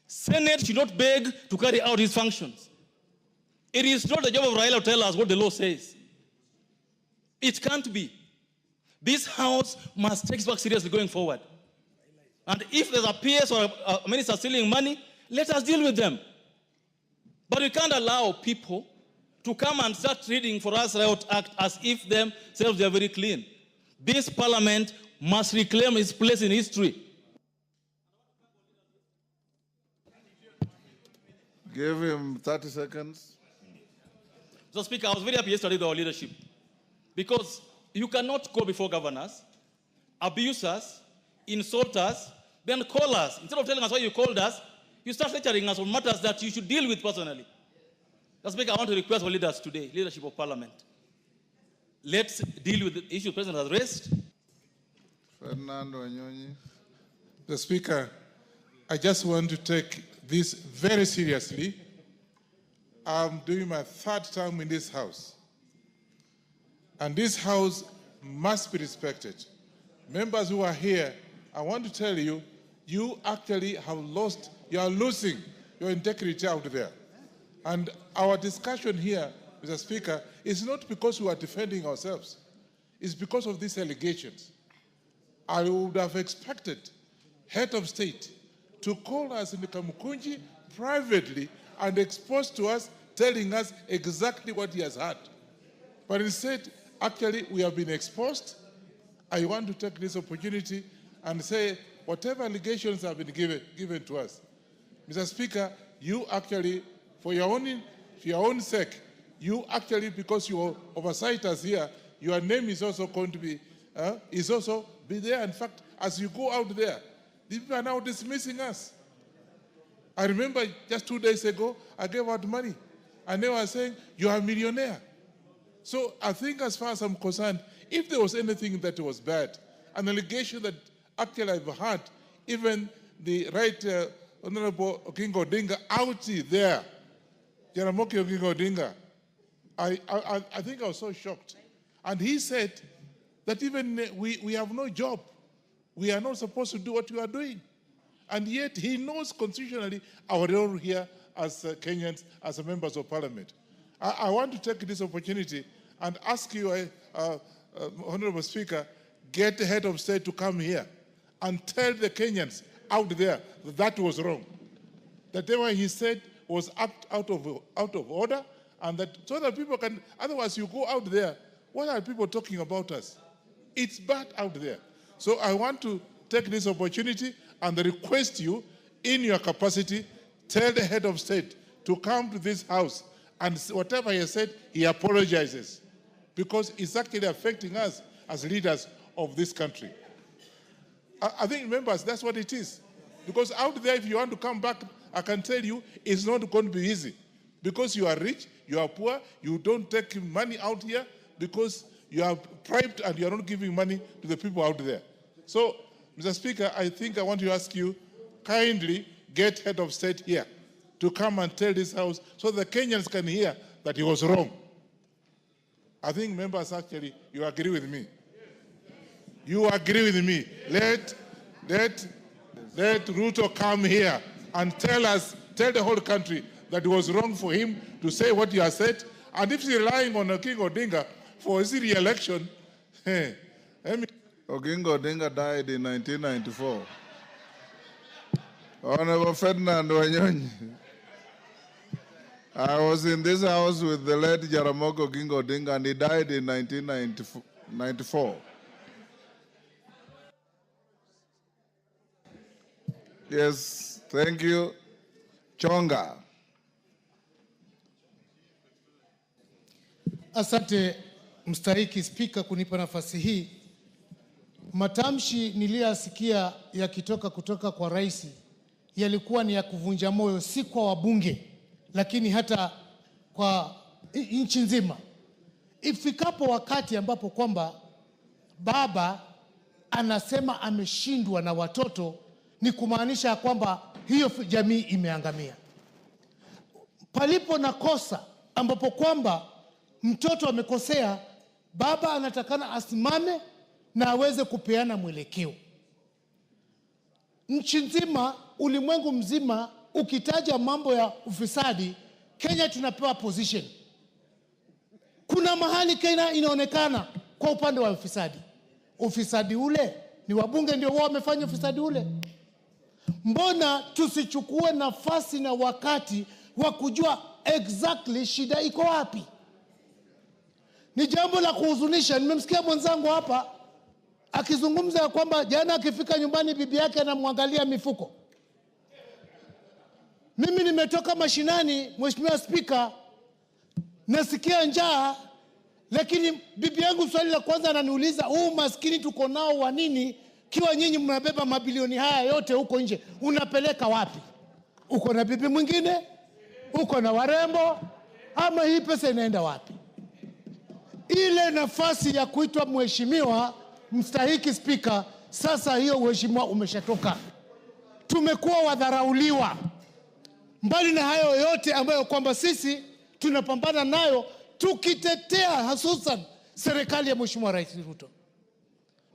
Senate should not beg to carry out his functions. It is not the job of Raila to tell us what the law says. It can't be. This House must take back seriously going forward. And if there's a PS or a minister stealing money, let us deal with them. But we can't allow people to come and start reading for us Riot Act as if themselves they are very clean. This parliament must reclaim its place in history. Give him 30 seconds. So, Speaker, I was very happy yesterday with our leadership. Because you cannot go before governors, abuse us, insult us, then call us. Instead of telling us why you called us, you start lecturing us on matters that you should deal with personally. So, Speaker, I want to request our leaders today, leadership of Parliament. Let's deal with the issue the President has raised. Fernando Anyonyi. The Speaker, I just want to take this very seriously. I'm doing my third term in this House. And this House must be respected. Members who are here, I want to tell you, you actually have lost, you are losing your integrity out there. And our discussion here, Mr. Speaker, is not because we are defending ourselves. It's because of these allegations. I would have expected head of state to call us in the Kamukunji privately and expose to us, telling us exactly what he has heard. But instead, actually, we have been exposed. I want to take this opportunity and say whatever allegations have been given to us. Mr. Speaker, you actually, for your own sake, you actually, because you oversight us here, your name is also going to be, be there. In fact, as you go out there, people are now dismissing us. I remember just 2 days ago, I gave out money. And they were saying, you are a millionaire. So I think as far as I'm concerned, if there was anything that was bad, an allegation that actually I've heard, even the right Honorable Kingi Odinga out there, Jaramogi Oginga Odinga, I think I was so shocked. And he said that even we have no job. We are not supposed to do what we are doing. And yet he knows constitutionally our role here as Kenyans, as members of Parliament. I want to take this opportunity and ask you, Honorable Speaker, get the head of state to come here and tell the Kenyans out there that was wrong. That what he said was out of order, and that so that people can, otherwise you go out there, what are people talking about us? It's bad out there. So I want to take this opportunity and request you, in your capacity, tell the head of state to come to this House and whatever he has said, he apologizes, because it's actually affecting us as leaders of this country. I think, members, that's what it is. Because out there, if you want to come back, I can tell you, it's not going to be easy. Because you are rich, you are poor, you don't take money out here, because You are bribed and you are not giving money to the people out there. So, Mr. Speaker, I think I want to ask you, kindly get head of state here to come and tell this House so the Kenyans can hear that he was wrong. I think members actually, you agree with me. You agree with me. Let Ruto come here and tell the whole country that it was wrong for him to say what he has said. And if he's relying on Oginga Odinga for his re-election, Oginga Odinga died in 1994. Honorable Ferdinand Wanyonyi. I was in this house with the late Jaramogi Oginga Odinga, and he died in 1994. Yes, thank you. Chonga. Asante mstahiki Spika kunipa nafasi hii. Matamshi niliyasikia yakitoka kutoka kwa rais yalikuwa ni ya kuvunja moyo, si kwa wabunge lakini hata kwa nchi nzima. Ifikapo wakati ambapo kwamba baba anasema ameshindwa na watoto, ni kumaanisha kwamba hiyo jamii imeangamia. Palipo na kosa ambapo kwamba mtoto amekosea, baba anatakana asimame na aweze kupeana mwelekeo. Nchi nzima, ulimwengu mzima, ukitaja mambo ya ufisadi, Kenya tunapewa position. Kuna mahali Kenya inaonekana kwa upande wa ufisadi. Ufisadi ule ni wabunge ndio wao wamefanya ufisadi ule. Mbona tusichukue nafasi na wakati wa kujua exactly shida iko wapi? Ni jambo la kuhuzunisha. Nimemsikia mwenzangu hapa akizungumza ya kwamba jana akifika nyumbani bibi yake anamwangalia mifuko. Mimi nimetoka mashinani, Mheshimiwa Spika, nasikia njaa, lakini bibi yangu swali la kwanza ananiuliza, huu maskini tuko nao wa nini kiwa nyinyi mnabeba mabilioni haya yote huko nje, unapeleka wapi? Uko na bibi mwingine? Uko na warembo? Ama hii pesa inaenda wapi? Ile nafasi ya kuitwa mheshimiwa mstahiki Spika, sasa hiyo mheshimiwa umeshatoka. Tumekuwa wadharauliwa. Mbali na hayo yote ambayo kwamba sisi tunapambana nayo, tukitetea hususan serikali ya Mheshimiwa Rais Ruto.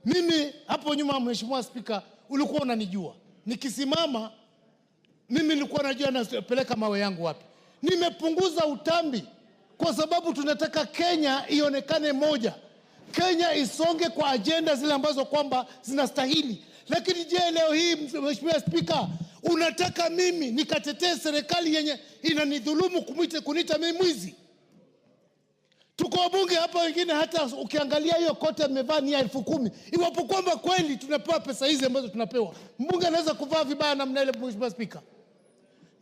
Mimi hapo nyuma, Mheshimiwa Spika, ulikuwa unanijua. Nikisimama mimi nilikuwa najua napeleka mawe yangu wapi. Nimepunguza utambi kwa sababu tunataka Kenya ionekane moja. Kenya isonge kwa agenda zile ambazo kwamba zinastahili. Lakini je, leo hii Mheshimiwa Spika, unataka mimi nikatetee serikali yenye inanidhulumu kuniita mimi mwizi? Tuko wabunge hapa wengine, hata ukiangalia hiyo kote amevaa ni 10,000. Iwapo kwamba kweli tunapewa pesa hizi ambazo tunapewa, mbunge anaweza kuvaa vibaya namna ile, Mheshimiwa Spika?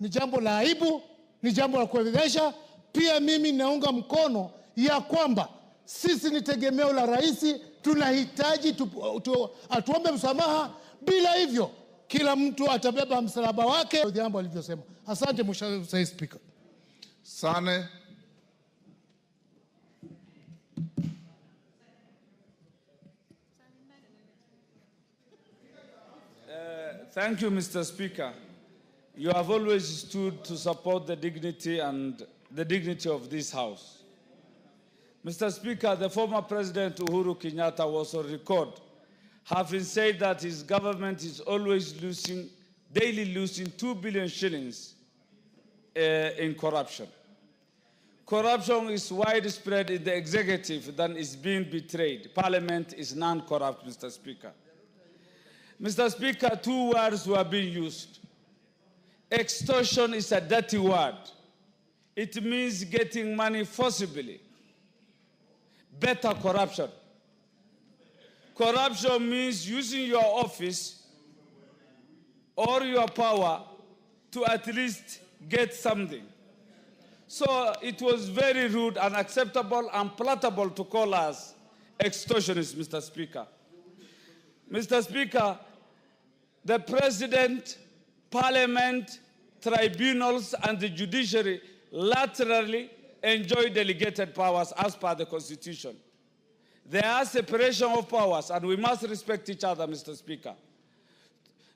Ni jambo la aibu, ni jambo la kuelewesha. Pia mimi naunga mkono ya kwamba sisi ni tegemeo la rais, tunahitaji atuombe msamaha. Bila hivyo kila mtu atabeba msalaba wake, jambo alivyosema. Asante Mheshimiwa Spika. Sane. Thank you, Mr. Speaker. You have always stood to support the dignity of this House. Mr. Speaker, the former President Uhuru Kenyatta was on record having said that his government is always daily losing 2 billion shillings in corruption. Corruption is widespread in the executive than is being betrayed. Parliament is non-corrupt, Mr. Speaker. Mr. Speaker, 2 words were being used. Extortion is a dirty word. It means getting money forcibly. Better corruption. Corruption means using your office or your power to at least get something. So it was very rude, unacceptable, unpalatable to call us extortionists, Mr. Speaker. Mr. Speaker, the President, Parliament, tribunals, and the judiciary laterally enjoy delegated powers as per the Constitution. There are separation of powers, and we must respect each other, Mr. Speaker.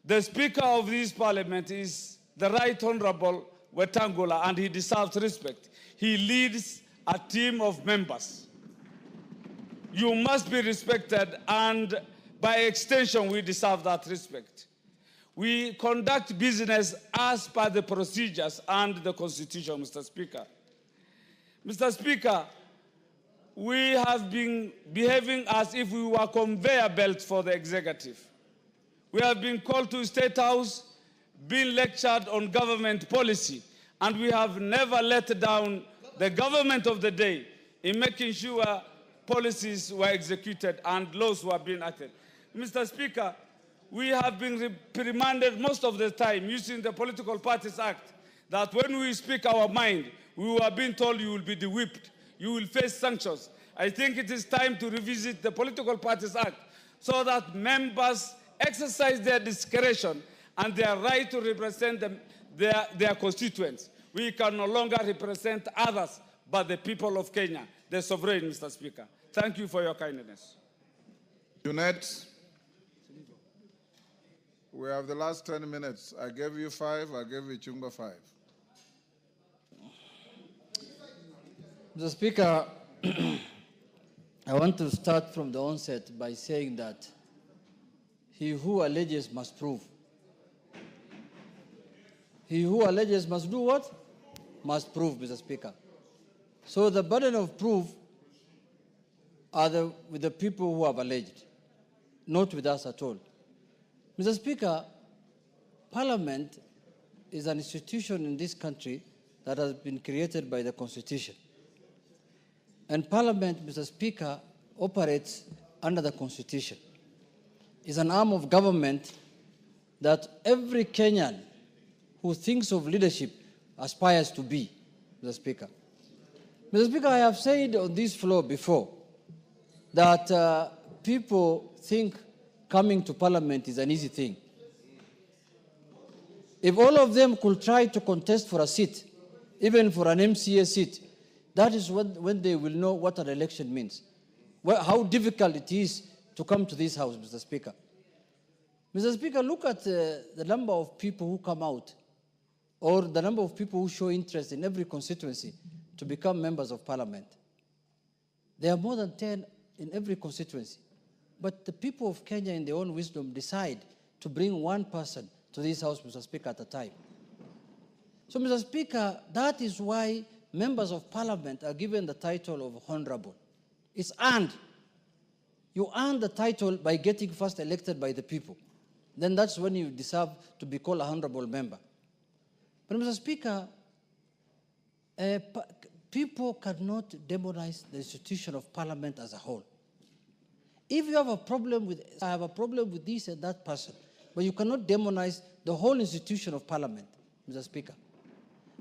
The Speaker of this Parliament is the Right Honorable Wetangula, and he deserves respect. He leads a team of members. You must be respected, and by extension, we deserve that respect. We conduct business as per the procedures and the Constitution, Mr. Speaker. Mr. Speaker, we have been behaving as if we were conveyor belts for the executive. We have been called to State House, been lectured on government policy, and we have never let down the government of the day in making sure policies were executed and laws were being acted. Mr. Speaker, we have been reprimanded most of the time using the Political Parties Act that when we speak our mind, we were being told you will be de-whipped, you will face sanctions. I think it is time to revisit the Political Parties Act so that members exercise their discretion and their right to represent their constituents. We can no longer represent others but the people of Kenya, the sovereign, Mr. Speaker. Thank you for your kindness. Unite. We have the last 10 minutes. I gave you 5, I gave you Chumba 5. Mr. Speaker, I want to start from the onset by saying that he who alleges must prove. He who alleges must do what? Must prove, Mr. Speaker. So the burden of proof are with the people who have alleged, not with us at all. Mr. Speaker, Parliament is an institution in this country that has been created by the Constitution. And Parliament, Mr. Speaker, operates under the Constitution. It's an arm of government that every Kenyan who thinks of leadership aspires to be, Mr. Speaker. Mr. Speaker, I have said on this floor before that people think coming to Parliament is an easy thing. If all of them could try to contest for a seat, even for an MCA seat, that is when they will know what an election means. How difficult it is to come to this house, Mr. Speaker. Mr. Speaker, look at the number of people who come out, or the number of people who show interest in every constituency to become members of Parliament. There are more than 10 in every constituency. But the people of Kenya, in their own wisdom, decide to bring one person to this house, Mr. Speaker, at a time. So, Mr. Speaker, that is why members of Parliament are given the title of honorable. It's earned. You earn the title by getting first elected by the people. Then that's when you deserve to be called a honorable member. But, Mr. Speaker, people cannot demonize the institution of Parliament as a whole. If you have a problem with, I have a problem with this and that person, but you cannot demonize the whole institution of Parliament, Mr. Speaker.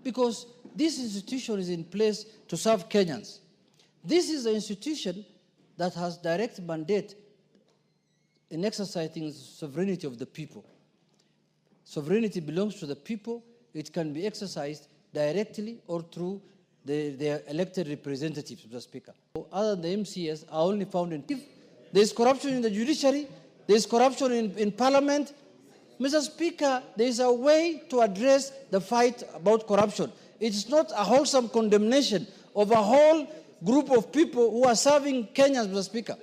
Because this institution is in place to serve Kenyans. This is an institution that has direct mandate in exercising sovereignty of the people. Sovereignty belongs to the people. It can be exercised directly or through their elected representatives, Mr. Speaker. Other than the MCS are only found in... There's corruption in the judiciary, there's corruption in Parliament. Mr. Speaker, there's a way to address the fight about corruption. It's not a wholesome condemnation of a whole group of people who are serving Kenyans, Mr. Speaker.